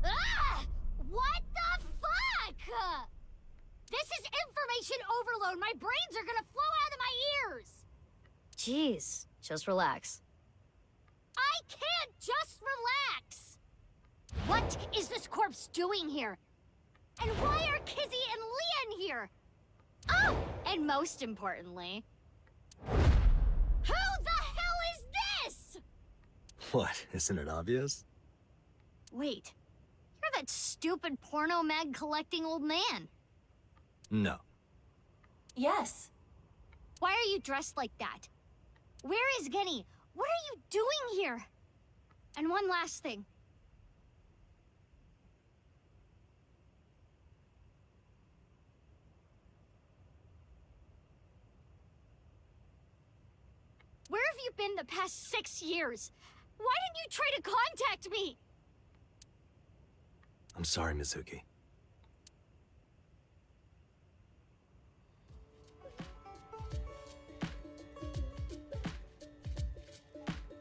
Ah! What the fuck? This is information overload. My brains are gonna flow out of my ears. Jeez, just relax. I can't just relax! What is this corpse doing here? And why are Kizzy and Leon here? Oh, and most importantly, who the hell is this? What, isn't it obvious? Wait, you're that stupid porno mag collecting old man. No. Yes. Why are you dressed like that? Where is Genny? What are you doing here? And one last thing. Where have you been the past 6 years? Why didn't you try to contact me? I'm sorry, Mizuki.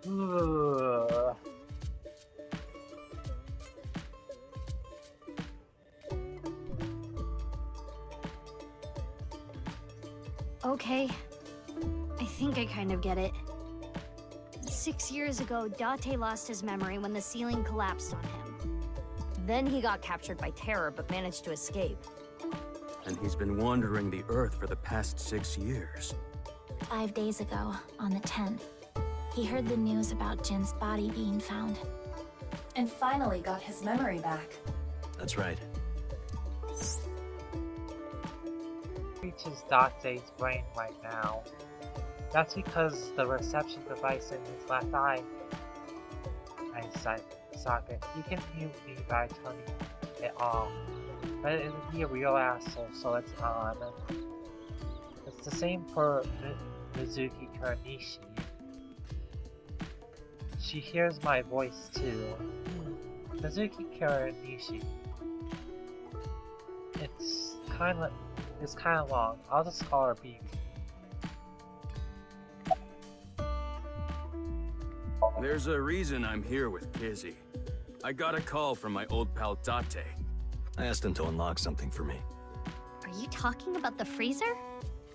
Ugh. Okay. I think I kind of get it. 6 years ago, Date lost his memory when the ceiling collapsed on him. Then he got captured by Terror, but managed to escape. And he's been wandering the Earth for the past 6 years. 5 days ago, on the 10th, He heard the news about Jin's body being found. And finally got his memory back. That's right. Reaches Date's brain right now. That's because the reception device in his left eye socket. You can mute me by turning it off, but it would be a real asshole, so it's on. It's the same for Mizuki Kuranishi. She hears my voice too. Mizuki Kuranishi. It's kind of long. I'll just call her BB. There's a reason I'm here with Kizzy. I got a call from my old pal Date. I asked him to unlock something for me. Are you talking about the freezer?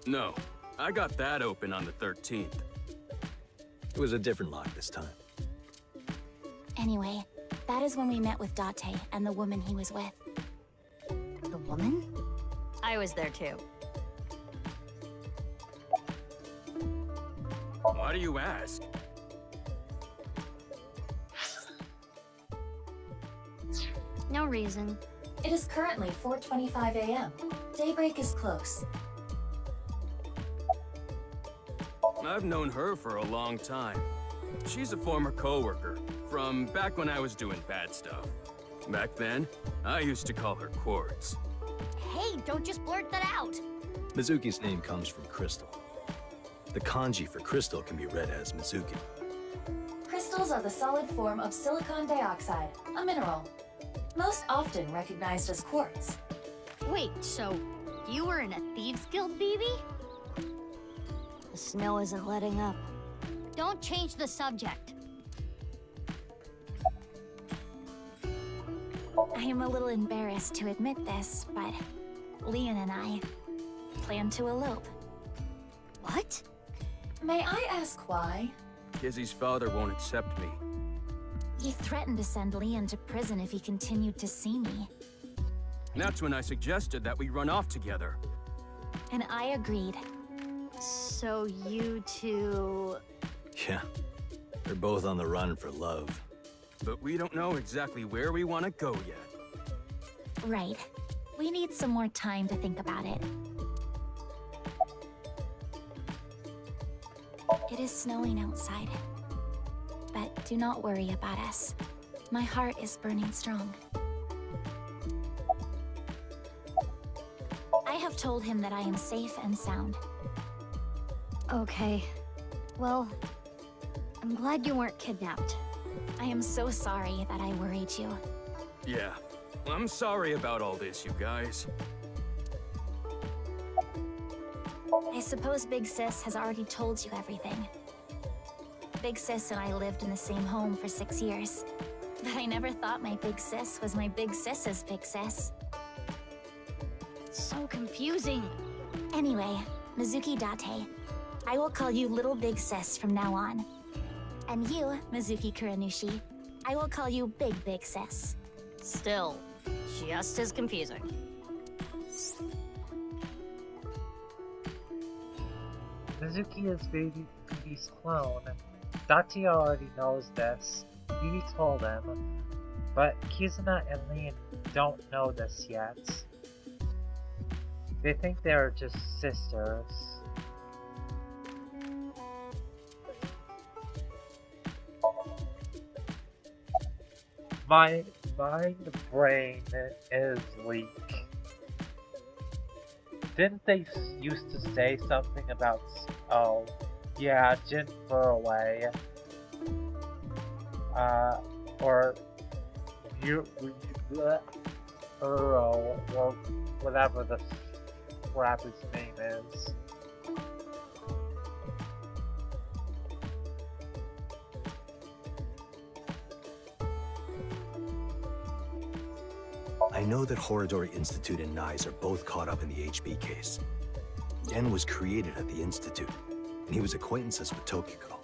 No, I got that open on the 13th. It was a different lock this time. Anyway, that is when we met with Date and the woman he was with. The woman? I was there too. Why do you ask? No reason. It is currently 4:25 a.m. Daybreak is close. I've known her for a long time. She's a former co-worker from back when I was doing bad stuff. Back then, I used to call her Quartz. Hey, don't just blurt that out! Mizuki's name comes from crystal. The kanji for crystal can be read as Mizuki. Crystals are the solid form of silicon dioxide, a mineral. Most often recognized as quartz. Wait, so you were in a Thieves Guild, BB? The snow isn't letting up. Don't change the subject. I am a little embarrassed to admit this, but Leon and I plan to elope. What? May I ask why? Kizzy's father won't accept me. He threatened to send Leon to prison if he continued to see me. That's when I suggested that we run off together. And I agreed. So you two... Yeah, they're both on the run for love. But we don't know exactly where we want to go yet. Right. We need some more time to think about it. It is snowing outside. But do not worry about us. My heart is burning strong. I have told him that I am safe and sound. Okay. Well, I'm glad you weren't kidnapped. I am so sorry that I worried you. Yeah, I'm sorry about all this, you guys. I suppose Big Sis has already told you everything. Big Sis and I lived in the same home for 6 years. But I never thought my Big Sis was my Big Sis's Big Sis. So confusing. Anyway, Mizuki Date, I will call you Little Big Sis from now on. And you, Mizuki Kuranushi, I will call you Big Sis. Still, just as confusing. Mizuki is BB's clone. Date already knows this. BB told him, but Kizuna and Leon don't know this yet. They think they're just sisters. My brain is weak. Didn't they used to say something about, oh, yeah, Jin fur away? Or or whatever the crap his name is. I know that Horodori Institute and Nyes are both caught up in the HB case. Gen was created at the Institute, and he was acquaintances with Tokiko.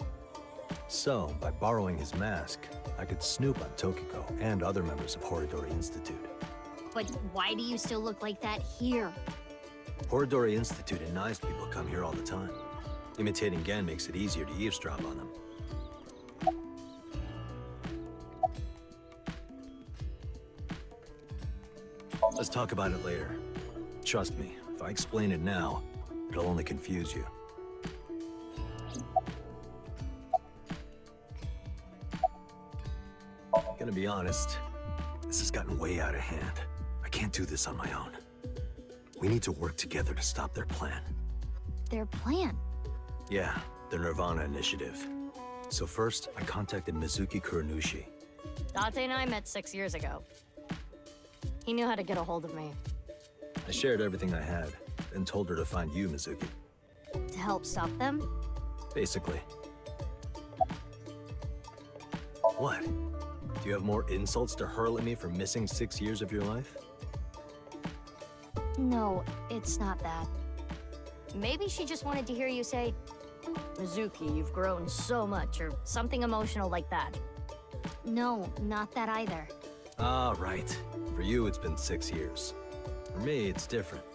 So, by borrowing his mask, I could snoop on Tokiko and other members of Horodori Institute. But why do you still look like that here? Horodori Institute and Nyes people come here all the time. Imitating Gen makes it easier to eavesdrop on them. Let's talk about it later. Trust me, if I explain it now, it'll only confuse you. Gonna be honest, this has gotten way out of hand. I can't do this on my own. We need to work together to stop their plan. Their plan? Yeah, the nirvanA initiative. So first, I contacted Mizuki Kuranushi. Date and I met 6 years ago. He knew how to get a hold of me. I shared everything I had, then told her to find you, Mizuki. To help stop them? Basically. What? Do you have more insults to hurl at me for missing 6 years of your life? No, it's not that. Maybe she just wanted to hear you say, Mizuki, you've grown so much, or something emotional like that. No, not that either. Ah, right. For you, it's been 6 years. For me, it's different.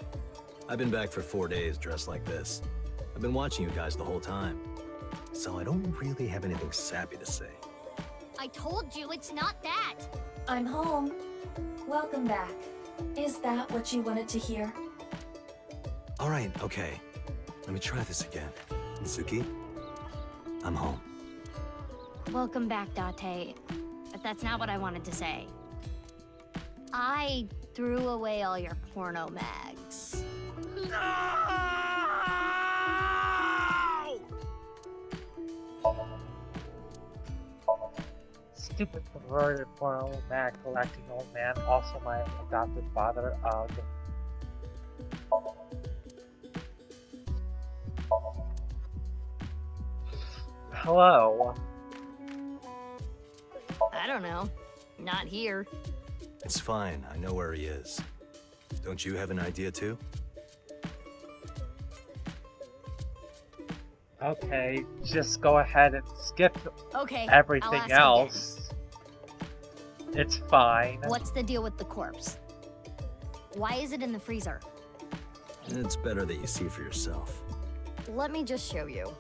I've been back for 4 days dressed like this. I've been watching you guys the whole time. So I don't really have anything sappy to say. I told you it's not that! I'm home. Welcome back. Is that what you wanted to hear? All right, okay. Let me try this again. Mizuki, I'm home. Welcome back, Date. But that's not what I wanted to say. I threw away all your porno mags. Stupid perverted porno mag collecting old man, also my adopted father. Ugh. Hello. I don't know. Not here. It's fine, I know where he is. Don't you have an idea too? Okay, just go ahead and skip Okay, everything I'll ask else. It's fine. What's the deal with the corpse? Why is it in the freezer? It's better that you see for yourself. Let me just show you.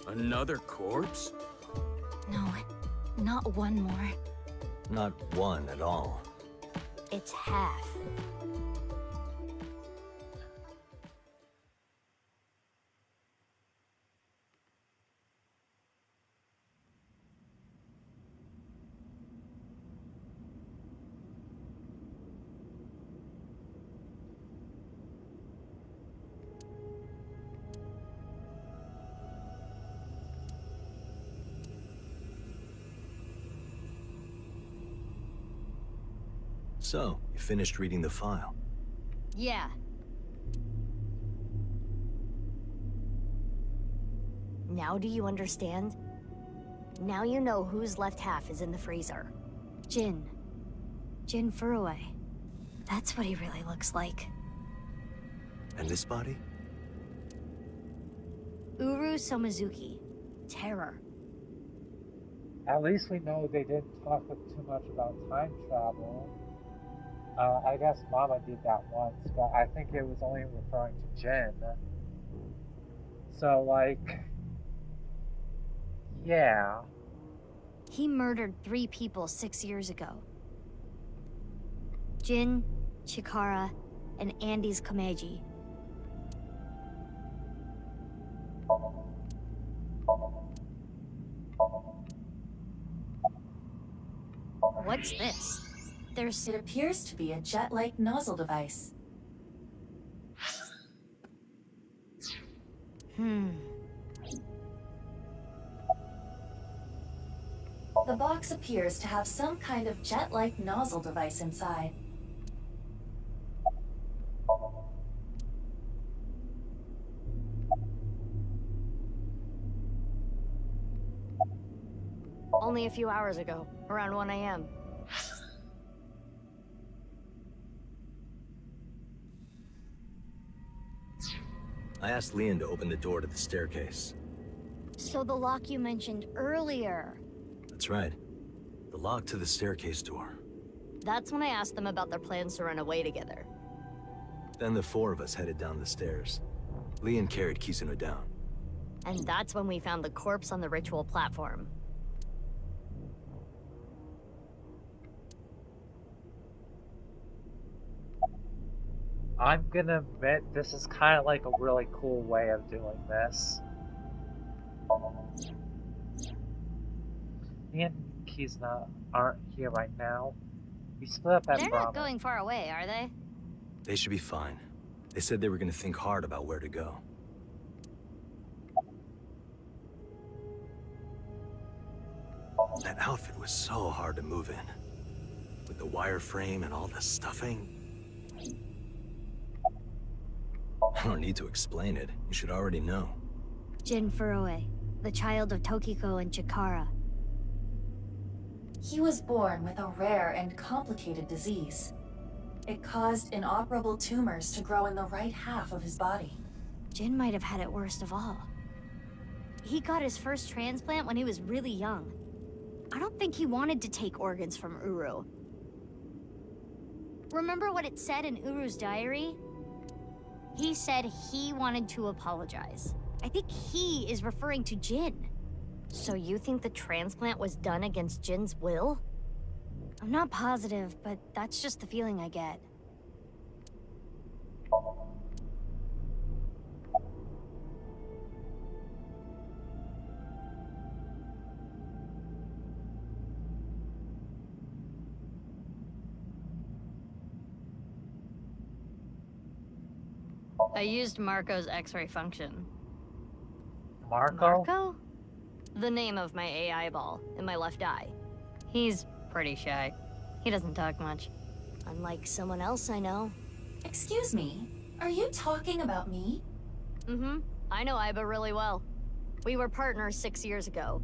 Another corpse? No, not one more. Not one at all. It's half. So, you finished reading the file? Yeah. Now do you understand? Now you know whose left half is in the freezer. Jin. Jin Furue. That's what he really looks like. And this body? Uru Somizuki. Terror. At least we know they didn't talk too much about time travel. I guess Mama did that once, but I think it was only referring to Jin. So, like... yeah. He murdered 3 people 6 years ago. Jin, Chikara, and Andy's Komeiji. What's this? It appears to be a jet-like nozzle device. The box appears to have some kind of jet-like nozzle device inside. Only a few hours ago, around 1 AM. I asked Leon to open the door to the staircase. So the lock you mentioned earlier. That's right. The lock to the staircase door. That's when I asked them about their plans to run away together. Then the 4 of us headed down the stairs. Leon carried Kizuna down. And that's when we found the corpse on the ritual platform. I'm gonna admit this is kind of like a really cool way of doing this. Me and Kizna aren't here right now. We split up at They're Brahma. not going far away, are they? They should be fine. They said they were gonna think hard about where to go. That outfit was so hard to move in. With the wireframe and all the stuffing. I don't need to explain it. You should already know. Jin Furue, the child of Tokiko and Chikara. He was born with a rare and complicated disease. It caused inoperable tumors to grow in the right half of his body. Jin might have had it worst of all. He got his first transplant when he was really young. I don't think he wanted to take organs from Uru. Remember what it said in Uru's diary? He said he wanted to apologize. I think he is referring to Jin. So you think the transplant was done against Jin's will? I'm not positive, but that's just the feeling I get. I used Marco's X-ray function. Marco? Marco? The name of my AI ball in my left eye. He's pretty shy. He doesn't talk much. Unlike someone else I know. Excuse me, are you talking about me? Mm-hmm. I know Iba really well. We were partners 6 years ago.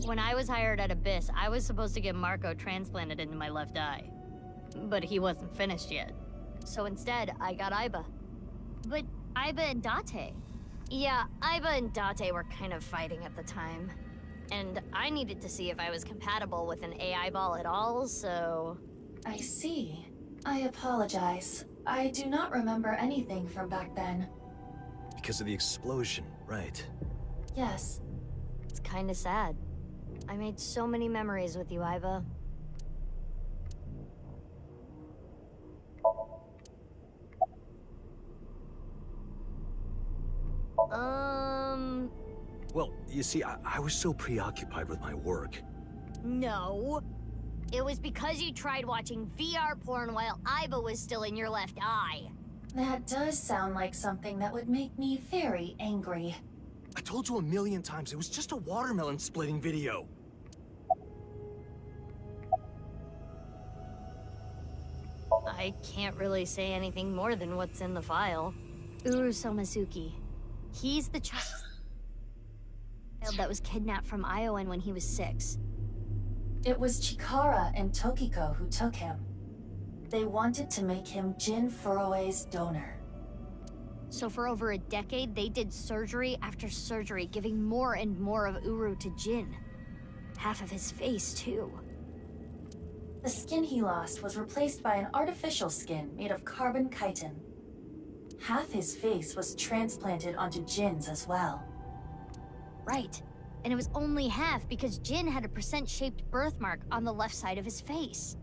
When I was hired at Abyss, I was supposed to get Marco transplanted into my left eye. But he wasn't finished yet. So instead, I got Iba. But Iba and Date? Yeah, Iba and Date were kind of fighting at the time. And I needed to see if I was compatible with an AI ball at all, so... I see. I apologize. I do not remember anything from back then. Because of the explosion, right? Yes. It's kinda sad. I made so many memories with you, Iba. Well, you see, I was so preoccupied with my work. No. It was because you tried watching VR porn while Iba was still in your left eye. That does sound like something that would make me very angry. I told you a million times, it was just a watermelon splitting video. I can't really say anything more than what's in the file. Uru Somazuki. He's the child that was kidnapped from Iowan when he was 6. It was Chikara and Tokiko who took him. They wanted to make him Jin Furue's donor. So for over a decade, they did surgery after surgery, giving more and more of Uru to Jin. Half of his face, too. The skin he lost was replaced by an artificial skin made of carbon chitin. Half his face was transplanted onto Jin's as well. Right. And it was only half because Jin had a percent-shaped birthmark on the left side of his face.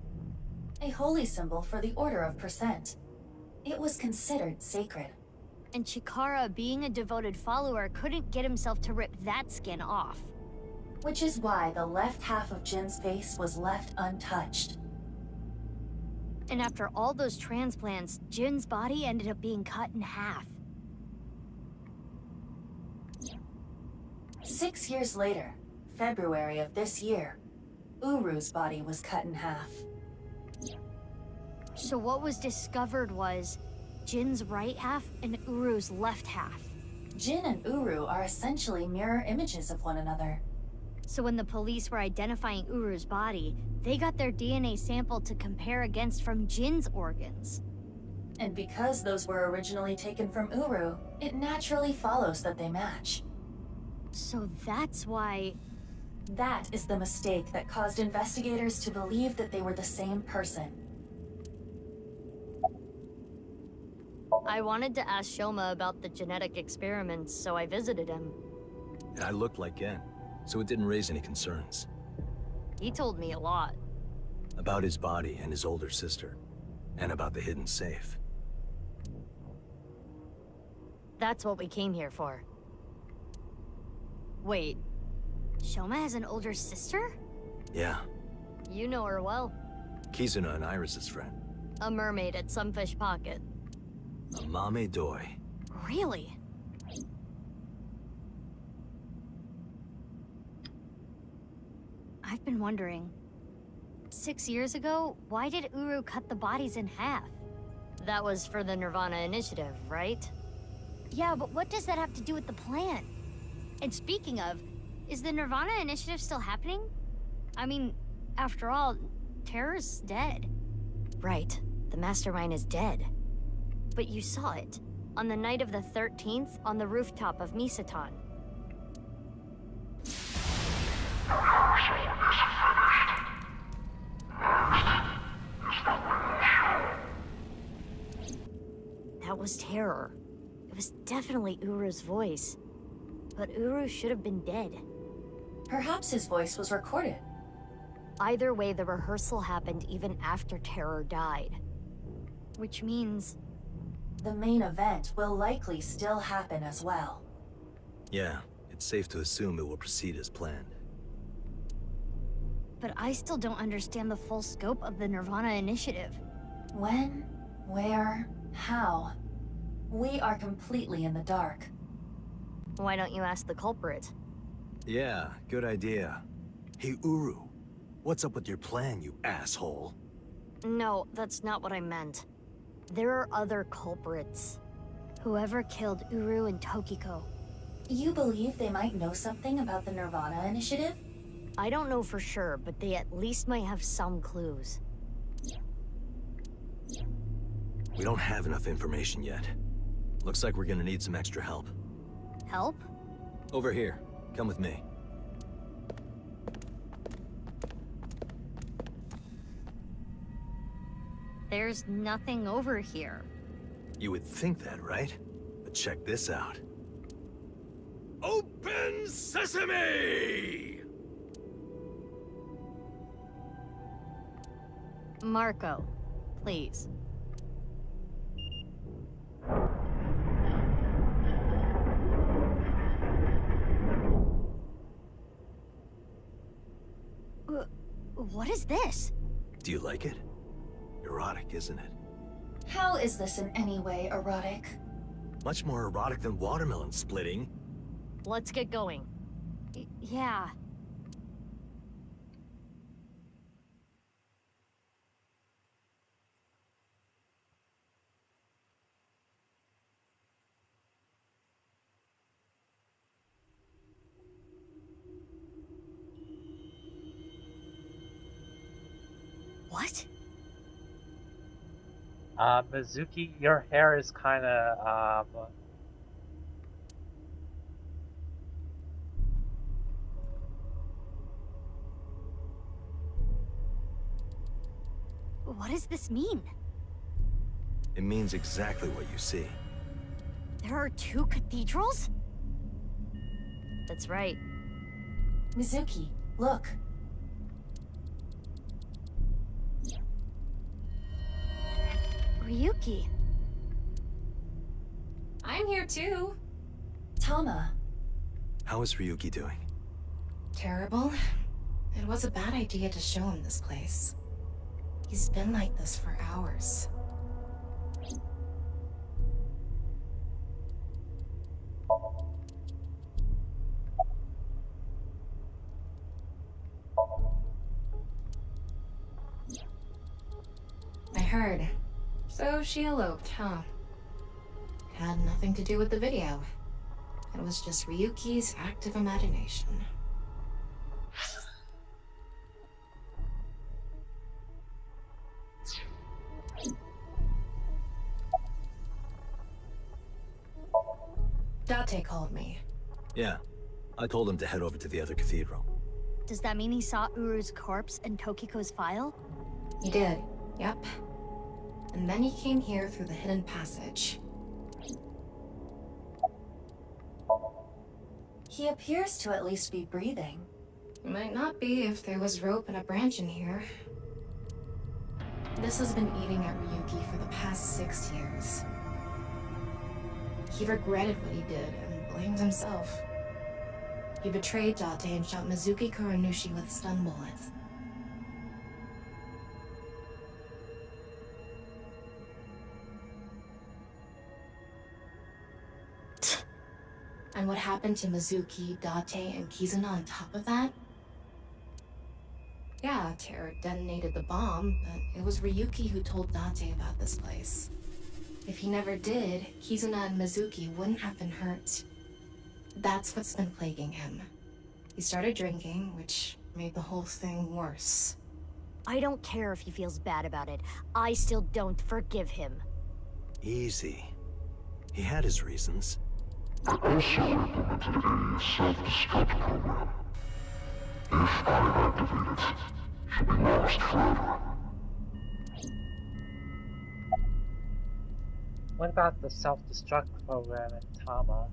A holy symbol for the Order of Percent. It was considered sacred. And Chikara, being a devoted follower, couldn't get himself to rip that skin off. Which is why the left half of Jin's face was left untouched. And after all those transplants, Jin's body ended up being cut in half. 6 years later, February of this year, Uru's body was cut in half. So what was discovered was Jin's right half and Uru's left half. Jin and Uru are essentially mirror images of one another. So when the police were identifying Uru's body, they got their DNA sample to compare against from Jin's organs. And because those were originally taken from Uru, it naturally follows that they match. So that's why... That is the mistake that caused investigators to believe that they were the same person. I wanted to ask Shoma about the genetic experiments, so I visited him. I looked like Gen, so it didn't raise any concerns. He told me a lot. About his body and his older sister, and about the hidden safe. That's what we came here for. Wait, Shoma has an older sister? Yeah, You know her well. Kizuna and Iris's friend. A mermaid at Sunfish Pocket. A Mame Doi. Really? I've been wondering. 6 years ago, why did Uru cut the bodies in half? That was for the nirvanA initiative, right? Yeah, but what does that have to do with the plan? And speaking of, is the nirvanA initiative still happening? I mean, after all, Terror's dead. Right, the mastermind is dead. But you saw it, on the night of the 13th, on the rooftop of Misatan. That was Terror. It was definitely Uru's voice. But Uru should have been dead. Perhaps his voice was recorded. Either way, the rehearsal happened even after Terror died. Which means... The main event will likely still happen as well. Yeah, it's safe to assume it will proceed as planned. But I still don't understand the full scope of the nirvanA initiative. When? Where? How? We are completely in the dark. Why don't you ask the culprit? Yeah, good idea. Hey, Uru, what's up with your plan, you asshole? No, that's not what I meant. There are other culprits. Whoever killed Uru and Tokiko. You believe they might know something about the nirvanA initiative? I don't know for sure, but they at least might have some clues. We don't have enough information yet. Looks like we're gonna need some extra help. Help? Over here. Come with me. There's nothing over here. You would think that, right? But check this out. Open sesame! Marco, please. What is this? Do you like it? Erotic, isn't it? How is this in any way erotic? Much more erotic than watermelon splitting. Let's get going. Yeah. What? Mizuki, your hair is kinda, What does this mean? It means exactly what you see. There are two cathedrals? That's right. Mizuki, look. Ryuki. I'm here too. Tama. How is Ryuki doing? Terrible. It was a bad idea to show him this place. He's been like this for hours. I heard. So she eloped, huh? Had nothing to do with the video. It was just Ryuki's active imagination. Date called me. Yeah. I told him to head over to the other cathedral. Does that mean he saw Uru's corpse and Tokiko's file? He did, yep. And then he came here through the hidden passage. He appears to at least be breathing. It might not be if there was rope and a branch in here. This has been eating at Ryuki for the past 6 years. He regretted what he did and blamed himself. He betrayed Date and shot Mizuki Kuranushi with stun bullets. And what happened to Mizuki, Date, and Kizuna on top of that? Yeah, Terra detonated the bomb, but it was Ryuki who told Date about this place. If he never did, Kizuna and Mizuki wouldn't have been hurt. That's what's been plaguing him. He started drinking, which made the whole thing worse. I don't care if he feels bad about it. I still don't forgive him. Easy. He had his reasons. I also implemented a self-destruct program. If I activate it, she'll be lost forever. What about the self-destruct program in Tama?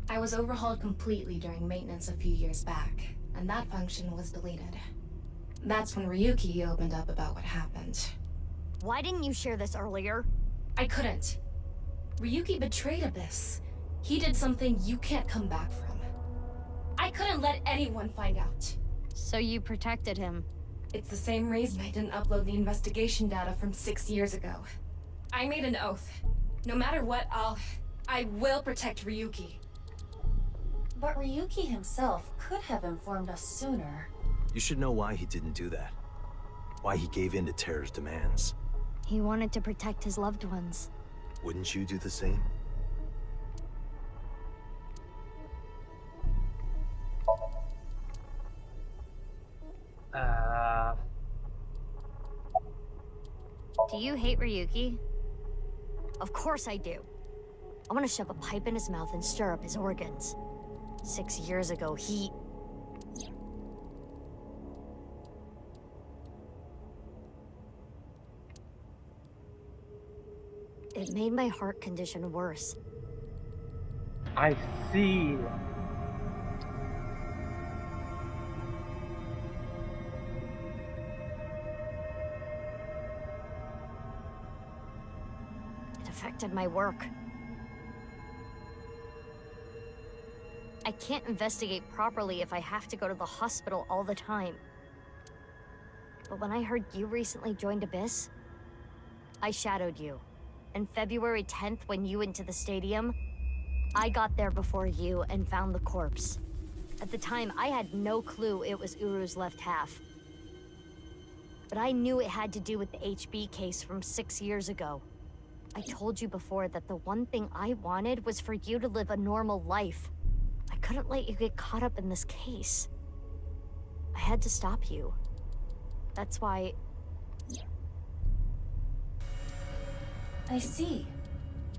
I was overhauled completely during maintenance a few years back, and that function was deleted. That's when Ryuki opened up about what happened. Why didn't you share this earlier? I couldn't. Ryuki betrayed Abyss. He did something you can't come back from. I couldn't let anyone find out. So you protected him? It's the same reason I didn't upload the investigation data from 6 years ago. I made an oath. No matter what, I will protect Ryuki. But Ryuki himself could have informed us sooner. You should know why he didn't do that. Why he gave in to Terra's demands. He wanted to protect his loved ones. Wouldn't you do the same? Do you hate Ryuki? Of course I do. I want to shove a pipe in his mouth and stir up his organs. 6 years ago, It made my heart condition worse. I see. It affected my work. I can't investigate properly if I have to go to the hospital all the time. But when I heard you recently joined Abyss, I shadowed you. And February 10th, when you went to the stadium, I got there before you and found the corpse. At the time, I had no clue it was Uru's left half. But I knew it had to do with the HB case from 6 years ago. I told you before that the one thing I wanted was for you to live a normal life. I couldn't let you get caught up in this case. I had to stop you. That's why... I see.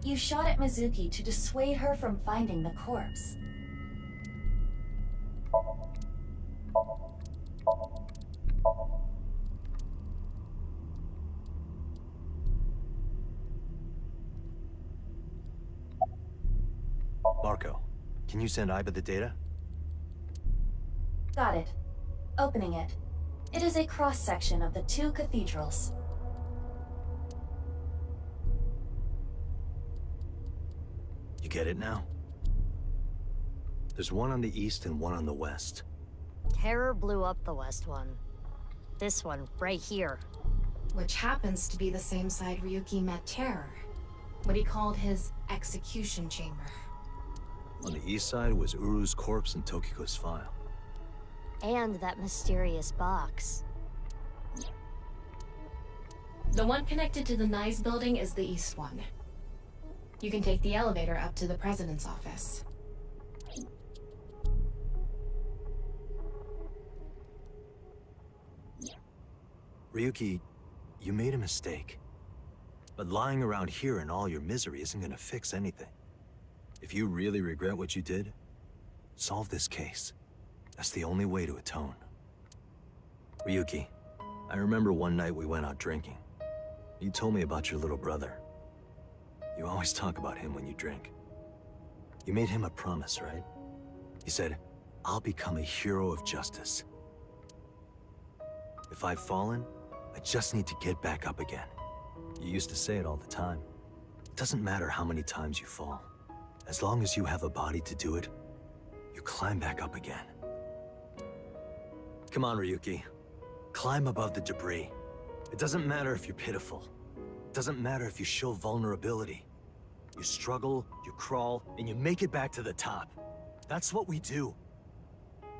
You shot at Mizuki to dissuade her from finding the corpse. Marco, can you send Iba the data? Got it. Opening it. It is a cross-section of the 2 cathedrals. You get it now? There's one on the east and one on the west. Terror blew up the west one. This one, right here. Which happens to be the same side Ryuki met Terror. What he called his execution chamber. On the east side was Uru's corpse and Tokiko's file. And that mysterious box. The one connected to the Nice building is the east one. You can take the elevator up to the president's office. Ryuki, you made a mistake. But lying around here in all your misery isn't gonna fix anything. If you really regret what you did, solve this case. That's the only way to atone. Ryuki, I remember one night we went out drinking. You told me about your little brother. You always talk about him when you drink. You made him a promise, right? You said, I'll become a hero of justice. If I've fallen, I just need to get back up again. You used to say it all the time. It doesn't matter how many times you fall. As long as you have a body to do it, you climb back up again. Come on, Ryuki. Climb above the debris. It doesn't matter if you're pitiful. It doesn't matter if you show vulnerability. You struggle, you crawl, and you make it back to the top. That's what we do.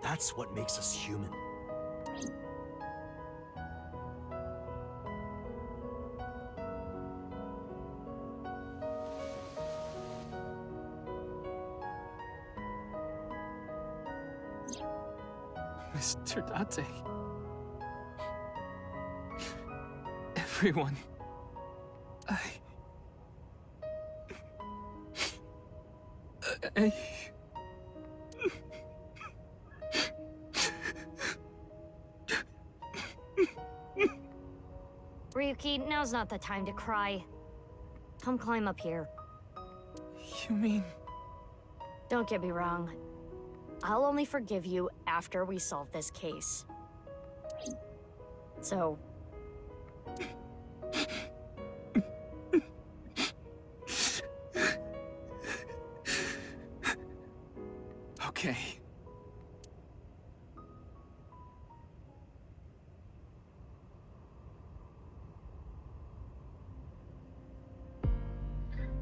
That's what makes us human. Mr. Date. Everyone. I... Ryuki, now's not the time to cry. Come climb up here. You mean... Don't get me wrong. I'll only forgive you after we solve this case. So... Okay.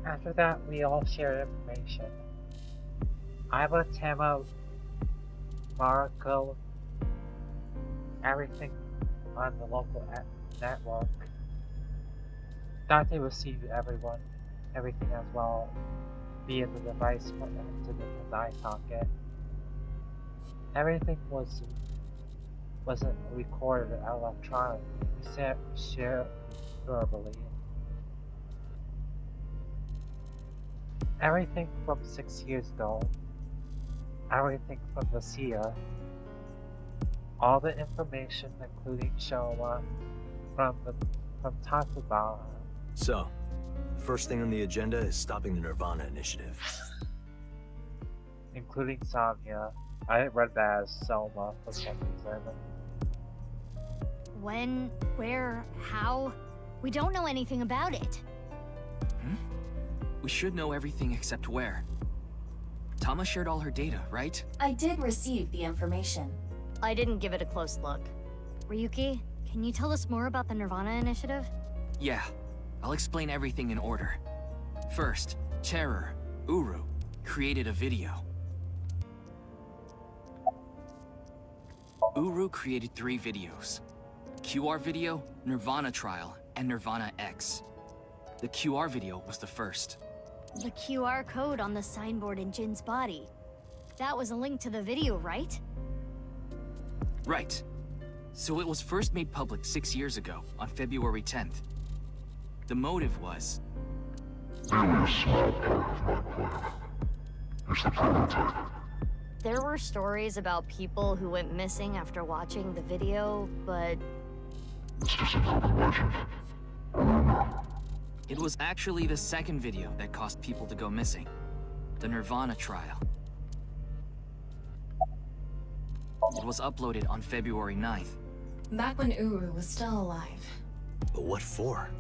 After that, we all shared information. Iva, Tama, Marco, everything on the local network. Dante received everything as well, via the device put into the eye socket. Everything wasn't recorded electronically. We shared verbally. Everything from 6 years ago, everything from Lucia, all the information, including Shoma, from top to bottom. So, the first thing on the agenda is stopping the nirvanA initiative. Including Somnia. I read that as Soma for some reason. When, where, how? We don't know anything about it. We should know everything except where. Tama shared all her data, right? I did receive the information. I didn't give it a close look. Ryuki, can you tell us more about the nirvanA initiative? Yeah, I'll explain everything in order. First, Terror, Uru, created a video. Uru created 3 videos. QR video, nirvanA trial, and nirvanA X. The QR video was the first. The QR code on the signboard in Jin's body. That was a link to the video, right? Right. So it was first made public 6 years ago, on February 10th. The motive was... Only a small part of my plan. It's the prototype. There were stories about people who went missing after watching the video, but... It's just an urban legend. Rumor. It was actually the second video that caused people to go missing. The nirvanA trial. It was uploaded on February 9th. Back when Uru was still alive. But what for?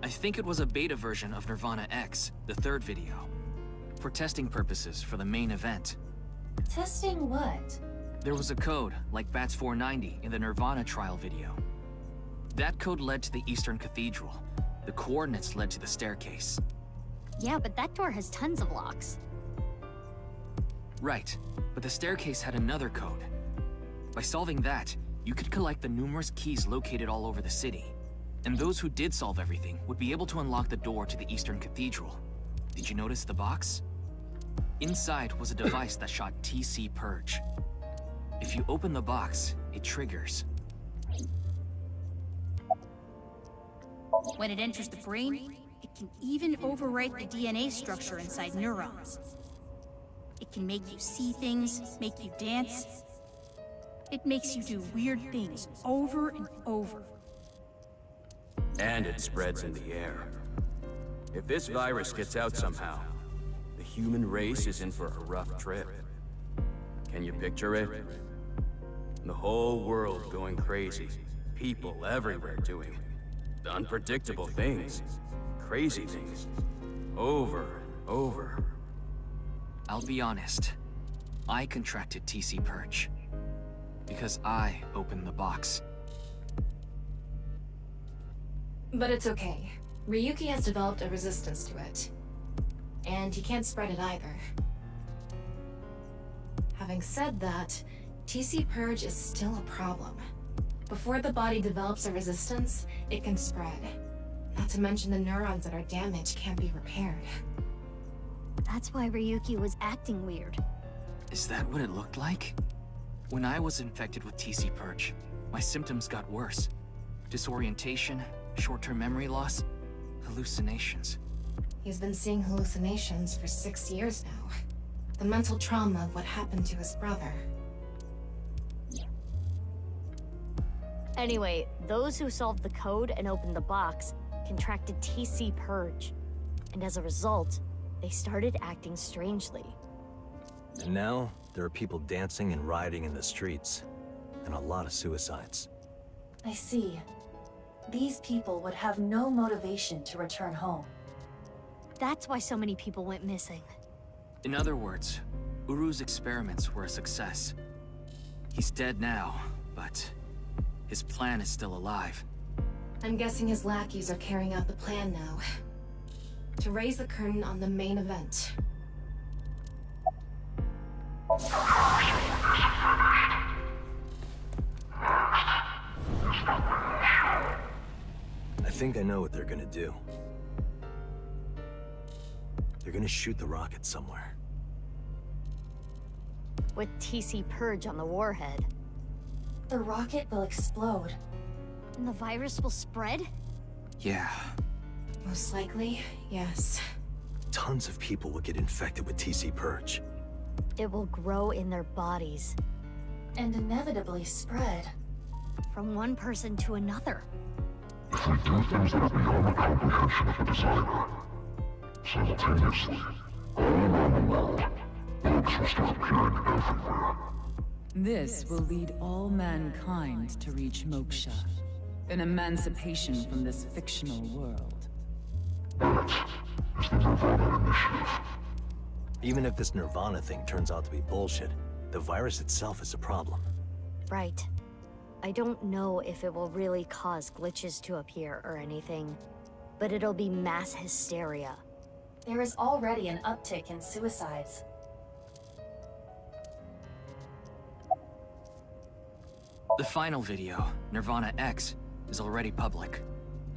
I think it was a beta version of nirvanA X, the third video. For testing purposes for the main event. Testing what? There was a code, like BATS 490 in the nirvanA trial video. That code led to the Eastern Cathedral. The coordinates led to the staircase. Yeah, but that door has tons of locks. Right, but the staircase had another code. By solving that, you could collect the numerous keys located all over the city. And those who did solve everything would be able to unlock the door to the Eastern Cathedral. Did you notice the box? Inside was a device that shot TC Purge. If you open the box, it triggers. When it enters the brain, it can even overwrite the DNA structure inside neurons. It can make you see things, make you dance. It makes you do weird things over and over. And it spreads in the air. If this virus gets out somehow, the human race is in for a rough trip. Can you picture it? The whole world going crazy. People everywhere doing unpredictable things. Crazy things. Over and over. I'll be honest. I contracted TC Purge. Because I opened the box. But it's okay. Ryuki has developed a resistance to it. And he can't spread it either. Having said that, TC Purge is still a problem. Before the body develops a resistance, it can spread. Not to mention the neurons that are damaged can't be repaired. That's why Ryuki was acting weird. Is that what it looked like? When I was infected with TC Purge, my symptoms got worse. Disorientation, short-term memory loss, hallucinations. He's been seeing hallucinations for 6 years now. The mental trauma of what happened to his brother. Anyway, those who solved the code and opened the box contracted TC Purge. And as a result, they started acting strangely. And now, there are people dancing and rioting in the streets. And a lot of suicides. I see. These people would have no motivation to return home. That's why so many people went missing. In other words, Uru's experiments were a success. He's dead now, but his plan is still alive. I'm guessing his lackeys are carrying out the plan now. To raise the curtain on the main event. I think I know what they're gonna do. They're gonna shoot the rocket somewhere. With TC Purge on the warhead. The rocket will explode. And the virus will spread? Yeah. Most likely, yes. Tons of people will get infected with TC Purge. It will grow in their bodies. And inevitably spread. From one person to another. If we do things that are beyond the comprehension of the designer, simultaneously, all around the world, bugs will start appearing everywhere. This will lead all mankind to reach moksha, an emancipation from this fictional world. That is the nirvanA initiative. Even if this nirvanA thing turns out to be bullshit, the virus itself is a problem. Right. I don't know if it will really cause glitches to appear or anything, but it'll be mass hysteria. There is already an uptick in suicides. The final video, nirvanA X, is already public.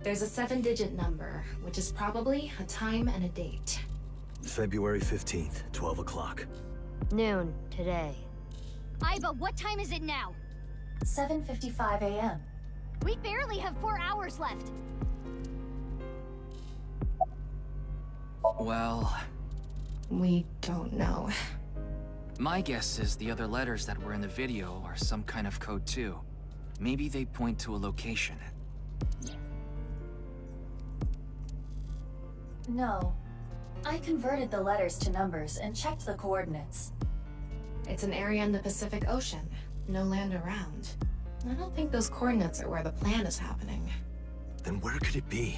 There's a 7-digit number, which is probably a time and a date. February 15th, 12 o'clock. Noon, today. But what time is it now? 7:55 a.m. We barely have 4 hours left. Well... we don't know. My guess is the other letters that were in the video are some kind of code too. Maybe they point to a location. No. I converted the letters to numbers and checked the coordinates. It's an area in the Pacific Ocean. No land around. I don't think those coordinates are where the plan is happening. Then where could it be?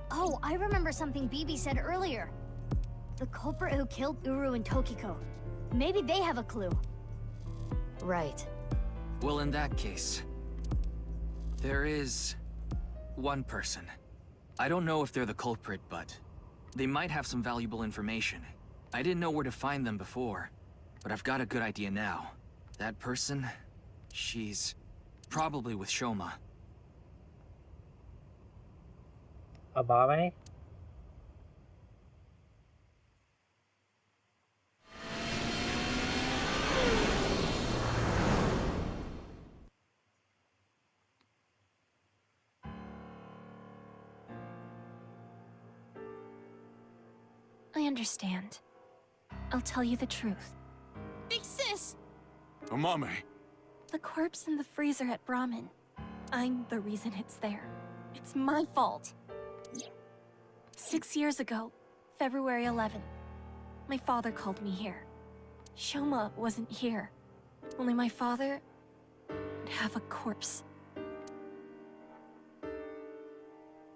Oh, I remember something BB said earlier. The culprit who killed Uru and Tokiko. Maybe they have a clue. Right. Well, in that case, there is one person. I don't know if they're the culprit, but they might have some valuable information. I didn't know where to find them before, but I've got a good idea now. That person, she's probably with Shoma. Amame? I understand. I'll tell you the truth. Big sis! Amame. The corpse in the freezer at Brahmin. I'm the reason it's there. It's my fault. 6 years ago, February 11th, my father called me here. Shoma wasn't here. Only my father would have a corpse.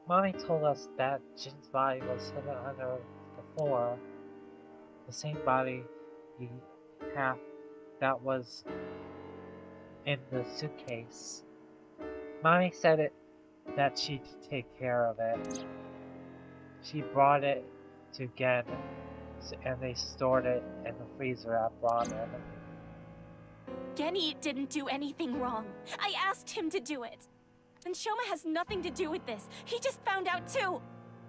Mommy told us that Jin's body was hidden under the floor, the same body he had that was in the suitcase. Mommy said that she'd take care of it. She brought it to Gen, and they stored it in the freezer at Brahmin. Genny didn't do anything wrong. I asked him to do it. And Shoma has nothing to do with this. He just found out too.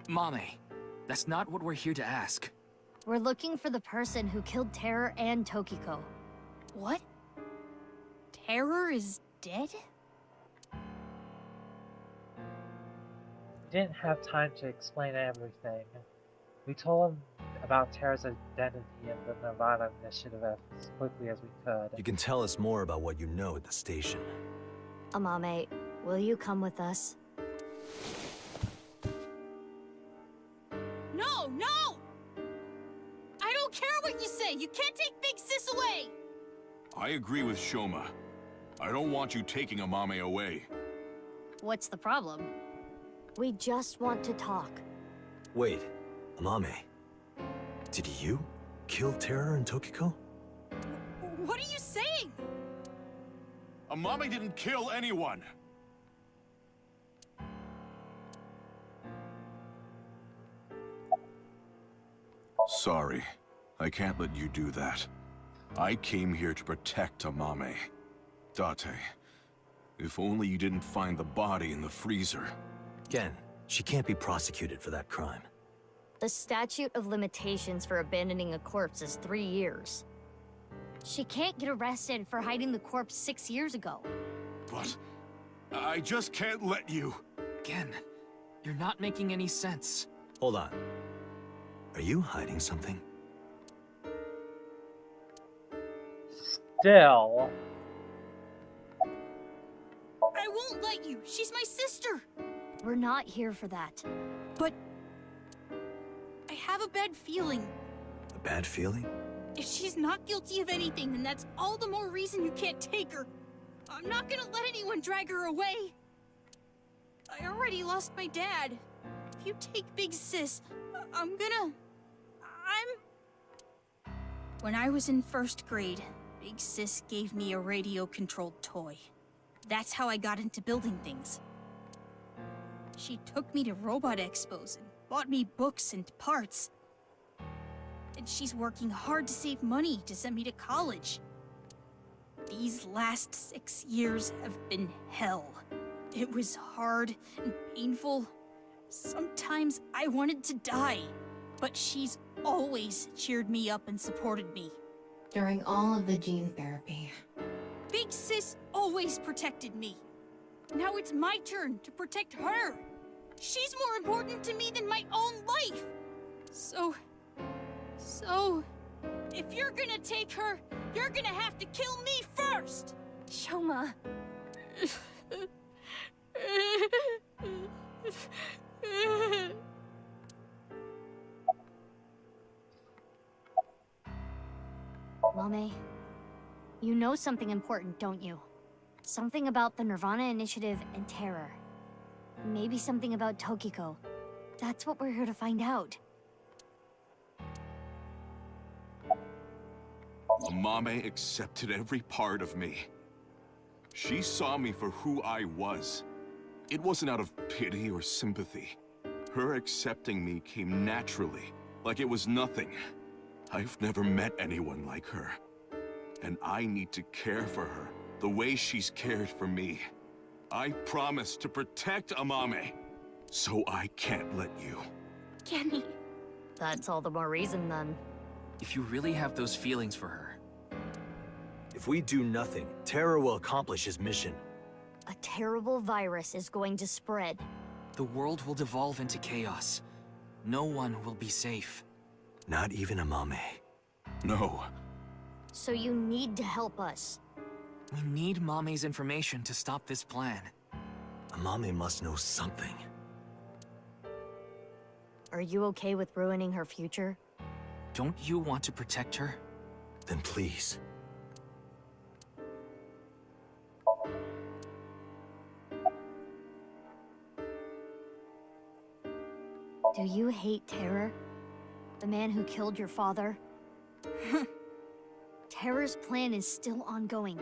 Mame, that's not what we're here to ask. We're looking for the person who killed Terror and Tokiko. What? Terror is dead? We didn't have time to explain everything. We told him about Terra's identity and the nirvanA initiative as quickly as we could. You can tell us more about what you know at the station. Amame, will you come with us? No, no! I don't care what you say! You can't take Big Sis away! I agree with Shoma. I don't want you taking Amame away. What's the problem? We just want to talk. Wait, Amame. Did you kill Terror and Tokiko? What are you saying? Amame didn't kill anyone! Sorry. I can't let you do that. I came here to protect Amame. Date, if only you didn't find the body in the freezer. Gen, she can't be prosecuted for that crime. The statute of limitations for abandoning a corpse is 3 years. She can't get arrested for hiding the corpse 6 years ago. But I just can't let you. Gen, you're not making any sense. Hold on. Are you hiding something? Still. I won't let you. She's my sister. We're not here for that. But I have a bad feeling. A bad feeling? If she's not guilty of anything, then that's all the more reason you can't take her. I'm not gonna let anyone drag her away. I already lost my dad. If you take Big Sis, When I was in 1st grade, Big Sis gave me a radio-controlled toy. That's how I got into building things. She took me to robot expos and bought me books and parts. And she's working hard to save money to send me to college. These last 6 years have been hell. It was hard and painful. Sometimes I wanted to die, but she's always cheered me up and supported me. During all of the gene therapy. Big Sis always protected me. Now it's my turn to protect her. She's more important to me than my own life. So, if you're gonna take her, you're gonna have to kill me first! Shoma. Mame, you know something important, don't you? Something about the nirvanA initiative and Terror. Maybe something about Tokiko. That's what we're here to find out. Amame accepted every part of me. She saw me for who I was. It wasn't out of pity or sympathy. Her accepting me came naturally, like it was nothing. I've never met anyone like her. And I need to care for her the way she's cared for me. I promise to protect Amame, so I can't let you. Kenny. That's all the more reason then. If you really have those feelings for her. If we do nothing, Terror will accomplish his mission. A terrible virus is going to spread. The world will devolve into chaos. No one will be safe. Not even Amame. No. So you need to help us. We need Mame's information to stop this plan. Amame must know something. Are you okay with ruining her future? Don't you want to protect her? Then please. Do you hate Terror? The man who killed your father? Terror's plan is still ongoing.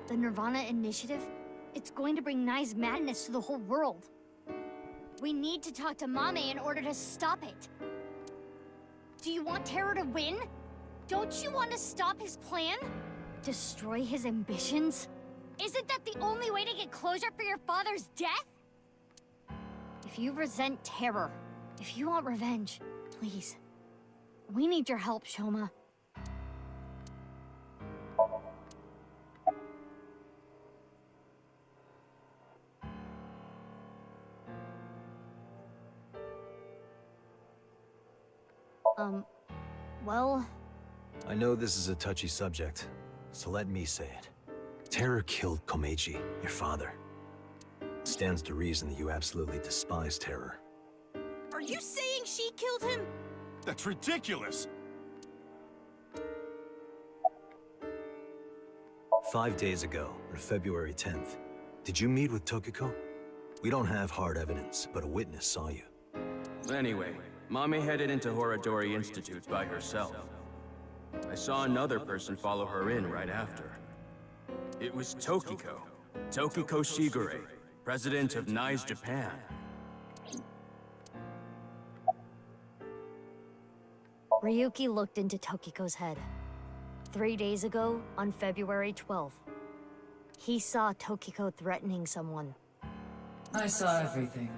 The nirvanA initiative? It's going to bring Nye's madness to the whole world. We need to talk to Mazey in order to stop it. Do you want Terror to win? Don't you want to stop his plan? Destroy his ambitions? Isn't that the only way to get closure for your father's death? If you resent Terror, if you want revenge, please. We need your help, Shoma. Well... I know this is a touchy subject, so let me say it. Terror killed Komeiji, your father. It stands to reason that you absolutely despise Terror. Are you saying she killed him? That's ridiculous! 5 days ago, on February 10th, did you meet with Tokiko? We don't have hard evidence, but a witness saw you. Anyway, Mommy headed into Horadori Institute by herself. I saw another person follow her in right after. It was Tokiko. Tokiko Shigure, president of Nye's Japan. Ryuki looked into Tokiko's head. 3 days ago, on February 12th, he saw Tokiko threatening someone. I saw everything.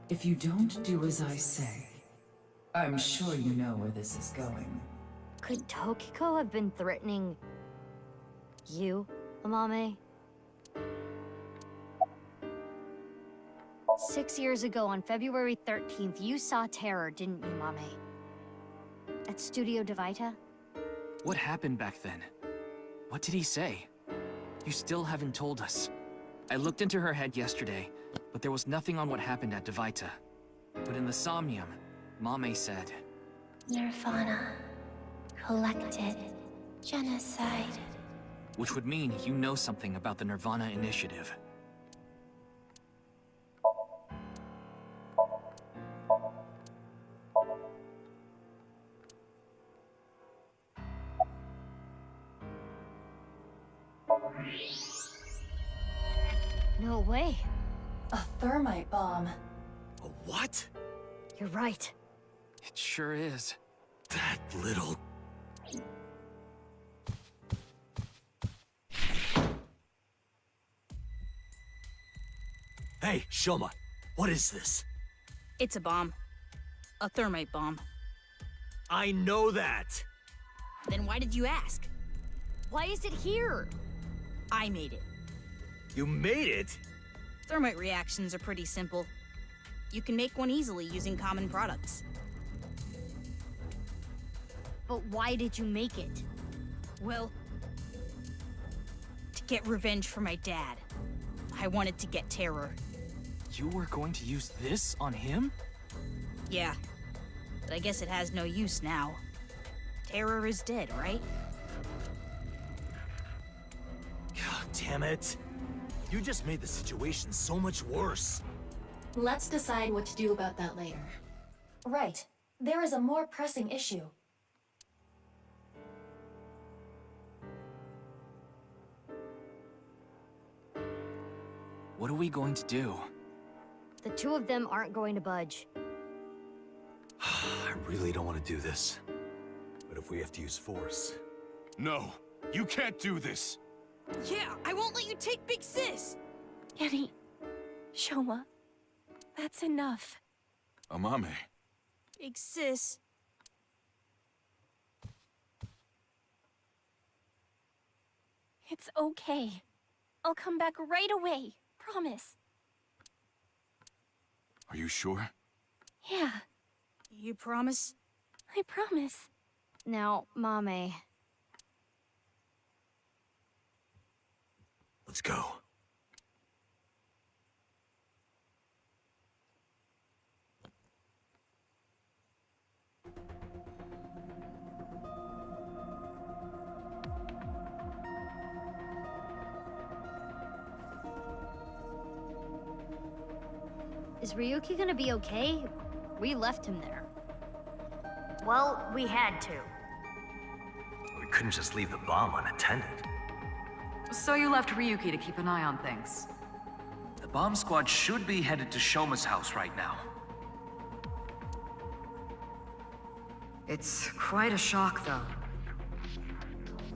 If you don't do as I say, I'm sure you know where this is going. Could Tokiko have been threatening... you, Amame? 6 years ago, on February 13th, you saw Terror, didn't you, Mame? At Studio DeVita? What happened back then? What did he say? You still haven't told us. I looked into her head yesterday, but there was nothing on what happened at DeVita. But in the Somnium, Mame said... nirvanA. Collected. Genocide. Which would mean you know something about the nirvanA initiative. No way. A thermite bomb. A what? You're right. It sure is. That little... Hey, Shoma, what is this? It's a bomb. A thermite bomb. I know that! Then why did you ask? Why is it here? I made it. You made it? Thermite reactions are pretty simple. You can make one easily using common products. But why did you make it? Well, to get revenge for my dad. I wanted to get Terror. You were going to use this on him? Yeah, but I guess it has no use now. Terror is dead, right? God damn it. You just made the situation so much worse. Let's decide what to do about that later. Right. There is a more pressing issue. What are we going to do? The two of them aren't going to budge. I really don't want to do this. But if we have to use force... No, you can't do this! Yeah, I won't let you take Big Sis! Yanni, Shoma, that's enough. Amame. Big Sis. It's okay. I'll come back right away. Promise. Are you sure? Yeah, You promise? I promise. Now, Mame. Let's go. Is Ryuki gonna be okay? We left him there. Well, we had to. We couldn't just leave the bomb unattended. So you left Ryuki to keep an eye on things. The bomb squad should be headed to Shoma's house right now. It's quite a shock, though.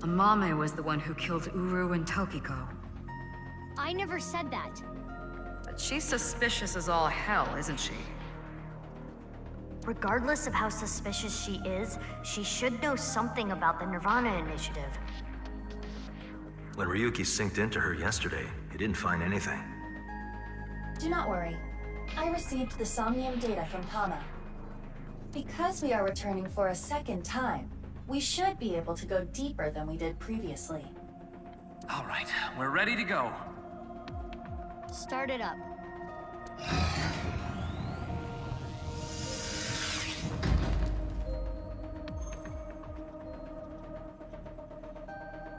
Amame was the one who killed Uru and Tokiko. I never said that. But she's suspicious as all hell, isn't she? Regardless of how suspicious she is, she should know something about the nirvanA initiative. When Ryuki synced into her yesterday, he didn't find anything. Do not worry. I received the Somnium data from Tama. Because we are returning for a second time, we should be able to go deeper than we did previously. All right, we're ready to go. Start it up.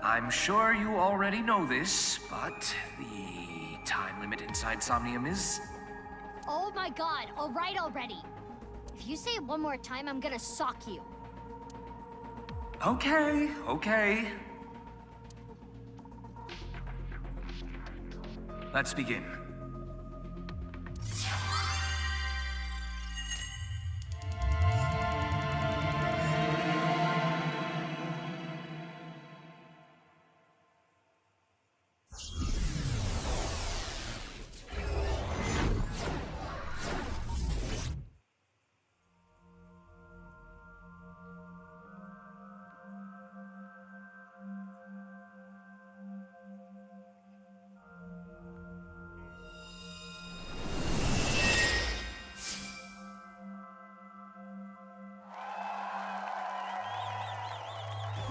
I'm sure you already know this, but the time limit inside Somnium is... Oh my god, alright already. If you say it one more time, I'm gonna sock you. Okay, okay. Let's begin.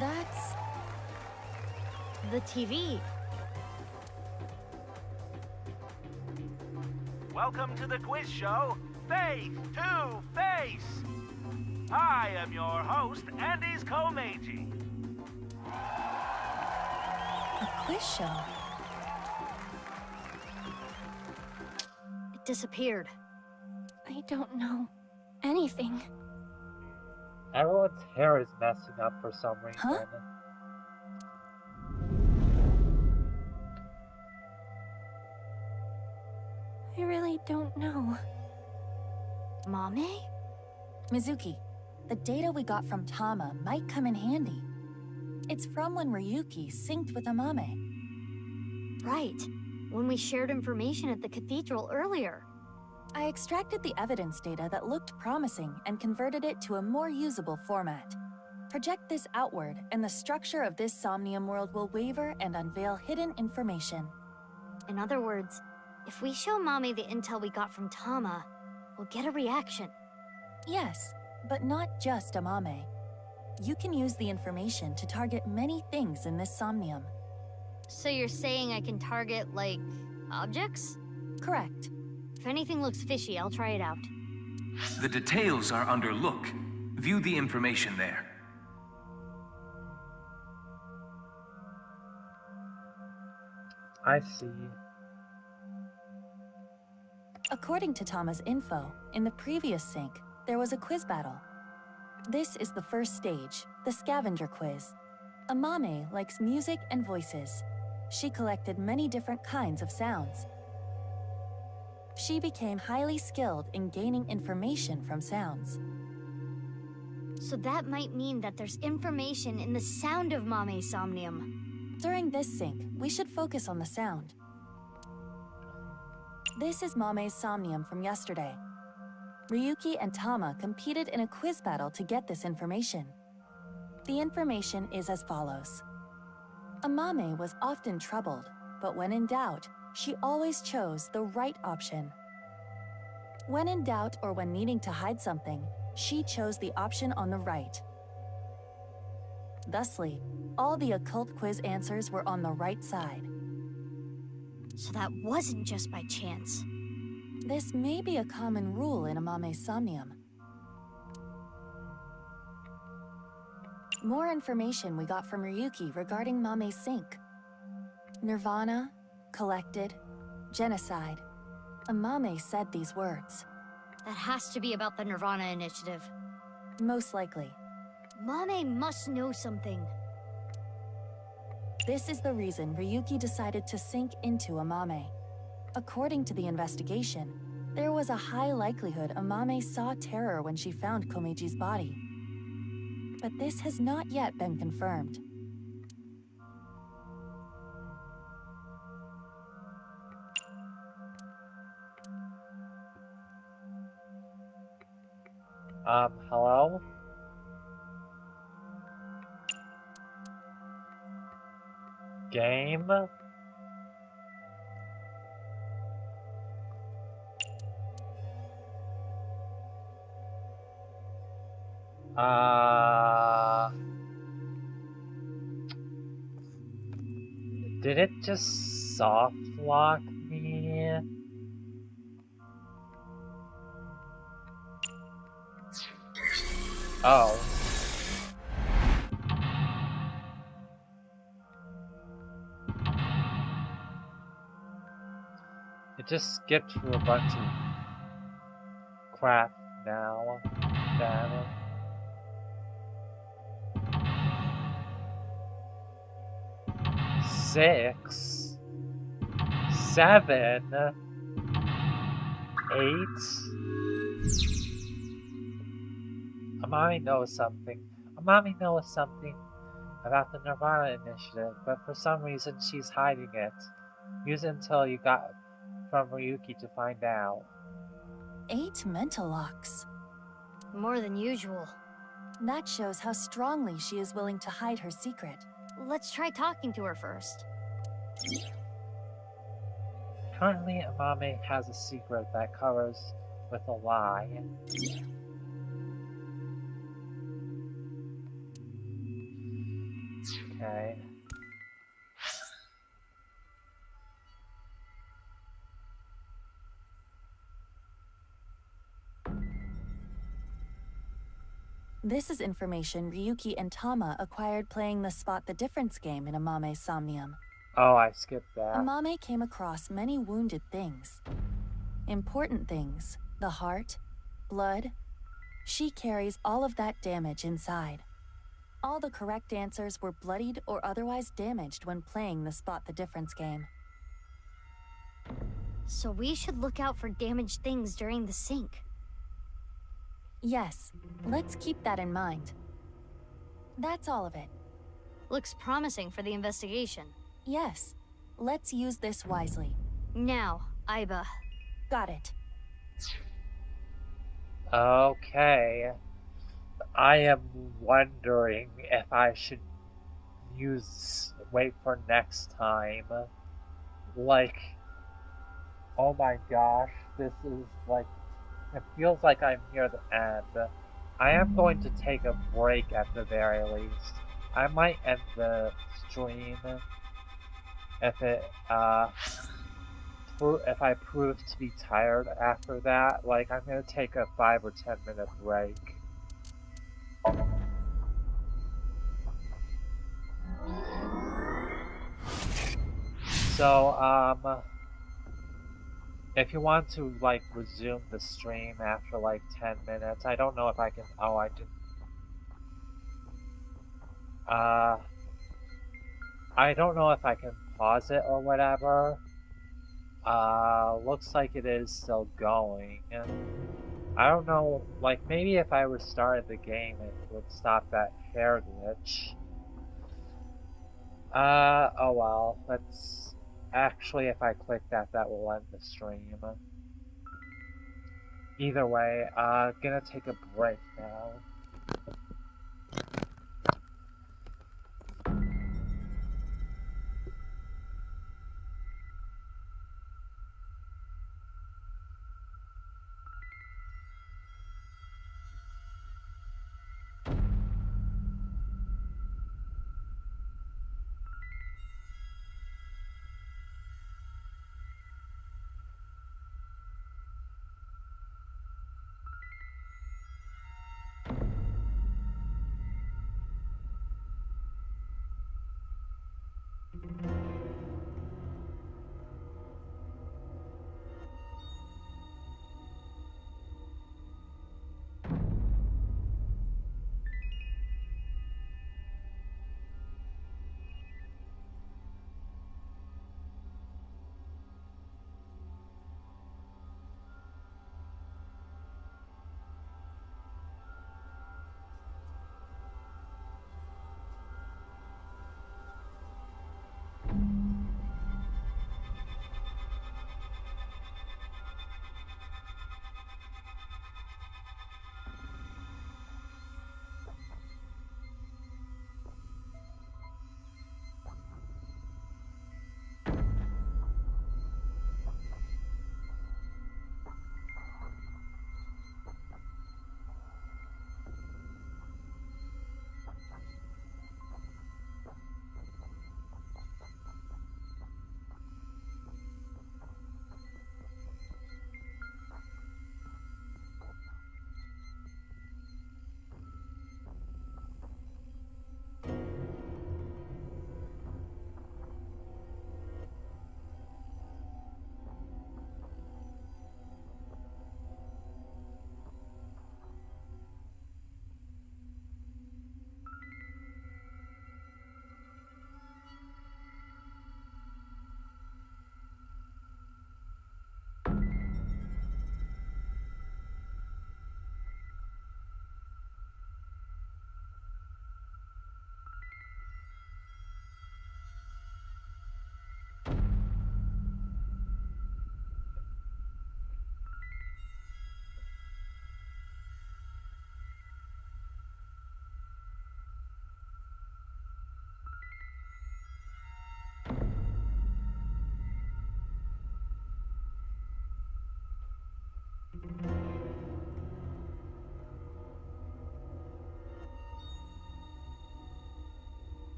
That's... the TV. Welcome to the quiz show, Face to Face! I am your host, Andy's Mazey. A quiz show? It disappeared. I don't know anything. Everyone's hair is messing up for some reason. Huh? I really don't know. Mame? Mizuki, the data we got from Tama might come in handy. It's from when Ryuki synced with Amame. Right. When we shared information at the cathedral earlier. I extracted the evidence data that looked promising and converted it to a more usable format. Project this outward, and the structure of this Somnium world will waver and unveil hidden information. In other words, if we show Mame the intel we got from Tama, we'll get a reaction. Yes, but not just Amame. You can use the information to target many things in this Somnium. So you're saying I can target, like, objects? Correct. If anything looks fishy, I'll try it out. The details are under look. View the information there. I see. According to Tama's info, in the previous sync, there was a quiz battle. This is the first stage, the scavenger quiz. Amame likes music and voices. She collected many different kinds of sounds. She became highly skilled in gaining information from sounds. So that might mean that there's information in the sound of Mame's Somnium. During this sync, we should focus on the sound. This is Mame's Somnium from yesterday. Ryuki and Tama competed in a quiz battle to get this information. The information is as follows. Amame was often troubled, but when in doubt, she always chose the right option. When in doubt or when needing to hide something, she chose the option on the right. Thusly, all the occult quiz answers were on the right side. So that wasn't just by chance. This may be a common rule in Amame's Somnium. More information we got from Ryuki regarding Mame's sync. nirvanA, collected, genocide. Amame said these words. That has to be about the nirvanA initiative. Most likely. Mame must know something. This is the reason Ryuki decided to sink into Amame. According to the investigation, there was a high likelihood Amame saw terror when she found Komeji's body. But this has not yet been confirmed. Hello? Game? Did it just soft lock me? Oh. It just skipped through a bunch of crap now. Damn it. 6, 7, 8. Amami knows something. Amami knows something about the nirvanA initiative, but for some reason she's hiding it. Use it until you got from Ryuki to find out. 8 mental locks. More than usual. That shows how strongly she is willing to hide her secret. Let's try talking to her first. Currently, Amame has a secret that covers with a lie. Okay. This is information Ryuki and Tama acquired playing the Spot the Difference game in Amame's Somnium. Oh, I skipped that. Amame came across many wounded things. Important things, the heart, blood. She carries all of that damage inside. All the correct answers were bloodied or otherwise damaged when playing the Spot the Difference game. So we should look out for damaged things during the sync. Yes, let's keep that in mind. That's all of it. Looks promising for the investigation. Yes, let's use this wisely. Now, Aiba. Got it. Okay. I am wondering if I should wait for next time. Like, oh my gosh, this is like, it feels like I'm near the end. I am going to take a break at the very least. I might end the stream if if I prove to be tired after that. Like, I'm gonna take a 5 or 10 minute break. So, if you want to, like, resume the stream after, like, 10 minutes, I don't know if I can, oh, I didn't. I don't know if I can pause it or whatever. Looks like it is still going. I don't know, like, maybe if I restarted the game, it would stop that hair glitch. Oh well, let's... Actually, if I click that, that will end the stream. Either way, gonna take a break now.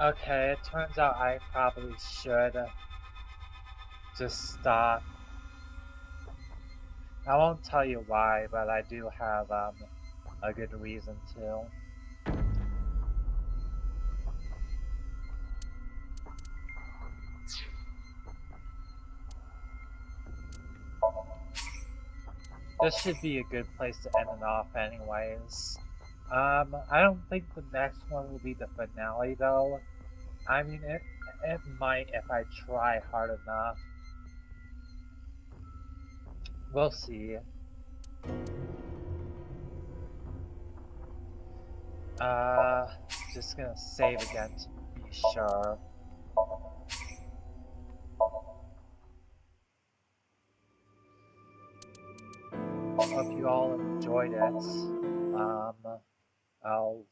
Okay, it turns out I probably should just stop. I won't tell you why, but I do have a good reason to. This should be a good place to end it off anyways. I don't think the next one will be the finale though. I mean, it might if I try hard enough. We'll see. Just gonna save again to be sure. Hope you all enjoyed it. I'll